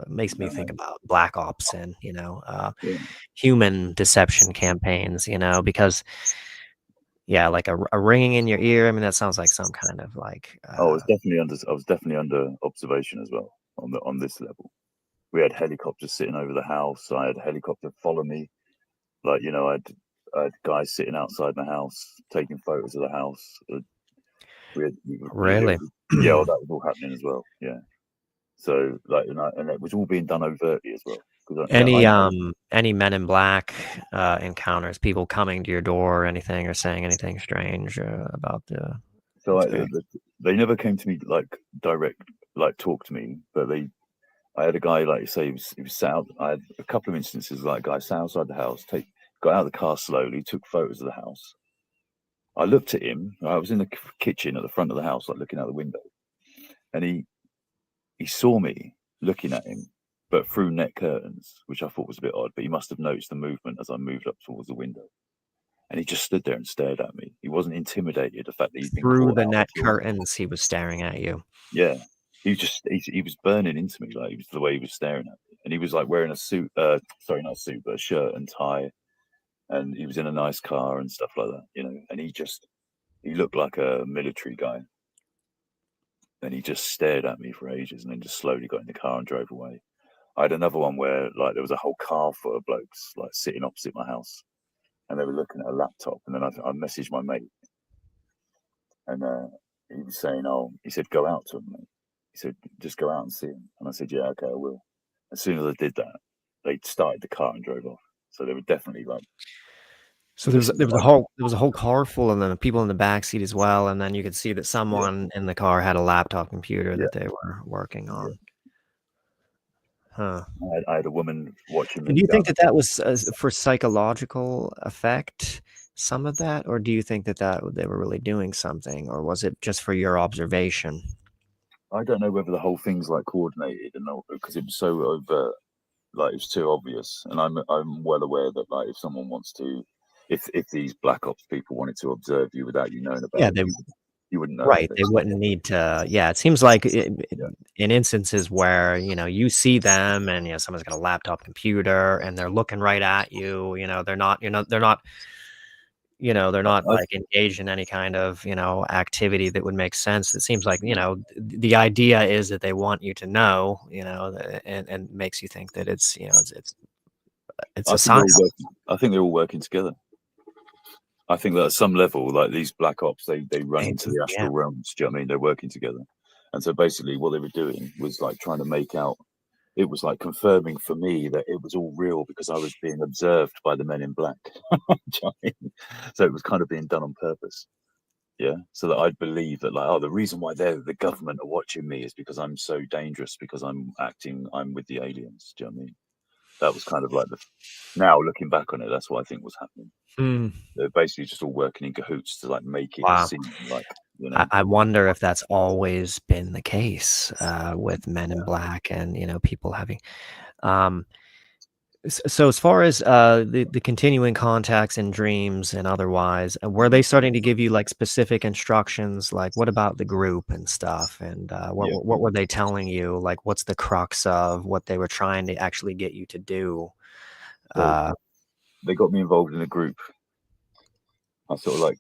makes me think about black ops and you know, human deception campaigns. You know, because like a ringing in your ear. I mean, that sounds like some kind of like. I was definitely under observation as well on this level. We had helicopters sitting over the house. I had a helicopter follow me. Like, you know, I had guys sitting outside my house taking photos of the house. Really? That was all happening as well. Yeah. So like, and it was all being done overtly as well. Any Men in Black encounters, people coming to your door or anything, or saying anything strange about the. So they never came to me like direct, like talk to me, but I had a guy, like you say, he was sat out. I had a couple of instances like a guy sat outside the house, got out of the car slowly, took photos of the house. I looked at him. I was in the kitchen at the front of the house, like looking out the window, and he saw me looking at him, but through net curtains, which I thought was a bit odd. But he must have noticed the movement as I moved up towards the window, and he just stood there and stared at me. He wasn't intimidated. The fact that he'd been through the net curtains, he was staring at you. Yeah, he was burning into me, like, it was the way he was staring at me, and he was like wearing a suit. Sorry, not a suit, but a shirt and tie, and he was in a nice car and stuff like that, you know. And he looked like a military guy. And he just stared at me for ages and then just slowly got in the car and drove away. I had another one where like there was a whole car full of blokes like sitting opposite my house, and they were looking at a laptop. And then I messaged my mate, and he was saying, he said, go out to him, mate. He said, just go out and see him. And I said, yeah, okay, I will. As soon as I did that, they started the car and drove off. So they were definitely like. So there was a whole car full of them, people in the back seat as well, and then you could see that someone in the car had a laptop computer that they were working on. Huh. I had a woman watching me. Do you think that was for psychological effect, some of that, or do you think that they were really doing something, or was it just for your observation? I don't know whether the whole thing's like coordinated and all, because it was so overt, like it was too obvious. And I'm well aware that like if someone wants to. If these black ops people wanted to observe you without you knowing about it, you wouldn't know. Right, they wouldn't need to. Yeah, it seems like in instances where you know you see them and you know someone's got a laptop computer and they're looking right at you. You know they're not like engaged in any kind of activity that would make sense. It seems like the idea is that they want you to know, and makes you think that it's a sign. I think they're all working together. I think that at some level, like these black ops, they run into the astral realms. Do you know what I mean? They're working together. And so basically what they were doing was like trying to make out, it was like confirming for me that it was all real because I was being observed by the men in black. Do you know what I mean? So it was kind of being done on purpose. Yeah. So that I'd believe that like, the reason why the government are watching me is because I'm so dangerous, because I'm with the aliens. Do you know what I mean? That was kind of like now looking back on it, that's what I think was happening. They're basically just all working in cahoots to like make it seem like, I wonder if that's always been the case with Men in Black and people having so as far as the continuing contacts in dreams and otherwise, were they starting to give you like specific instructions, like what about the group and stuff, and what were they telling you, like what's the crux of what they were trying to actually get you to do? They got me involved in a group. I sort of like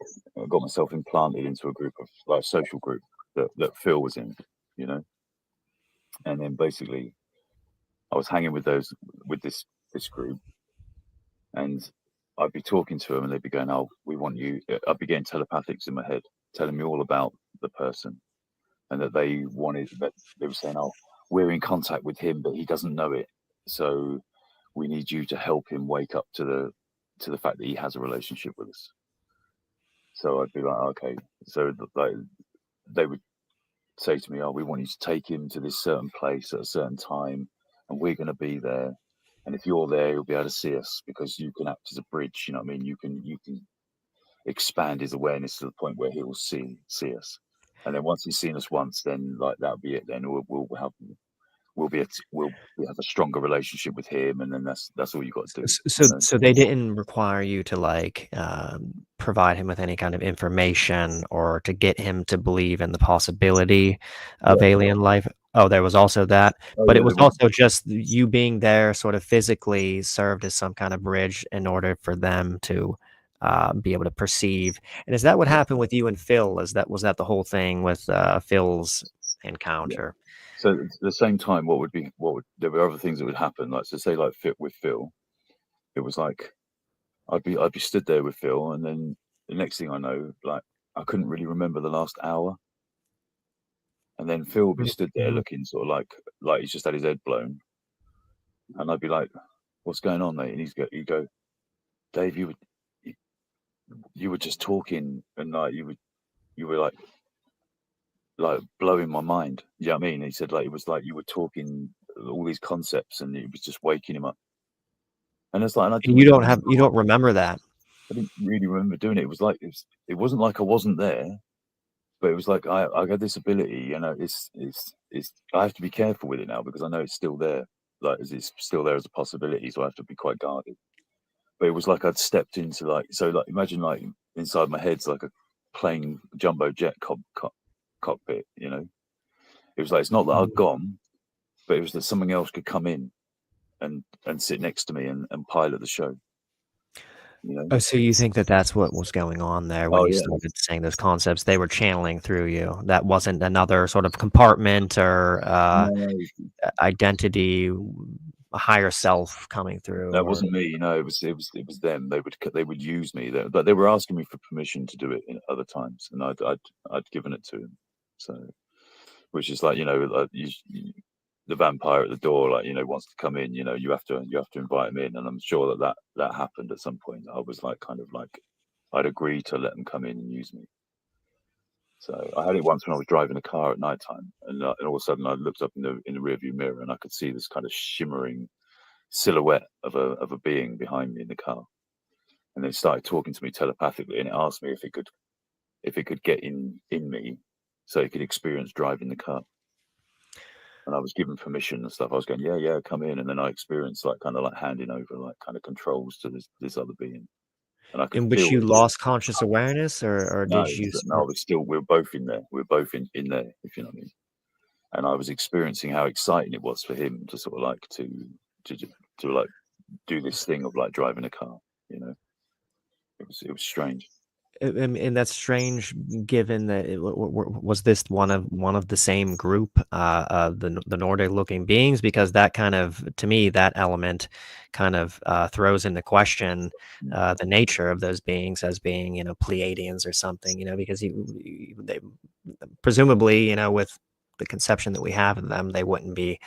got myself implanted into a group of like social group that Phil was in, And then basically I was hanging with this group, and I'd be talking to them and they'd be going, "Oh, we want you." I'd be getting telepathics in my head telling me all about the person, and that they were saying, "Oh, we're in contact with him, but he doesn't know it. So we need you to help him wake up to the fact that he has a relationship with us." So I'd be like, "Okay." So like they would say to me, "Oh, we want you to take him to this certain place at a certain time, and we're going to be there. And if you're there, you'll be able to see us because you can act as a bridge. You know what I mean? You can expand his awareness to the point where he will see us. And then once he's seen us once, then like that'll be it. Then we'll have a stronger relationship with him, and then that's all you got to do." So they didn't require you to like provide him with any kind of information or to get him to believe in the possibility of alien life. Oh, there was also that, but it was also just you being there, sort of physically served as some kind of bridge in order for them to be able to perceive. And is that what happened with you and Phil? Was that the whole thing with Phil's encounter? So at the same time, there were other things that would happen. Like, so say like with Phil, it was like I'd be stood there with Phil, and then the next thing I know, like I couldn't really remember the last hour, and then Phil would be stood there looking sort of like he's just had his head blown, and I'd be like, "What's going on, mate?" And he'd go, "Dave, you were just talking, and like you were like blowing my mind." You know what I mean? He said like it was like you were talking all these concepts, and it was just waking him up. And it's like, And you don't remember that. I didn't really remember doing it. It was like it wasn't like I wasn't there, but it was like I got this ability. You know, it's I have to be careful with it now because I know it's still there. Like it's still there as a possibility, so I have to be quite guarded. But it was like I'd stepped into like imagine like inside my head's like a plane jumbo jet cockpit. You know, it was like it's not that I'd gone, but it was that something else could come in and sit next to me and pilot the show. You know? Oh, so you think that that's what was going on there when you started saying those concepts? They were channeling through you. That wasn't another sort of compartment or identity, a higher self coming through. That wasn't me. No, it was them. They would use me, but they were asking me for permission to do it in other times, and I'd given it to them. So, which is like the vampire at the door, like wants to come in. You have to invite him in, and I'm sure that happened at some point. I was like kind of like I'd agreed to let them come in and use me. So I had it once when I was driving a car at night time, and all of a sudden I looked up in the rearview mirror and I could see this kind of shimmering silhouette of a being behind me in the car, and it started talking to me telepathically, and it asked me if it could get in me, so it could experience driving the car. And I was given permission and stuff. I was going, yeah, come in. And then I experienced like kind of like handing over like kind of controls to this other being. And I could in which you lost conscious awareness, or no, did you? No, we were both in there. We were both in there, if you know what I mean. And I was experiencing how exciting it was for him to sort of like to like do this thing of like driving a car. It was strange. And that's strange, given that was this one of the same group, the Nordic-looking beings? Because that kind of, to me, that element kind of throws into question the nature of those beings as being, Pleiadians or something, because they presumably, with the conception that we have of them, they wouldn't be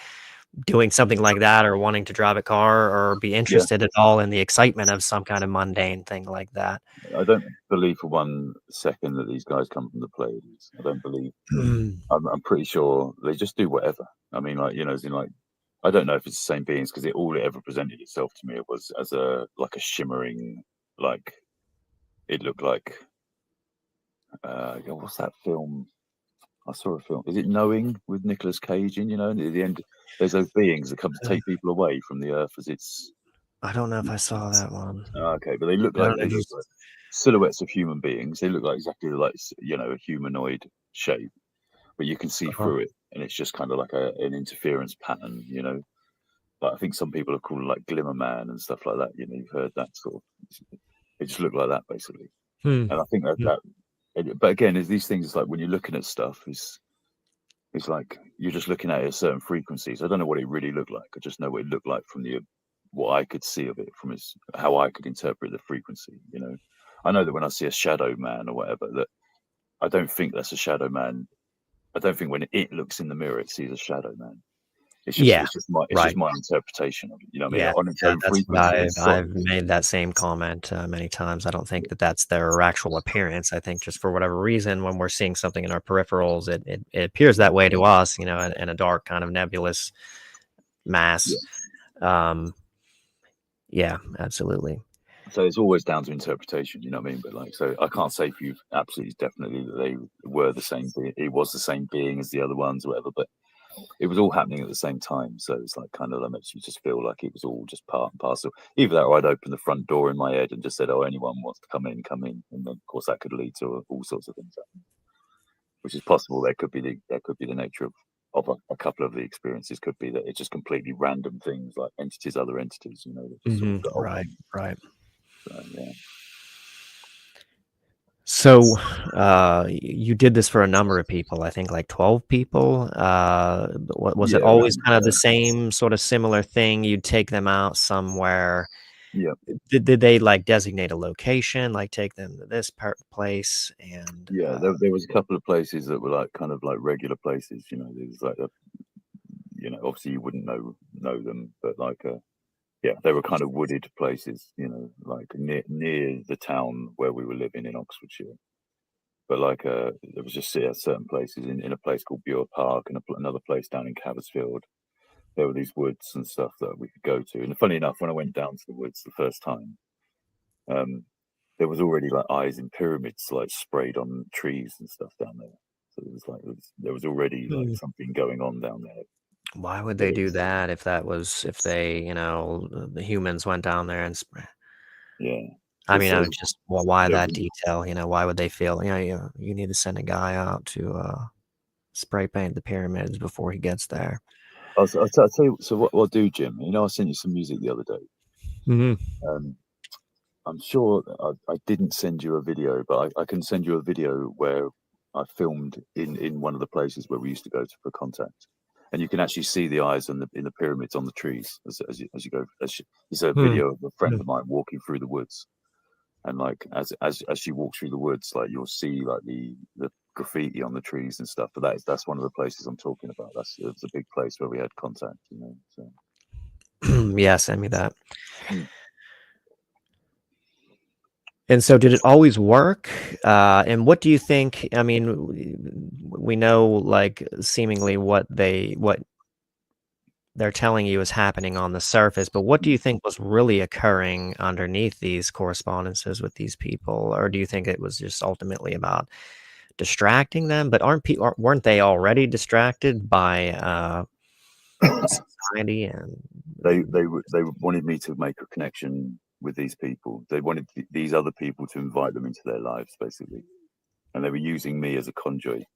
doing something like that or wanting to drive a car or be interested at all in the excitement of some kind of mundane thing like that. I don't believe for 1 second that these guys come from the Pleiades. I don't believe. I'm pretty sure they just do whatever. I mean, like as in like, I don't know if it's the same beings because all it ever presented itself to me was as a shimmering, like it looked like what's that film? I saw a film. Is it Knowing with Nicolas Cage in? And at the end, there's those beings that come to take people away from the earth as it's. I don't know if I saw that one. Okay, but they look like silhouettes of human beings. They look like exactly like a humanoid shape, but you can see through it, and it's just kind of like an interference pattern. Like I think some people have called it like Glimmer Man and stuff like that. You've heard that sort of. It just looked like that basically, and I think that. But again, is these things like when you're looking at stuff, it's like you're just looking at it at certain frequencies. I don't know what it really looked like. I just know what it looked like from what I could see of it, from how I could interpret the frequency. I know that when I see a shadow man or whatever, that I don't think that's a shadow man. I don't think when it looks in the mirror it sees a shadow man. It's just my interpretation of it. You know what I mean? On its own That's what frequency. I've made that same comment many times. I don't think that that's their actual appearance. I think just for whatever reason, when we're seeing something in our peripherals, it appears that way to us, in a dark kind of nebulous mass. Yeah, absolutely. So it's always down to interpretation, you know what I mean? But so I can't say for you absolutely definitely that they were the same being. It was the same being as the other ones, or whatever. But it was all happening at the same time. So it's like kind of that makes you just feel like it was all just part and parcel. Either that, or I'd open the front door in my head and just said, "Oh, anyone wants to come in, come in," and then of course that could lead to all sorts of things happening, which is possible. There could be the nature of a couple of the experiences. Could be that it's just completely random things like other entities, that just sort of go Right. So, yeah. So you did this for a number of people, I think like 12 people. Was it always kind of the same sort of similar thing? You'd take them out somewhere. Yeah. Did they like designate a location, like take them to this place? And there was a couple of places that were like kind of like regular places. There was like obviously you wouldn't know them, but like they were kind of wooded places, like near the town where we were living in Oxfordshire. But like there was just certain places in a place called Bure Park and another place down in Caversfield. There were these woods and stuff that we could go to. And funny enough, when I went down to the woods the first time, there was already like eyes in pyramids like sprayed on trees and stuff down there. So it was like there was already like something going on down there. Why would they do that if they, the humans went down there and I mean, I'm just why that detail? Why would they feel? You need to send a guy out to spray paint the pyramids before he gets there. I'll tell you. So what I'll do, Jim? I sent you some music the other day. Mm-hmm. I'm sure I didn't send you a video, but I can send you a video where I filmed in one of the places where we used to go to for contact, and you can actually see the eyes in the pyramids on the trees as you go. It's a video of a friend of mine walking through the woods, and like as she walks through the woods, like you'll see like the graffiti on the trees and stuff. But that's one of the places I'm talking about. It's a big place where we had contact, So. Yeah, send me that. And so did it always work? And what do you think? I mean, we know like seemingly what they're telling you is happening on the surface, but what do you think was really occurring underneath these correspondences with these people? Or do you think it was just ultimately about distracting them? But weren't they already distracted by society? And they wanted me to make a connection with these people. They wanted these other people to invite them into their lives, basically, and they were using me as a conduit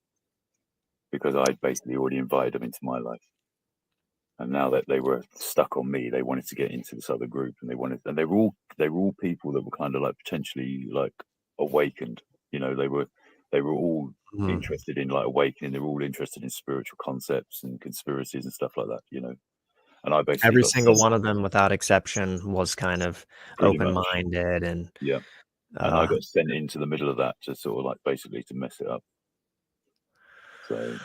because I'd basically already invited them into my life. And now that they were stuck on me, they wanted to get into this other group, and they were all people that were kind of like potentially like awakened. They were all interested in like awakening. They were all interested in spiritual concepts and conspiracies and stuff like that. And I basically every single one of them, without exception, was kind of open-minded, and and I got sent into the middle of that to sort of like basically to mess it up. So,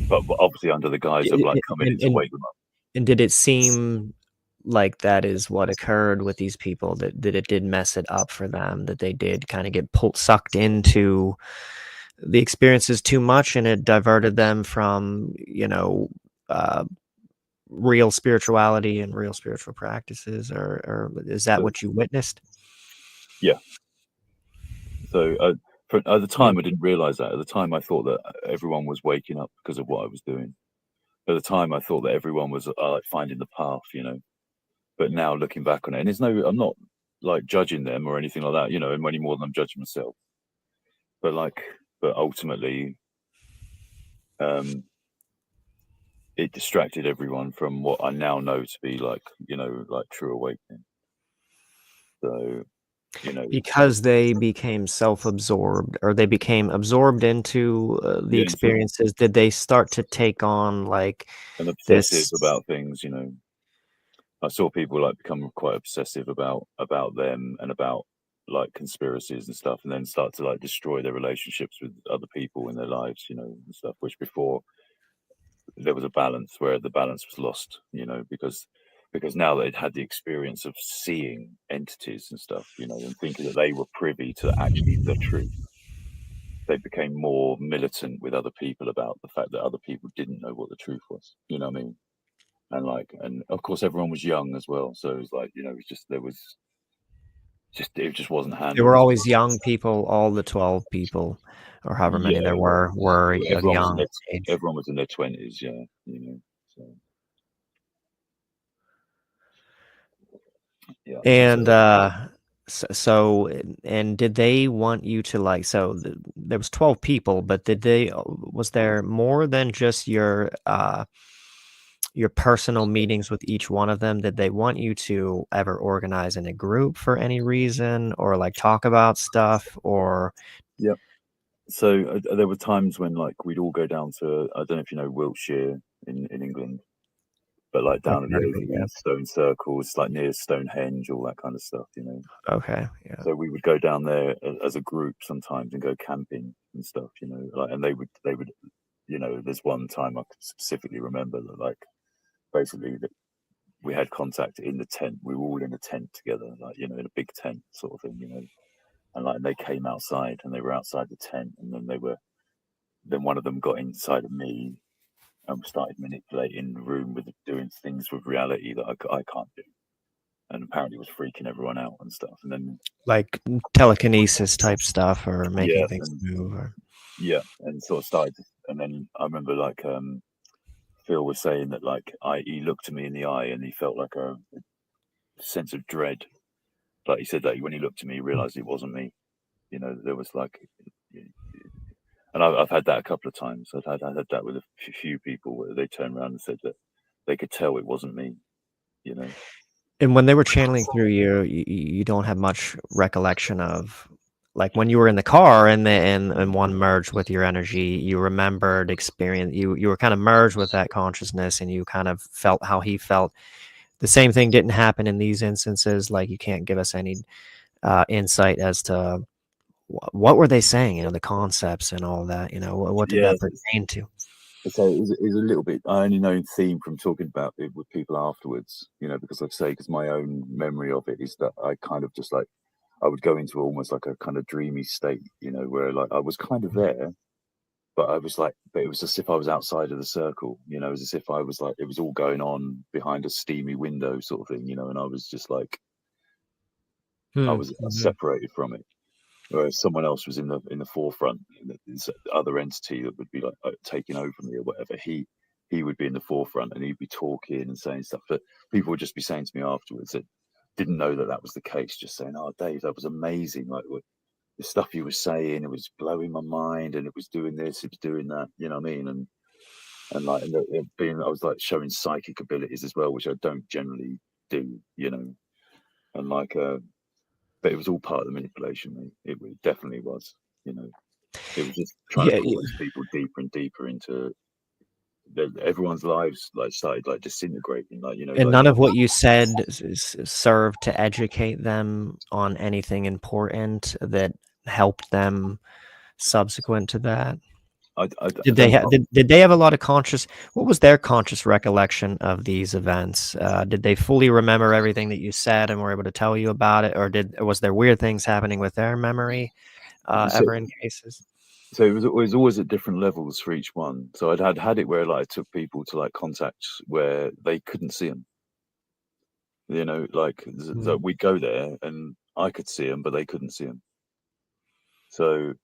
but obviously under the guise of like coming in to wake them up. And did it seem like that is what occurred with these people? That it did mess it up for them? That they did kind of get sucked into the experiences too much, and it diverted them from real spirituality and real spiritual practices, or is that what you witnessed? Yeah. So at the time, I didn't realize that. At the time, I thought that everyone was waking up because of what I was doing. At the time, I thought that everyone was like finding the path, But now looking back on it, and I'm not like judging them or anything like that, any more than I'm judging myself. But ultimately, it distracted everyone from what I now know to be like, like true awakening. So you know. Because they became self-absorbed, or they became absorbed into the Yeah, experiences. Did they start to take on like and obsessive this? about things, you know. I saw people like become quite obsessive about them and about like conspiracies and stuff, and then start to like destroy their relationships with other people in their lives, you know, and stuff. Which before there was a balance, where the balance was lost, you know, because now they'd had the experience of seeing entities and stuff, you know, and thinking that they were privy to actually the truth. They became more militant with other people about the fact that other people didn't know what the truth was. You know what I mean? And of course everyone was young as well, so it was like, you know, it just wasn't There were handled. always young people. All the 12 people, or however many there Yeah, were of everyone was in young their age. everyone was in their 20s. Yeah, you know. So yeah, And and did they want you to like? So there was 12 people, but did they? Was there more than just your personal meetings with each one of them? Did they want you to ever organize in a group for any reason, or like talk about stuff, or? yeah. So there were times when like we'd all go down to, I don't know if you know Wiltshire in England, but like I've down at heard of it, the yeah. stone circles, like near Stonehenge, all that kind of stuff, you know. Okay, yeah. So we would go down there as a group sometimes and go camping and stuff, you know. Like, and they would, you know. There's one time I could specifically remember that, like, basically that we had contact in the tent. We were all in a tent together, like, you know, in a big tent sort of thing, you know. And like they came outside and they were outside the tent, and then one of them got inside of me and started manipulating the room with doing things with reality that I can't do, and apparently was freaking everyone out and stuff. And then Like telekinesis type stuff, or yeah, making things and move, or yeah, and sort of started. And then I remember like Phil was saying that like he looked at me in the eye and he felt like a sense of dread. Like he said that when he looked at me, he realized it wasn't me. You know, there was like, and I've had that a couple of times. I had that with a few people where they turned around and said that they could tell it wasn't me. You know. and when they were channeling through you, you don't have much recollection of, like, when you were in the car and and one merged with your energy, you remembered experience. You were kind of merged with that consciousness, and you kind of felt how he felt. The same thing didn't happen in these instances. Like, you can't give us any insight as to what were they saying, you know, the concepts and all that, you know, what did Yeah. that pertain to? So it was a little bit. I only know theme from talking about it with people afterwards. You know, because because my own memory of it is that I kind of just like I would go into almost like a kind of dreamy state. You know, where like I was kind of there, but I was like, but it was as if I was outside of the circle. You know, it was as if I was like, it was all going on behind a steamy window, sort of thing. You know, and I was just like, I was Mhm. separated from it. Whereas someone else was in the forefront, this other entity that would be like taking over me or whatever. He would be in the forefront and he'd be talking and saying stuff. But people would just be saying to me afterwards that didn't know that that was the case. Just saying, "Oh, Dave, that was amazing! Like the stuff you were saying, it was blowing my mind, and it was doing this, it was doing that. You know what I mean?" And like and it being, I was like showing psychic abilities as well, which I don't generally do. You know, and like but it was all part of the manipulation, mate. It definitely was. You know, it was just trying to Yeah, pull these people deeper and deeper into everyone's lives. Like started like disintegrating. Like, you know, and like none of what you said served to educate them on anything important that helped them subsequent to that. I Did they don't. have did they have a lot of conscious? What was their conscious recollection of these events? Did they fully remember everything that you said and were able to tell you about it, or was there weird things happening with their memory So, ever in cases? so it was always at different levels for each one. So had it where like I took people to like contacts where they couldn't see them. You know, like Mm. we'd go there and I could see them, but they couldn't see them. So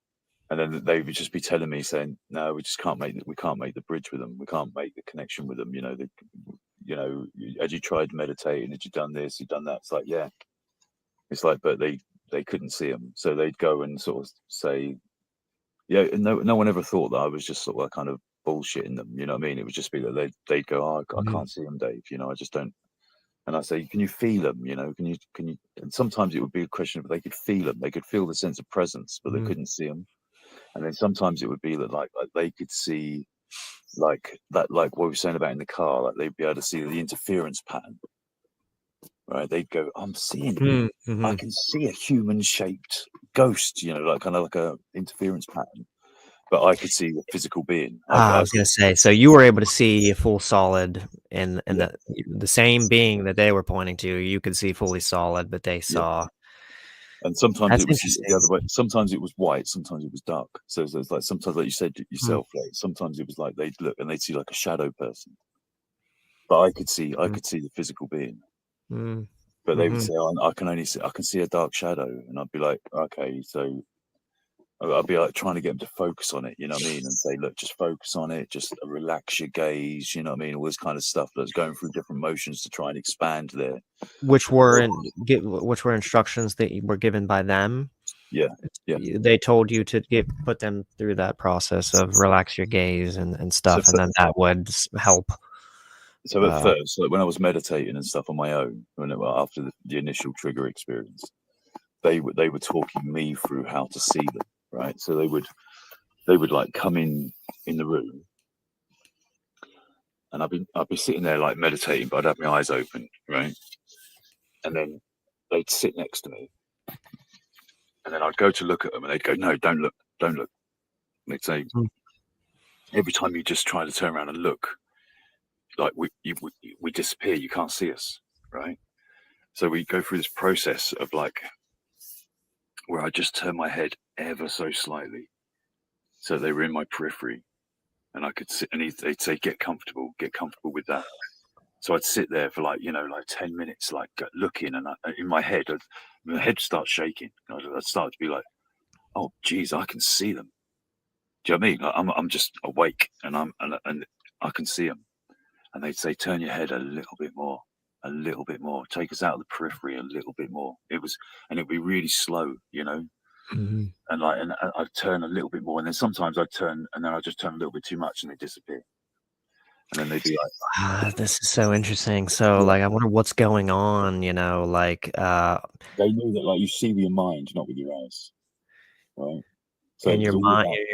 and then they would just be telling me saying, "No, we just can't we can't make the bridge with them. We can't make the connection with them." You know, had you tried meditating? Had you done this? You done that? It's like, yeah. It's like, but they couldn't see them, so they'd go and sort of say, yeah. And no one ever thought that I was just sort of like kind of bullshitting them. You know what I mean? It would just be that they'd go, "Oh, I Mhm. can't see them, Dave. You know, I just don't." And I say, can you feel them? Can you? And sometimes it would be a question of they could feel them. They could feel the sense of presence, but they couldn't see them. And then sometimes it would be that like they could see like that, like what we were saying about in the car, like they'd be able to see the interference pattern. Right? They'd go, I'm seeing, I can see a human-shaped ghost, like kind of like a interference pattern. But I could see the physical being. I was going to say, so you were able to see a full solid in the same being that they were pointing to. You could see fully solid, but they saw. And sometimes That's it was interesting. the other way. Sometimes it was white. Sometimes it was dark. So there's like sometimes, like you said yourself, like sometimes it was like they'd look and they'd see like a shadow person. But I could see the physical being. But they would say, I can see a dark shadow, and I'd be like, okay, so. I'd be like trying to get them to focus on it, you know what I mean? And say, look, just focus on it, just relax your gaze, you know what I mean? All this kind of stuff that's going through different motions to try and expand there. Which were instructions that were given by them. Yeah. They told you to put them through that process of relax your gaze and stuff, and then that would help. So at first, like when I was meditating and stuff on my own, after the initial trigger experience, they were talking me through how to see them. Right, so they would like come in the room, and I'd be sitting there like meditating, but I'd have my eyes open, right, and then they'd sit next to me, and then I'd go to look at them, and they'd go, "No, don't look." And they'd say, "Every time you just try to turn around and look, like we disappear. You can't see us, right?" So we go through this process of like where I just turn my head ever so slightly. So they were in my periphery, and I could sit, and they'd say, get comfortable with that. So I'd sit there for like 10 minutes, like looking, and in my head, my head starts shaking. I'd start to be like, oh, geez, I can see them. Do you know what I mean? Like, I'm just awake, and I can see them. And they'd say, turn your head a little bit more, take us out of the periphery a little bit more. It'd be really slow, And I'd turn a little bit more, and then sometimes I'd turn, and then I'd just turn a little bit too much, and they'd disappear. And then they'd be like, this is so interesting. So like, I wonder what's going on, like they knew that like you see with your mind, not with your eyes, right? So and your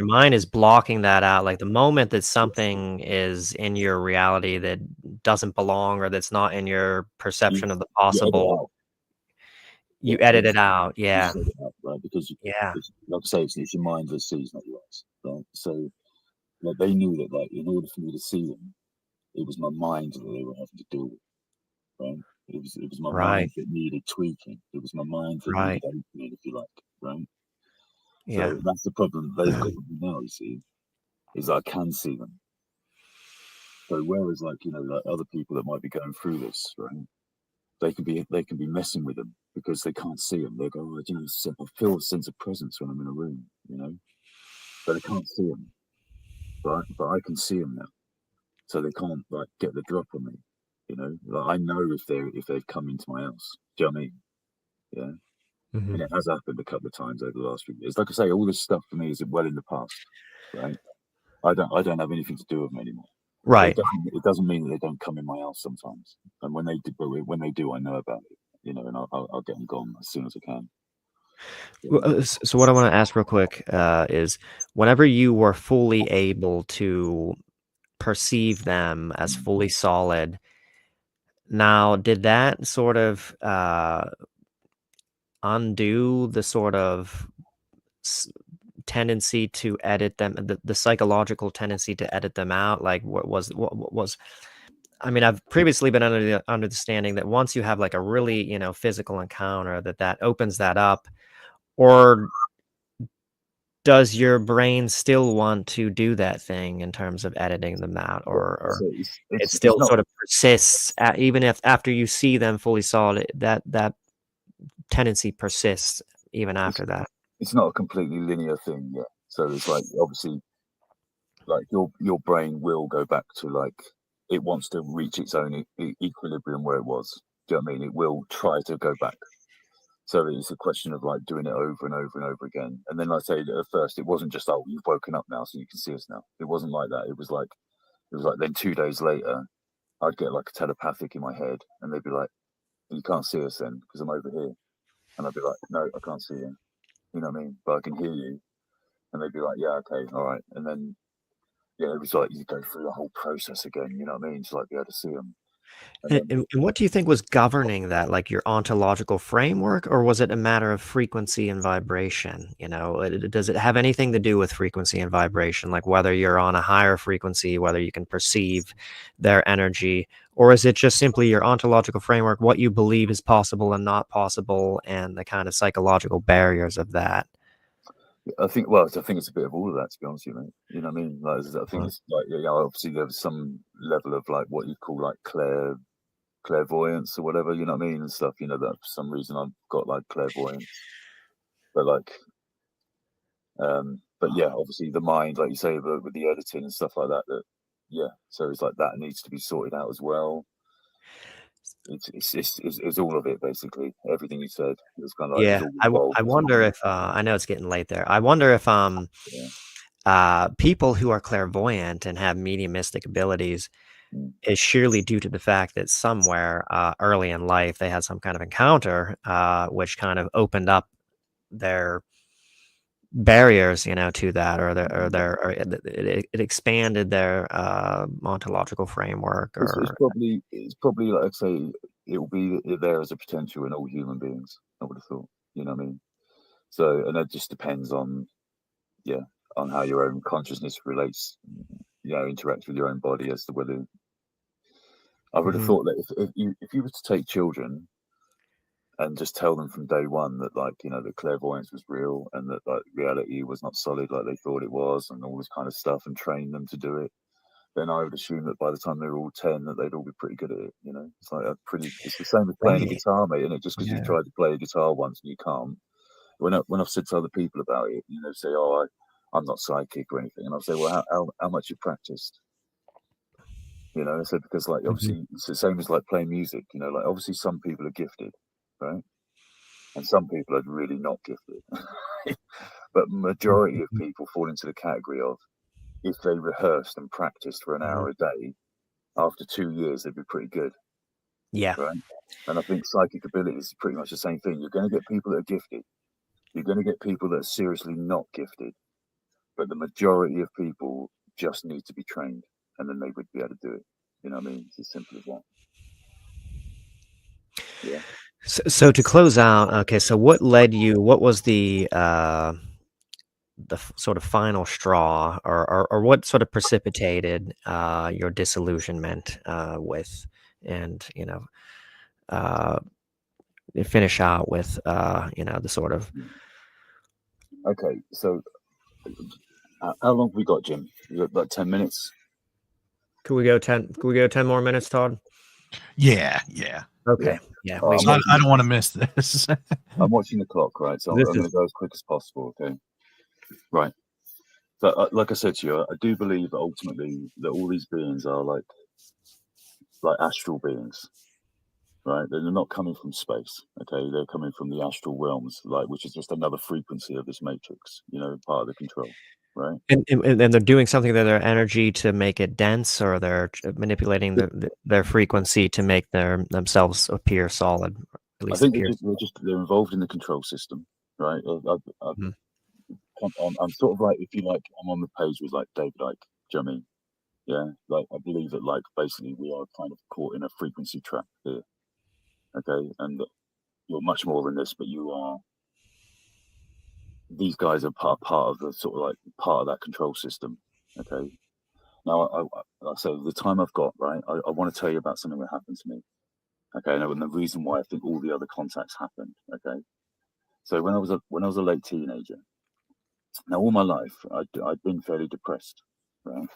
mind is blocking that out. Like the moment that something is in your reality that doesn't belong, or that's not in your perception of the possible, you edit it out. Yeah. You edit it out, right? Because like I say, it's your mind that sees, not your eyes, right? So like they knew that like in order for me to see them, it was my mind that they were having to deal with, right? It was my mind that needed tweaking. It was my mind that needed opening, if you like, right? Yeah. So that's the problem they've got with me now, you see, is that I can see them. So whereas like, like other people that might be going through this, right? They can be messing with them because they can't see them. They go, oh, I feel a sense of presence when I'm in a room, but I can't see them. But I can see them now, so they can't like get the drop on me, Like I know if they've come into my house. Do you know what I mean? Yeah. And it has happened a couple of times over the last few years. Like I say, all this stuff for me is well in the past, right? I don't have anything to do with them anymore. Right. It doesn't mean that they don't come in my house sometimes. And when they do, I know about it, and I'll get them gone as soon as I can. So what I want to ask real quick is, whenever you were fully able to perceive them as fully solid, now did that sort of undo the sort of tendency to edit them, the psychological tendency to edit them out? Like what was I mean, I've previously been under the understanding that once you have like a really physical encounter, that opens that up, or does your brain still want to do that thing in terms of editing them out, or So it still sort of persists even if after you see them fully solid, that tendency persists even after that? It's not a completely linear thing, yeah. So it's like obviously, like your brain will go back to like it wants to reach its own equilibrium where it was. Do you know what I mean? It will try to go back. So it's a question of like doing it over and over and over again. And then, like I say, at first it wasn't just, oh, you've woken up now, so you can see us now. It wasn't like that. It was like then 2 days later, I'd get like a telepathic in my head, and they'd be like, You can't see us then because I'm over here. And I'd be like, no, I can't see you. You know what I mean? But I can hear you. And they'd be like, yeah, okay, all right. And then, yeah, it was like you go through the whole process again. You know what I mean? To like be able to see them. And what do you think was governing that, like your ontological framework, or was it a matter of frequency and vibration? Does it have anything to do with frequency and vibration, like whether you're on a higher frequency, whether you can perceive their energy, or is it just simply your ontological framework, what you believe is possible and not possible, and the kind of psychological barriers of that? I think it's a bit of all of that, to be honest with you, mate. You know what I mean? Like, I think it's like, obviously there's some level of like what you call like clairvoyance or whatever, you know what I mean, and stuff. You know, that for some reason I've got like clairvoyance, but like, but yeah, obviously the mind, like you say, with the editing and stuff like that. Yeah, so it's like that needs to be sorted out as well. It's all of it, basically. Everything you said is kind of like, Yeah, I wonder if I know it's getting late there. I wonder if people who are clairvoyant and have mediumistic abilities is surely due to the fact that somewhere early in life they had some kind of encounter which kind of opened up their barriers, to that, or it expanded their ontological framework, it's probably like I say, it will be there as a potential in all human beings. I would have thought, you know what I mean. So, and that just depends on how your own consciousness relates, interacts with your own body as to whether. I would have thought that if you were to take children and just tell them from day one that, like, that clairvoyance was real and that like reality was not solid like they thought it was and all this kind of stuff, and train them to do it, then I would assume that by the time they're all 10 that they'd all be pretty good at it. It's like it's the same as playing a guitar, mate, isn't it? Just because you tried to play a guitar once and you can't. When I've said to other people about it, say, oh, I'm not psychic or anything, and I'll say, well, how much you practiced? I said, because like obviously it's the same as like playing music. Like obviously some people are gifted, right? And some people are really not gifted. But majority of people fall into the category of, if they rehearsed and practiced for an hour a day, after 2 years they'd be pretty good. Yeah. Right. And I think psychic ability is pretty much the same thing. You're going to get people that are gifted. You're going to get people that are seriously not gifted. But the majority of people just need to be trained, and then they would be able to do it. You know what I mean? It's as simple as that. Yeah. So to close out, okay, so what was the sort of final straw, or what sort of precipitated your disillusionment with, and finish out with the sort of. Okay, so how long have we got, Jim? We got about 10 minutes. Could we go 10 more minutes, Todd? Yeah. Okay. Yeah. I don't want to miss this. I'm watching the clock, right? So I'm going to go as quick as possible. Okay. Right. So, like I said to you, I do believe ultimately that all these beings are like astral beings, right? They're not coming from space. Okay, they're coming from the astral realms, which is just another frequency of this matrix. Part of the control. Right. And they're doing something to their energy to make it dense, or they're manipulating their frequency to make themselves appear solid. At least I think they're involved in the control system, right? I'm sort of like, if you like, I'm on the page with like David Icke. Do you know what I mean? Yeah, like I believe that like basically we are kind of caught in a frequency trap here. Okay, and you're much more than this, but you are. These guys are part of the sort of like part of that control system. Okay. Now, so the time I've got, right, I want to tell you about something that happened to me. Okay, and the reason why I think all the other contacts happened. Okay, so when I was a late teenager. Now, all my life, I'd been fairly depressed, right?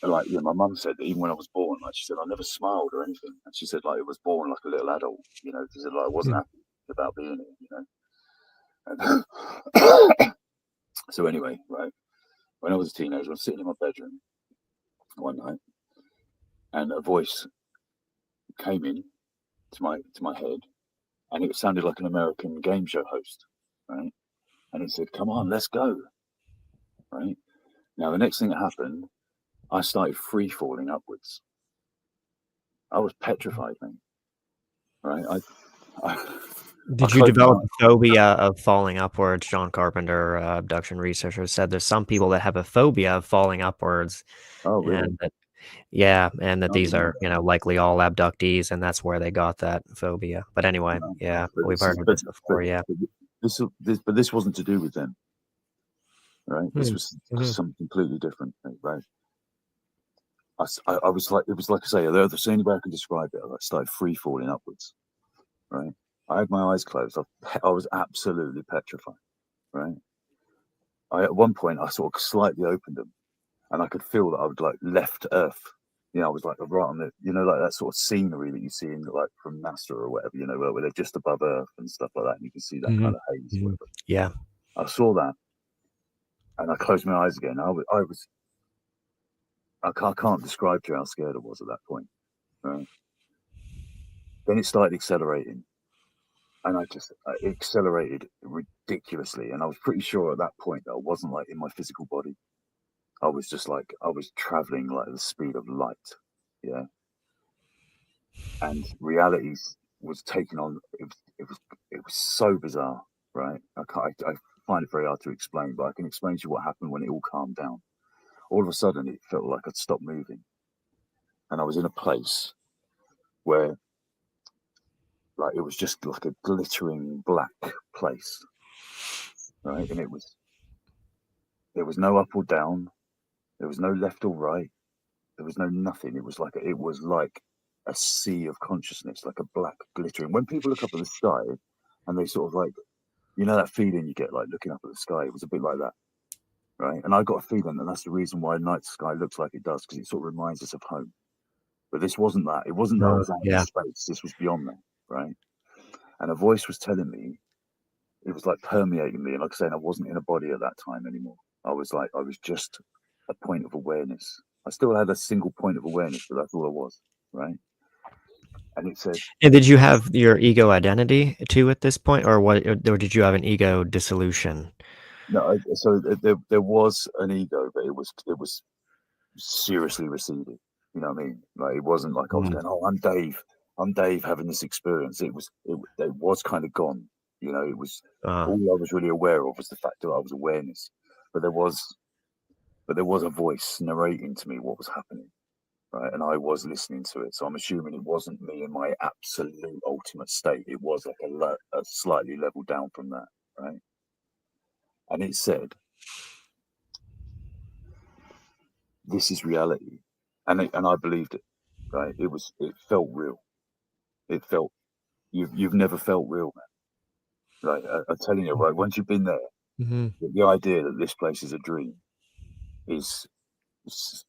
And like, my mum said that even when I was born, like she said, I never smiled or anything, and she said like it was born like a little adult, she said like I wasn't happy about being here, And so anyway, right, when I was a teenager, I was sitting in my bedroom one night, and a voice came in to my head, and it sounded like an American game show host, right? And it said, "Come on, let's go." Right. Now, the next thing that happened, I started free falling upwards. I was petrified, man. right? I Did you closed my develop eyes. a phobia of falling upwards? John Carpenter, abduction researcher, said there's some people that have a phobia of falling upwards, Oh, really? and that yeah, and that I these didn't know are, that. you know, likely all abductees, and that's where they got that phobia. But anyway, No. yeah, But we've this is, heard of this before. Yeah. but this wasn't to do with them, right? This Hmm. was Mhm. something completely different, right? I was like, it was like I say, the only way I can describe it, I started free falling upwards, right? I had my eyes closed. I was absolutely petrified, right? At one point, I sort of slightly opened them, and I could feel that I would like left Earth. You know, I was like right on the, you know, like that sort of scenery that you see in like from NASA or whatever, you know, where they're just above Earth and stuff like that, and you can see that Mhm. kind of haze or Mhm. whatever. Yeah. I saw that, and I closed my eyes again. I can't describe to you how scared I was at that point. Right? Then it started accelerating, and it accelerated ridiculously. And I was pretty sure at that point that I wasn't like in my physical body. I was just like I was traveling like the speed of light, yeah. And reality was taking on. It was so bizarre, right? I find it very hard to explain, but I can explain to you what happened when it all calmed down. All of a sudden, it felt like I'd stopped moving, and I was in a place where like it was just like a glittering black place, right? And there was no up or down, there was no left or right, there was no nothing. It was like a sea of consciousness, like a black glittering. When people look up at the sky and they sort of like, you know, that feeling you get like looking up at the sky, it was a bit like that, right? And I got a feeling that that's the reason why night sky looks like it does, because it sort of reminds us of home. But this wasn't that. It wasn't that I was out in Yeah. space. This was beyond that, right? And a voice was telling me, it was like permeating me. And like I said, I wasn't in a body at that time anymore. I was just a point of awareness. I still had a single point of awareness, but that's all I was, right? And it said, And did you have your ego identity too at this point, or what? Or did you have an ego dissolution? no. So there was an ego, but it was seriously receded. You know what I mean? Like it wasn't like I was Mm. going, "Oh, I'm Dave having this experience." It was kind of gone. You know, it was Uh, all I was really aware of was the fact that I was awareness, but there was a voice narrating to me what was happening, right? And I was listening to it, so I'm assuming it wasn't me in my absolute ultimate state. It was like a slightly level down from that, right? And it said, "This is reality," and I believed it, right? It felt real. It felt you've never felt real, man. Right? I'm telling you, right? Once you've been there, mhm. the idea that this place is a dream is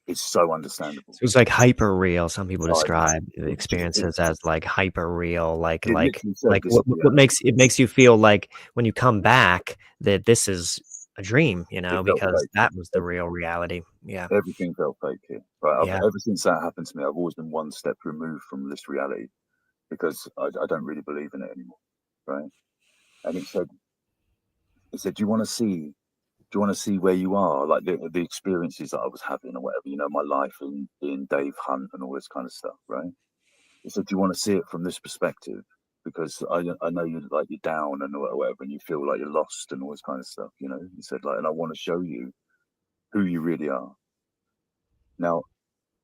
is so So understandable. it's like hyper real. Some people Oh, describe the it's just experiences as like hyper real, it literally said like this is what reality. makes you feel like when you come back that this is a dream, you It know, felt because fake. that was the real reality. Yeah. Everything felt fake here. Right? Yeah. Ever since that happened to me, I've always been one step removed from this reality because I don't really believe in it anymore. Right? And it said, "Do you want to see? Do you want to see where you are? Like the experiences that I was having or whatever. You know, my life in being Dave Hunt and all this kind of stuff, right?" It said, "Do you want to see it from this perspective? Because I know you're down and whatever, and you feel like you're lost and all this kind of stuff. You know." He said, like, "And I want to show you who you really are." Now,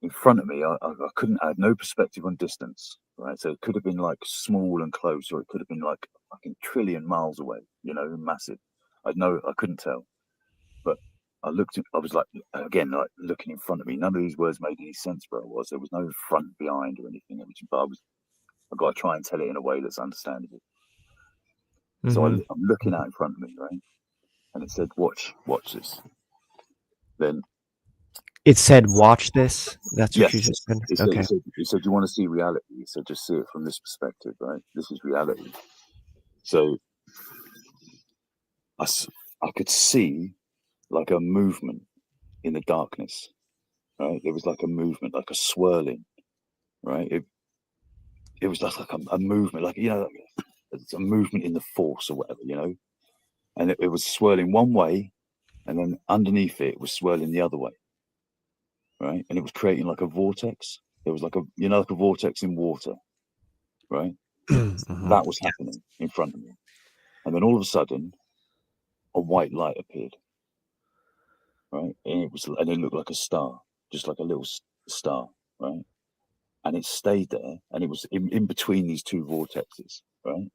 in front of me, I couldn't add no perspective on distance, right? So it could have been like small and close, or it could have been like a fucking trillion miles away, you know, massive. I couldn't tell. But I was like, again, like looking in front of me. None of these words made any sense where I was. There was no front, behind, or anything. But I've got to try and tell it in a way that's understandable. So Hmm. I'm looking out in front of me, right? And it said, watch this. Then, It said, "Watch this." That's what you yes, just said. it said, Okay. do you want to see reality? It said, just see it from this perspective, right? This is reality. So I could see like a movement in the darkness, right? There was like a movement, like a swirling, right? It was like a movement, like, you know, like it's a movement in the force or whatever, you know? And it was swirling one way, and then underneath it was swirling the other way, right? And it was creating like a vortex. There was like like a vortex in water, right? That was happening in front of me. And then all of a sudden, a white light appeared. Right? And it looked like a star, just like a little star, right? And it stayed there, and it was in between these two vortexes, right?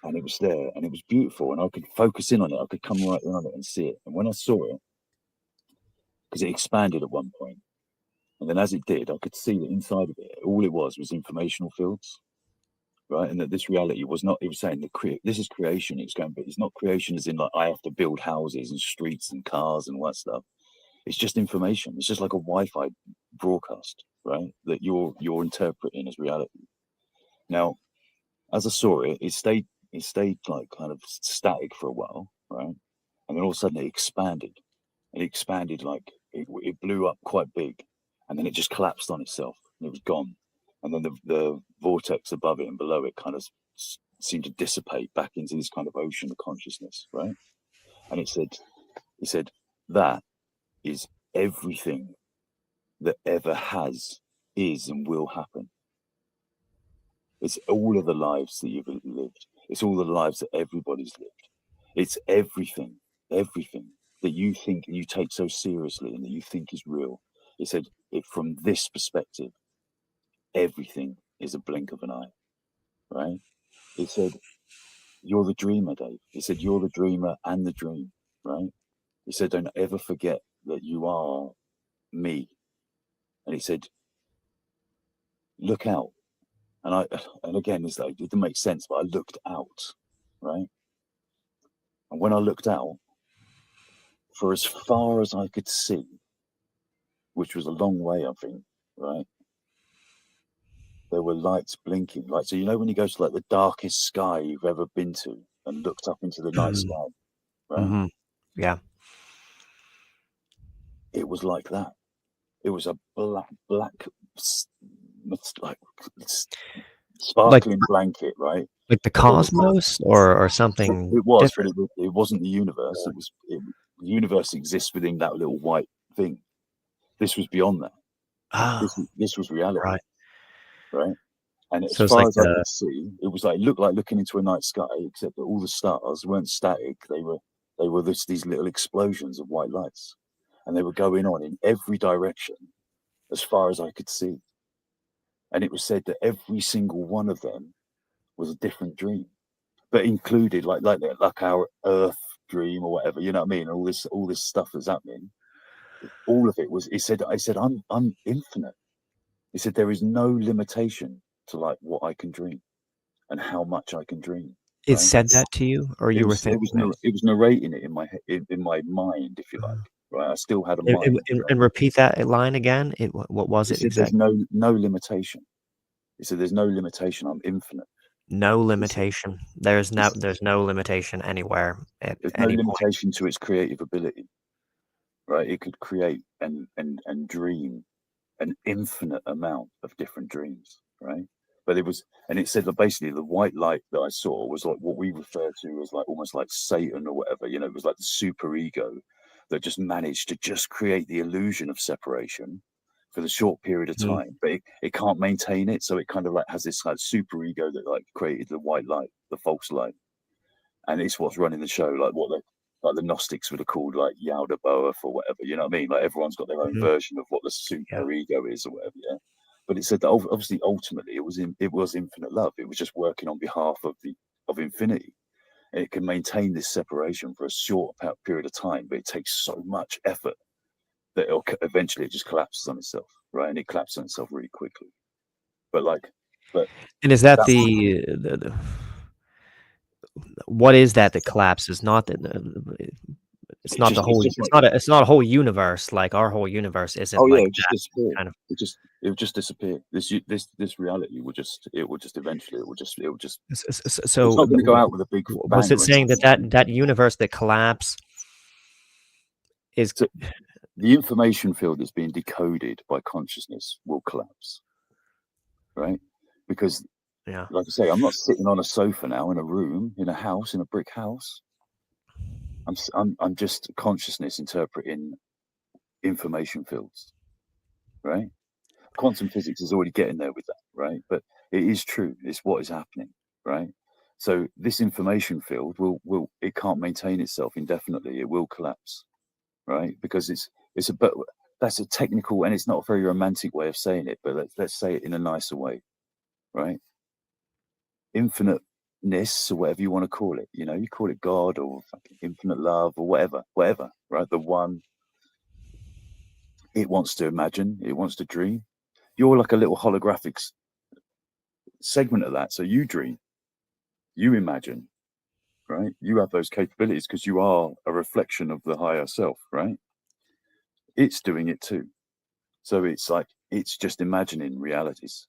And it was there, and it was beautiful, and I could focus in on it. I could come right in on it and see it. And when I saw it, because it expanded at one point, and then as it did, I could see that inside of it, all it was informational fields, right? And that this reality was not. It was saying this is creation. It's going, but it's not creation as in like I have to build houses and streets and cars and all that stuff. It's just information. It's just like a Wi-Fi broadcast, right? That you're interpreting as reality. Now, as I saw it, it stayed like kind of static for a while, right? And then all of a sudden it expanded. And it expanded like it blew up quite big, and then it just collapsed on itself and it was gone. And then the vortex above it and below it kind of seemed to dissipate back into this kind of ocean of consciousness, right? And it said that is everything that ever has, is, and will happen. It's all of the lives that you've lived. It's all the lives that everybody's lived. It's everything that you think you take so seriously and that you think is real. It said, from this perspective, everything is a blink of an eye, right? It said, you're the dreamer, Dave. It said, you're the dreamer and the dream, right? It said, don't ever forget that you are me. And he said, look out. And again, it's like, it didn't make sense, but I looked out, right? And when I looked out, for as far as I could see, which was a long way, I think, right? There were lights blinking. Like, so, when you go to like the darkest sky you've ever been to and looked up into the night sky, right? Yeah. It was like that. It was a black, like sparkling blanket, right? Like the cosmos or something. It was, different. but it wasn't the universe. The universe exists within that little white thing. This was beyond that. This was reality, right? And as far as I could see, it was like, it looked like looking into a night sky, except that all the stars weren't static. They were these little explosions of white lights, and they were going on in every direction as far as I could see. And it was said that every single one of them was a different dream, but included like our Earth dream or whatever, you know what I mean? All this stuff that's happening, all of it was. I said, I'm infinite. He said there is no limitation to like what I can dream and how much I can dream. It said that to you, or you were thinking it was narrating it in my mind, if you like. Right, I still had a mind. And repeat that line again. What was it exactly? There's no limitation. He said there's no limitation. I'm infinite. No limitation. There's no limitation anywhere at there's any no limitation to its creative ability. Right, it could create and dream an infinite amount of different dreams. Right, but it said that basically the white light that I saw was like what we refer to as like almost like Satan or whatever. It was like the super ego that just managed to just create the illusion of separation for the short period of time, but it can't maintain it. So it kind of like has this like super ego that like created the white light, the false light, and it's what's running the show. Like what the Gnostics would have called like Yaldabaoth or whatever. You know what I mean? Like everyone's got their own version of what the super ego is or whatever. Yeah. But it said that obviously ultimately it was infinite love. It was just working on behalf of infinity. And it can maintain this separation for a short period of time, but it takes so much effort that eventually it just collapses on itself, right? And it collapses on itself really quickly. And is that what is that collapses? Not that it's not the whole. It's not a whole universe. Like our whole universe isn't. Oh yeah, like it just disappear. Kind of. It would just disappear. This reality will just eventually. It will just. So it's not going to go out with a big. Was it saying that universe that collapse is the information field that's being decoded by consciousness will collapse, right? Because, like I say, I'm not sitting on a sofa now in a room, in a house, in a brick house. I'm just consciousness interpreting information fields, right? Quantum physics is already getting there with that, right? But It is true. It's what is happening, right? So this information field it can't maintain itself indefinitely. It will collapse, right? Because but that's a technical, and it's not a very romantic way of saying it, but let's say it in a nicer way, right? Infiniteness, or whatever you want to call it, you call it God or fucking infinite love or whatever, right? The one, it wants to imagine, it wants to dream. You're like a little holographic segment of that. So you dream, you imagine, right? You have those capabilities because you are a reflection of the higher self, right? It's doing it too. So it's like, it's just imagining realities.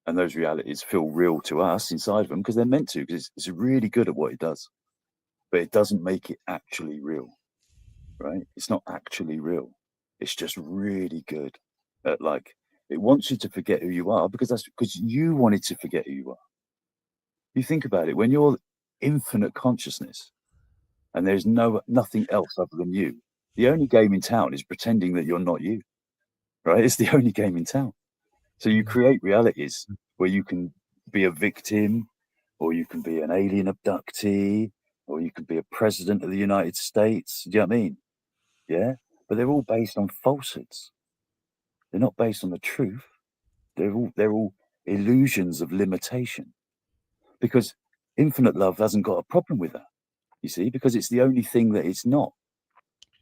And those realities feel real to us inside of them because they're meant to, because it's really good at what it does. But it doesn't make it actually real, right? It's not actually real. It's just really good at, like, it wants you to forget who you are because you wanted to forget who you are. You think about it, when you're infinite consciousness and there's nothing else other than you, the only game in town is pretending that you're not you, right? It's the only game in town. So you create realities where you can be a victim, or you can be an alien abductee, or you can be a president of the United States. Do you know what I mean? Yeah. But they're all based on falsehoods. They're not based on the truth. They're all illusions of limitation. Because infinite love hasn't got a problem with that, you see, because it's the only thing that it's not.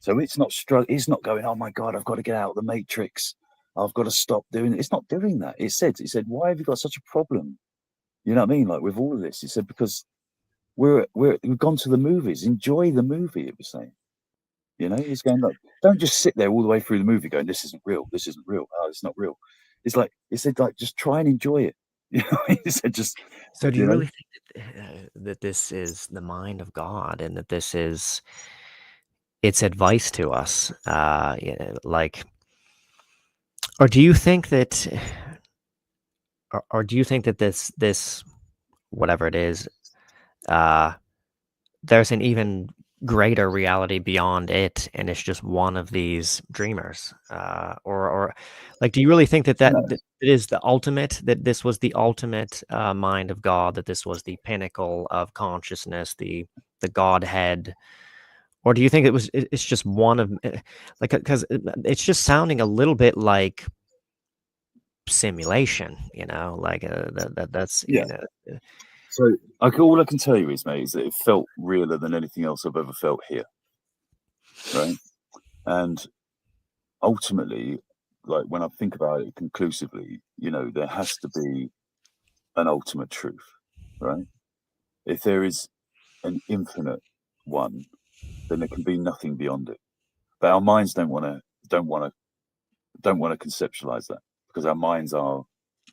So it's not it's not going, oh my God, I've got to get out of the matrix. I've got to stop doing it. It's not doing that. It said, why have you got such a problem? You know what I mean? Like with all of this, it said, because we've gone to the movies. Enjoy the movie, it was saying. It's going, like, don't just sit there all the way through the movie going, this isn't real. This isn't real. Oh, it's not real. It's like, it said, like, just try and enjoy it. It said, just. So do you really think that this is the mind of God, and that this is its advice to us? Like, or do you think that, or do you think that this whatever it is, there's an even greater reality beyond it, and it's just one of these dreamers? Or like, do you really think that No. it is the ultimate, that this was the ultimate mind of God, that this was the pinnacle of consciousness, the Godhead? Or do you think it's just one of, like, because it's just sounding a little bit like simulation, like that's Yeah. So all I can tell you is, mate, is that it felt realer than anything else I've ever felt here, right? And ultimately, like, when I think about it conclusively, there has to be an ultimate truth, right? If there is an infinite one, then there can be nothing beyond it. But our minds don't want to conceptualize that, because our minds are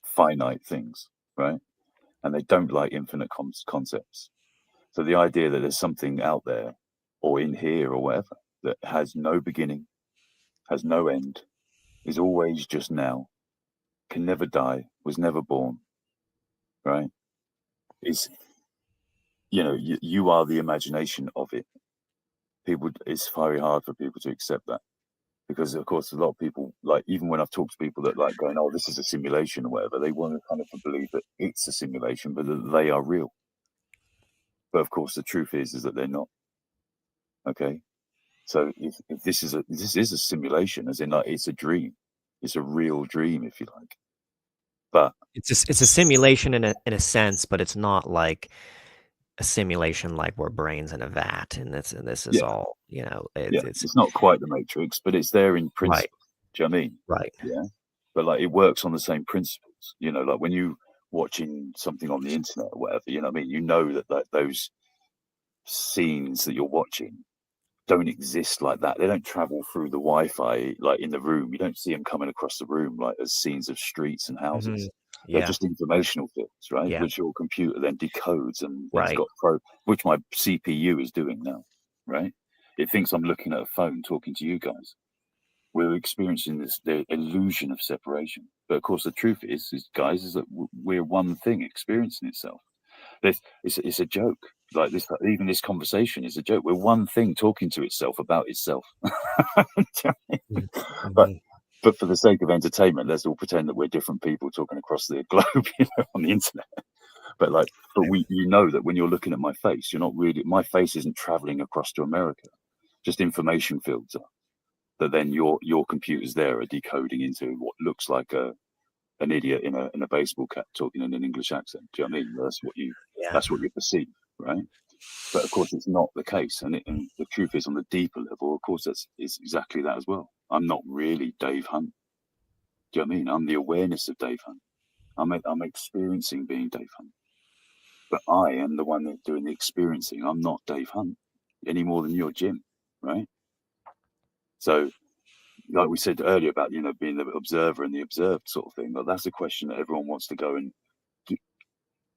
finite things, right? And they don't like infinite concepts. So the idea that there's something out there or in here or whatever that has no beginning, has no end, is always just now, can never die, was never born, right? Is, you are the imagination of it. It's very hard for people to accept that, because of course a lot of people, like, even when I've talked to people that, like, going, oh, this is a simulation or whatever, they want to kind of believe that it's a simulation, but that they are real. But of course the truth is that they're not. Okay. So if this is a simulation, as in, like, it's a dream, it's a real dream, if you like. But it's a simulation in a sense, but it's not like a simulation like we're brains in a vat, and this is all, it's not quite the Matrix, but it's there in principle. Right. Do you know what I mean? Right. Yeah. But, like, it works on the same principles. Like when you watching something on the internet or whatever, you know what I mean? That those scenes that you're watching don't exist like that. They don't travel through the Wi-Fi, like, in the room. You don't see them coming across the room like as scenes of streets and houses. They're just informational fields, right? Yeah. Which your computer then decodes, and Right. it's got which my CPU is doing now, right? It thinks I'm looking at a phone talking to you guys. We're experiencing the illusion of separation. But of course, the truth is guys, is that we're one thing experiencing itself. It's a joke. Like this, even this conversation is a joke. We're one thing talking to itself about itself. But but for the sake of entertainment, let's all pretend that we're different people talking across the globe, on the internet. But you know that when you're looking at my face, you're not really, my face isn't traveling across to America. Just information fields are, that then your computers there are decoding into what looks like an idiot in a baseball cap talking in an English accent. Do you know what I mean? That's what you perceive, right? But of course, it's not the case, and the truth is, on the deeper level, of course, it's exactly that as well. I'm not really Dave Hunt. Do you know what I mean? I'm the awareness of Dave Hunt. I'm experiencing being Dave Hunt, but I am the one that's doing the experiencing. I'm not Dave Hunt any more than you're Jim, right? So, like we said earlier about being the observer and the observed sort of thing, but that's a question that everyone wants to go and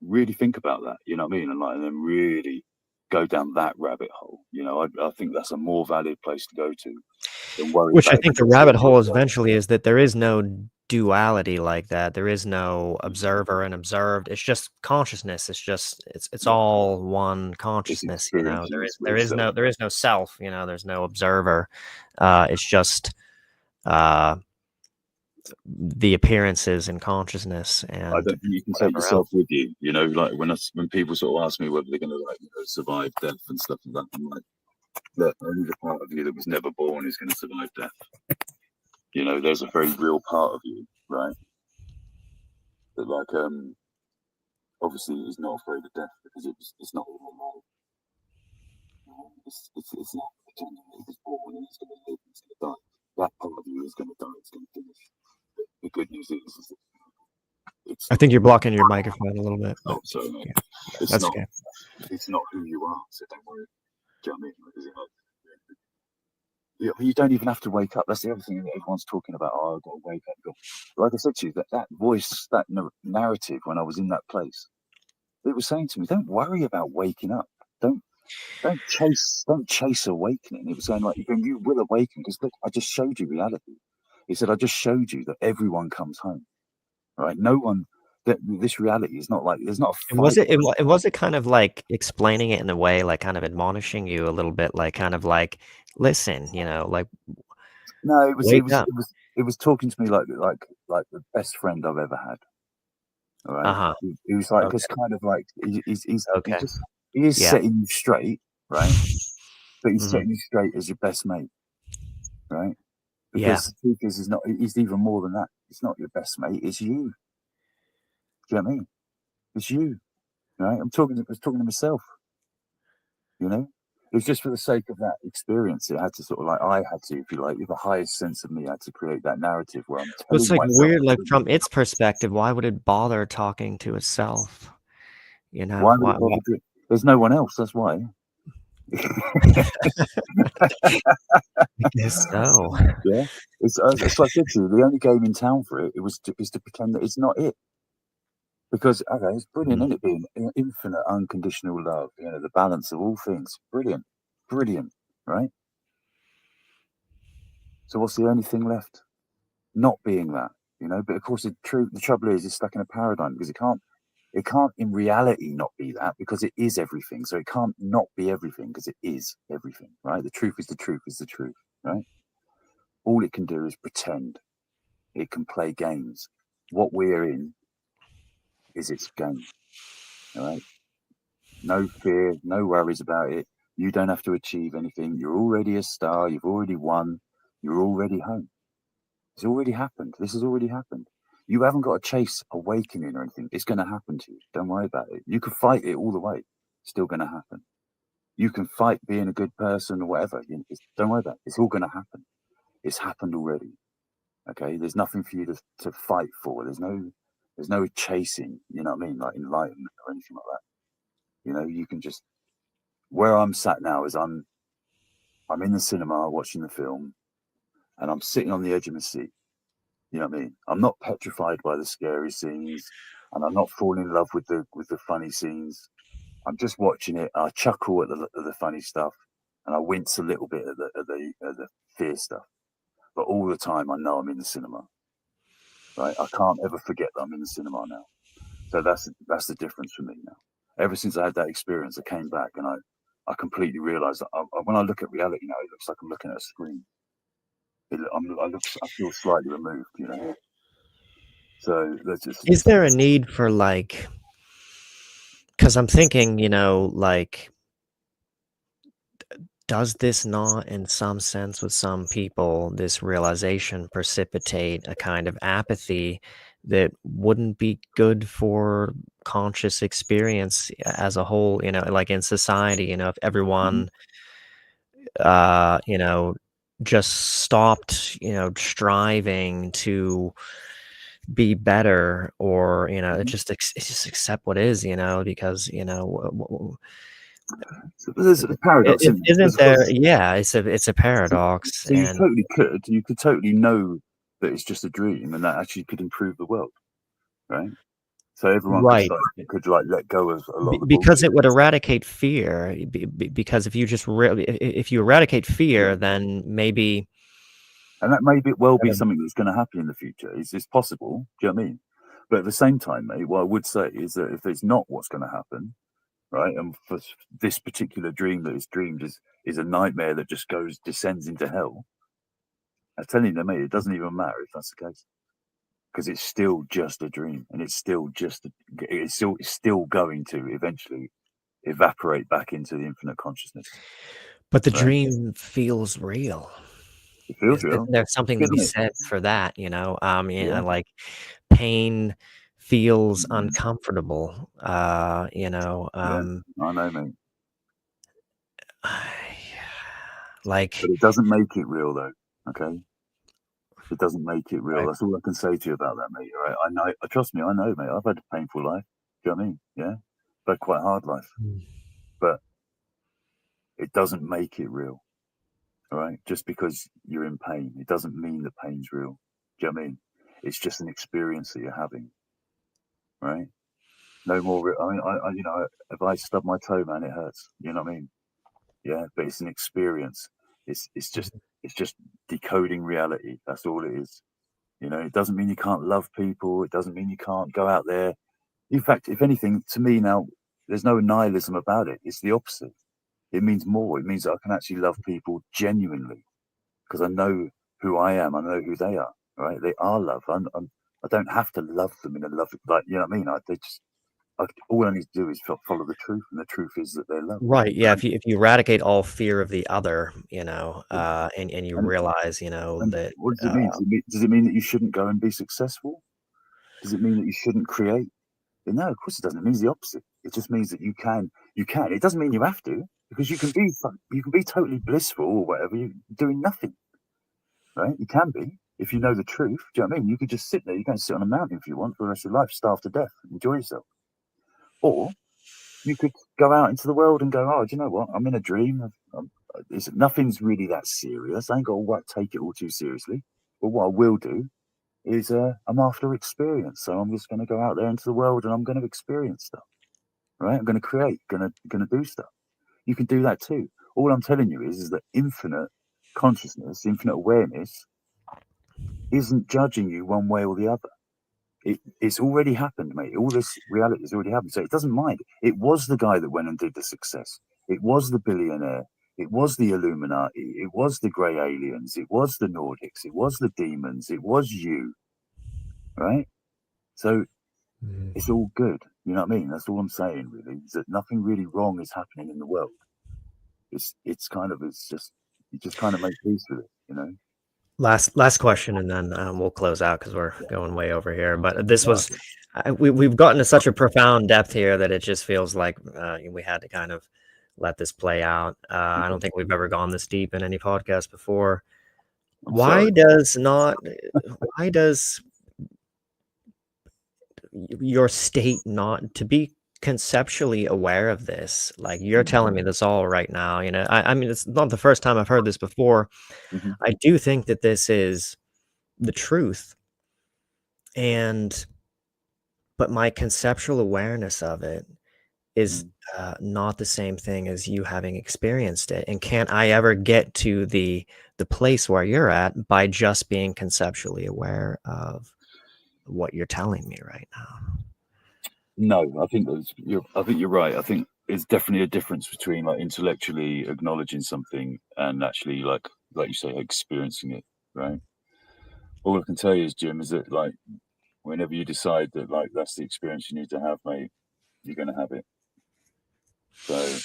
really think about that. You know what I mean? And then really go down that rabbit hole. I think that's a more valid place to go to than worry. Which I think the rabbit hole is eventually is that there is no duality like that. There is no observer and observed. It's just consciousness. It's all one consciousness. There is no self. There's no observer. It's just the appearances and consciousness. And I don't think you can take yourself with you. Like when people sort of ask me whether they're going to survive death and stuff like that, I'm like, look, only the part of you that was never born is going to survive death. There's a very real part of you, right? That obviously is not afraid of death because it's not all alive. It's not pretending that he was born and he's going to live and he's going to die. That part of you is going to die. It's going to finish. The good news is I think you're blocking your microphone a little bit. Oh, sorry, mate. Yeah, that's okay. It's not who you are, so don't worry. Do you know what I mean? You don't even have to wake up. That's the other thing that everyone's talking about. Oh, I've got to wake up. Like I said to you, that voice, that narrative when I was in that place, it was saying to me, don't worry about waking up. Don't chase awakening. It was saying, like, you will awaken because look, I just showed you reality. He said, I just showed you that everyone comes home, right? No one. This reality is not like there's not a fight. Was it kind of like explaining it in a way, like kind of admonishing you a little bit, like kind of like listen, like no, it was talking to me like the best friend I've ever had. All right, he was like because kind of like he's okay. He is setting you straight, right? But he's setting you straight as your best mate, right? Because the truth is he's even more than that. It's not your best mate, it's you. Do you know what I mean? It's you, right? I was talking to myself. It was just for the sake of that experience. It had to sort of like I had to, if you like, the highest sense of me had to create that narrative where I'm. It's like weird, like from its perspective, why would it bother talking to itself? Why would it bother doing? There's no one else. That's why. I guess so. Yeah, it's like I said to you. The only game in town for it is to pretend that it's not it. Because it's brilliant, isn't it? Being infinite, unconditional love, the balance of all things, brilliant, right? So what's the only thing left? Not being that, But of course, the trouble is, it's stuck in a paradigm because it can't in reality not be that because it is everything. So it can't not be everything because it is everything, right? The truth is the truth is the truth, right? All it can do is pretend. It can play games. What we're in is its game, all right? No fear, no worries about it. You don't have to achieve anything. You're already a star. You've already won. You're already home. It's already happened. This has already happened. You haven't got to chase awakening or anything. It's going to happen to you. Don't worry about it. You can fight it all the way. It's still going to happen. You can fight being a good person or whatever. Don't worry about it. It's all going to happen. It's happened already. Okay? There's nothing for you to fight for. There's no chasing, you know what I mean? Like enlightenment or anything like that. You can just, where I'm sat now is I'm in the cinema watching the film and I'm sitting on the edge of my seat. You know what I mean? I'm not petrified by the scary scenes and I'm not falling in love with the funny scenes. I'm just watching it. I chuckle at the funny stuff and I wince a little bit at the fear stuff. But all the time I know I'm in the cinema. Right? I can't ever forget that I'm in the cinema now. So that's the difference for me now. Ever since I had that experience, I came back and I completely realised that when I look at reality now, it looks like I'm looking at a screen. I feel slightly removed, you know. So that's just. Is there a need for like? Because I'm thinking, you know, like, does this not, in some sense, with some people, this realization precipitate a kind of apathy that wouldn't be good for conscious experience as a whole, you know, like in society, you know, if everyone, you know, just stopped, you know, striving to be better, or, you know, just accept what is, you know, because, you know, So there's a paradox, isn't there? Yeah, it's a paradox, So you and totally you could totally know that it's just a dream, and that actually could improve the world, right? So everyone right, could like let go of a lot of the because bullshit. it would eradicate fear. Because if you just if you eradicate fear, then maybe. And that may well be something that's going to happen in the future. It's possible. Do you know what I mean? But at the same time, mate, what I would say is that if it's not what's going to happen, right, and for this particular dream that is dreamed is a nightmare that just descends into hell, I'm telling you, mate, it doesn't even matter if that's the case, because it's still just a dream, and it's still still going to eventually evaporate back into the infinite consciousness. But the Right? dream feels real. It feels real. There's something to be said for that, you know. You know, like pain feels uncomfortable. You know. I know, mate. Like, but it doesn't make it real, though. Okay, it doesn't make it real. right. That's all I can say to you about that, mate. Right? I know. Trust me, I know, mate. I've had a painful life. Do you know what I mean? Yeah, I've had quite a hard life, but it doesn't make it real. All right, just because you're in pain, it doesn't mean that pain's real. Do you know what I mean? It's just an experience that you're having, right? No more. I mean, you know, if I stub my toe, man, it hurts. You know what I mean? Yeah, but it's an experience. It's just decoding reality. That's all it is. You know, it doesn't mean you can't love people. It doesn't mean you can't go out there. In fact, if anything, to me now, there's no nihilism about it. It's the opposite. It means more. It means that I can actually love people genuinely because I know who I am. I know who they are. Right? They are love. I don't have to love them in a love, like, you know what I mean? All I need to do is follow the truth, and the truth is that they're loved. Right. Yeah. If you eradicate all fear of the other, you know, and you realize, you know, that. What does it mean? Does it mean that you shouldn't go and be successful? Does it mean that you shouldn't create? No, of course it doesn't. It means the opposite. It just means that you can. It doesn't mean you have to, because you can be totally blissful or whatever, you doing nothing. Right? You can be, if you know the truth. Do you know what I mean? You could just sit there. You can sit on a mountain if you want for the rest of your life, starve to death, enjoy yourself. Or you could go out into the world and go, oh, do you know what? I'm in a dream. Nothing's really that serious. I ain't got to take it all too seriously. But what I will do is I'm after experience. So I'm just going to go out there into the world and I'm going to experience stuff. Right? I'm going to create, going to do stuff. You can do that too. All I'm telling you is that infinite consciousness, infinite awareness isn't judging you one way or the other. It's already happened, mate. All this reality has already happened. So it doesn't mind. It was the guy that went and did the success. It was the billionaire. It was the Illuminati. It was the grey aliens. It was the Nordics. It was the demons. It was you. Right? So it's all good. You know what I mean? That's all I'm saying, really, is that nothing really wrong is happening in the world. It's just, you just kind of make peace with it, you know? Last question, and then we'll close out because we're going way over here. But this was, we've gotten to such a profound depth here that it just feels like we had to kind of let this play out. I don't think we've ever gone this deep in any podcast before. Why does your state not to be conceptually aware of this? Like, you're telling me this all right now, you know, I mean, it's not the first time I've heard this before. I do think that this is the truth, but my conceptual awareness of it is not the same thing as you having experienced it. And can't I ever get to the place where you're at by just being conceptually aware of what you're telling me right now? No, I think you're right. I think it's definitely a difference between like intellectually acknowledging something and actually like you say, experiencing it, right? All I can tell you is, Jim, is that like whenever you decide that like that's the experience you need to have, mate, you're going to have it. So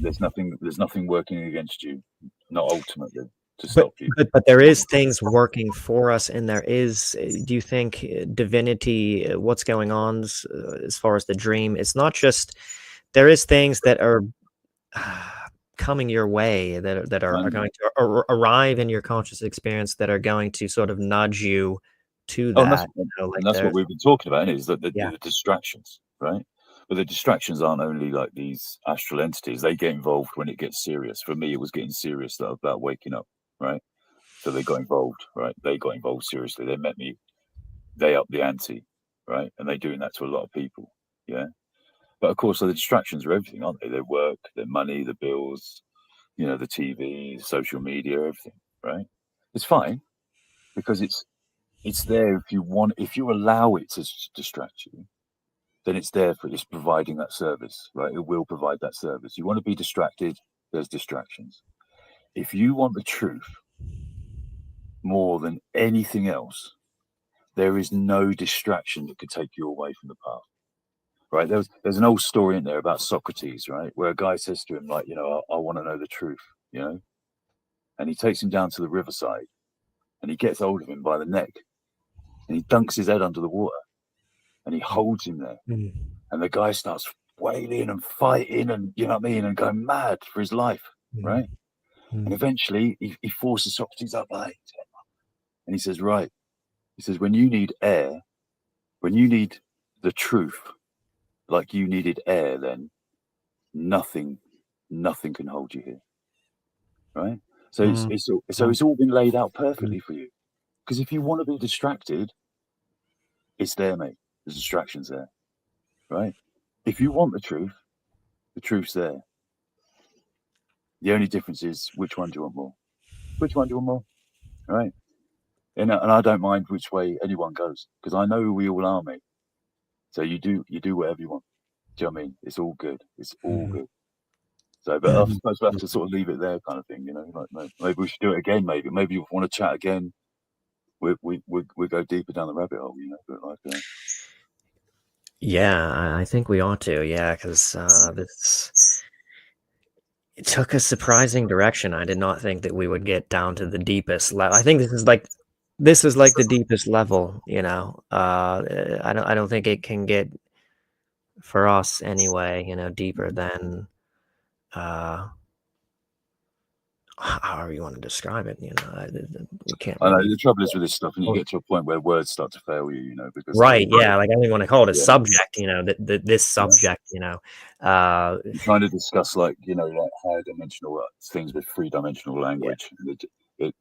there's nothing working against you, not ultimately to stop you. But there is things working for us, and there is. Do you think divinity? What's going on as far as the dream? It's not just. There is things that are coming your way that are going to arrive in your conscious experience that are going to sort of nudge you to that. And that's what we've been talking about, is that the distractions, right? But the distractions aren't only like these astral entities. They get involved when it gets serious. For me, it was getting serious about waking up, right? So they got involved, right? They got involved seriously. They met me. They upped the ante, right? And they're doing that to a lot of people, yeah? But of course, the distractions are everything, aren't they? Their work, their money, the bills, the TV, social media, everything, right? It's fine because it's there if you allow it to distract you, then it's there for it's providing that service, right? It will provide that service. You want to be distracted, there's distractions. If you want the truth more than anything else, there is no distraction that could take you away from the path. Right, there's an old story in there about Socrates, right, where a guy says to him, like, I want to know the truth, and he takes him down to the riverside, and he gets hold of him by the neck, and he dunks his head under the water, and he holds him there, and the guy starts wailing and fighting, and and going mad for his life, right, and eventually he forces Socrates up, like, and he says, right, when you need air, when you need the truth, like you needed air, then nothing can hold you here, right? So it's all been laid out perfectly for you. Because if you want to be distracted, it's there, mate. The distraction's there, right? If you want the truth's there. The only difference is which one do you want more? Which one do you want more? Right? And I don't mind which way anyone goes, because I know who we all are, mate. So you do whatever you want. Do you know what I mean? It's all good. It's all good. So, but I suppose we have to sort of leave it there, kind of thing. Like maybe we should do it again. Maybe you want to chat again. We go deeper down the rabbit hole. But like. Yeah, I think we ought to. Yeah, because it took a surprising direction. I did not think that we would get down to the deepest level. I think this is like the deepest level. I don't think it can get, for us anyway, deeper than however you want to describe it. We can't. I know the trouble is with this stuff, and you get to a point where words start to fail you. Because right, yeah, like I don't even want to call it a subject. This subject. Trying to discuss like higher dimensional things with 3-dimensional language. Yeah.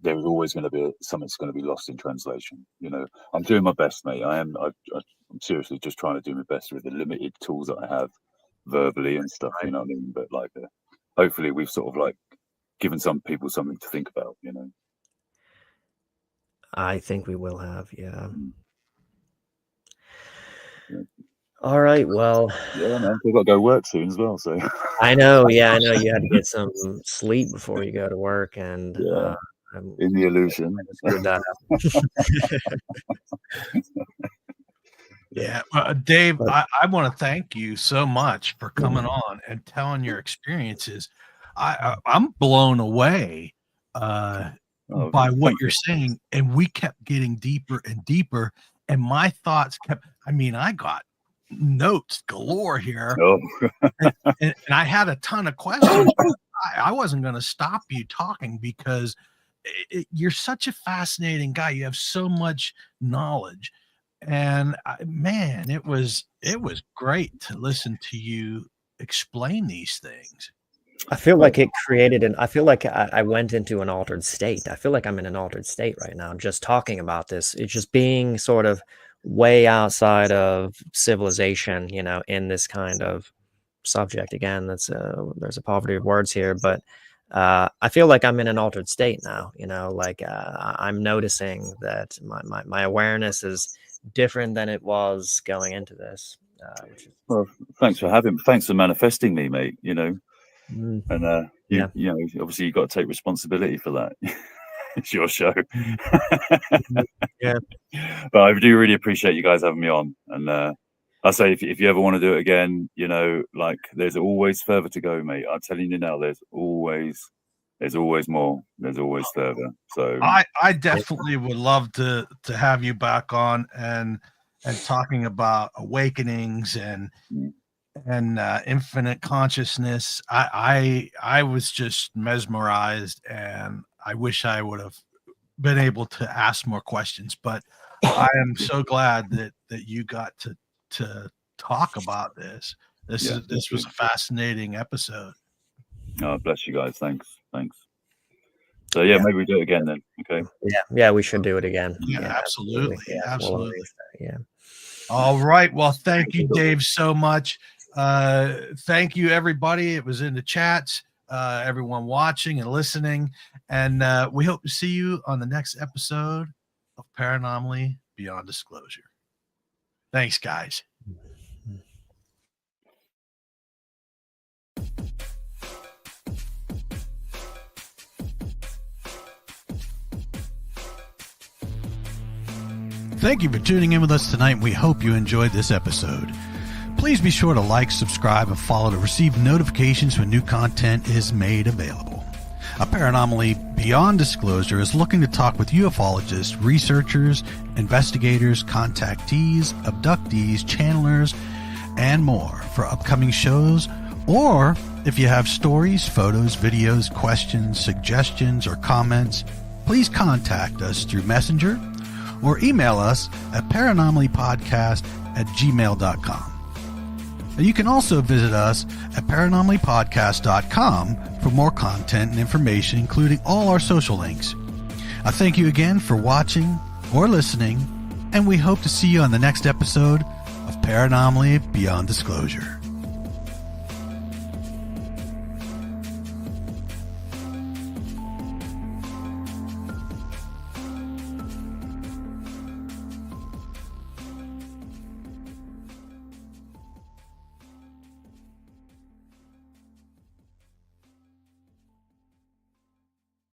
There's always going to be something's going to be lost in translation. I'm doing my best, mate. I'm seriously just trying to do my best with the limited tools that I have verbally and stuff. You know what I mean? But like, hopefully, we've sort of like given some people something to think about. I think we will have, yeah. All right, well. Yeah, man, we've got to go work soon as well. So I know you had to get some sleep before you go to work, and in the illusion. Yeah, Dave, I want to thank you so much for coming on and telling your experiences. I'm blown away by what you're saying, and we kept getting deeper and deeper, and my thoughts I got notes galore here, and I had a ton of questions. I wasn't going to stop you talking because you're such a fascinating guy. You have so much knowledge. And man, it was great to listen to you explain these things. I feel like it created I feel like I went into an altered state. I feel like I'm in an altered state right now, just talking about this. It's just being sort of way outside of civilization, in this kind of subject. Again, there's a poverty of words here, but I feel like I'm in an altered state now, like I'm noticing that my awareness is different than it was going into this. Well, thanks for manifesting me, mate. And obviously you've got to take responsibility for that. it's your show. Yeah. But I do really appreciate you guys having me on. And I say, if you ever want to do it again, you know, like there's always further to go, mate. I'm telling you now, there's always more. There's always further. So I definitely would love to have you back on and talking about awakenings and infinite consciousness. I was just mesmerized, and I wish I would have been able to ask more questions, but I am so glad that you got to talk about this. This was a fascinating episode. Oh, bless you guys. Thanks. So yeah, maybe we do it again then. Okay. Yeah, we should do it again. Yeah, absolutely. Yeah, Absolutely. Yeah. All right. Well, thank you, Dave, so much. Thank you, everybody. It was in the chats, everyone watching and listening. And we hope to see you on the next episode of Paranomaly Beyond Disclosure. Thanks, guys. Thank you for tuning in with us tonight. We hope you enjoyed this episode. Please be sure to like, subscribe, and follow to receive notifications when new content is made available. A Paranomaly Beyond Disclosure is looking to talk with ufologists, researchers, investigators, contactees, abductees, channelers, and more for upcoming shows. Or if you have stories, photos, videos, questions, suggestions, or comments, please contact us through Messenger or email us at paranomalypodcast@gmail.com. You can also visit us at paranomalypodcast.com for more content and information, including all our social links. I thank you again for watching or listening, and we hope to see you on the next episode of Paranomaly Beyond Disclosure.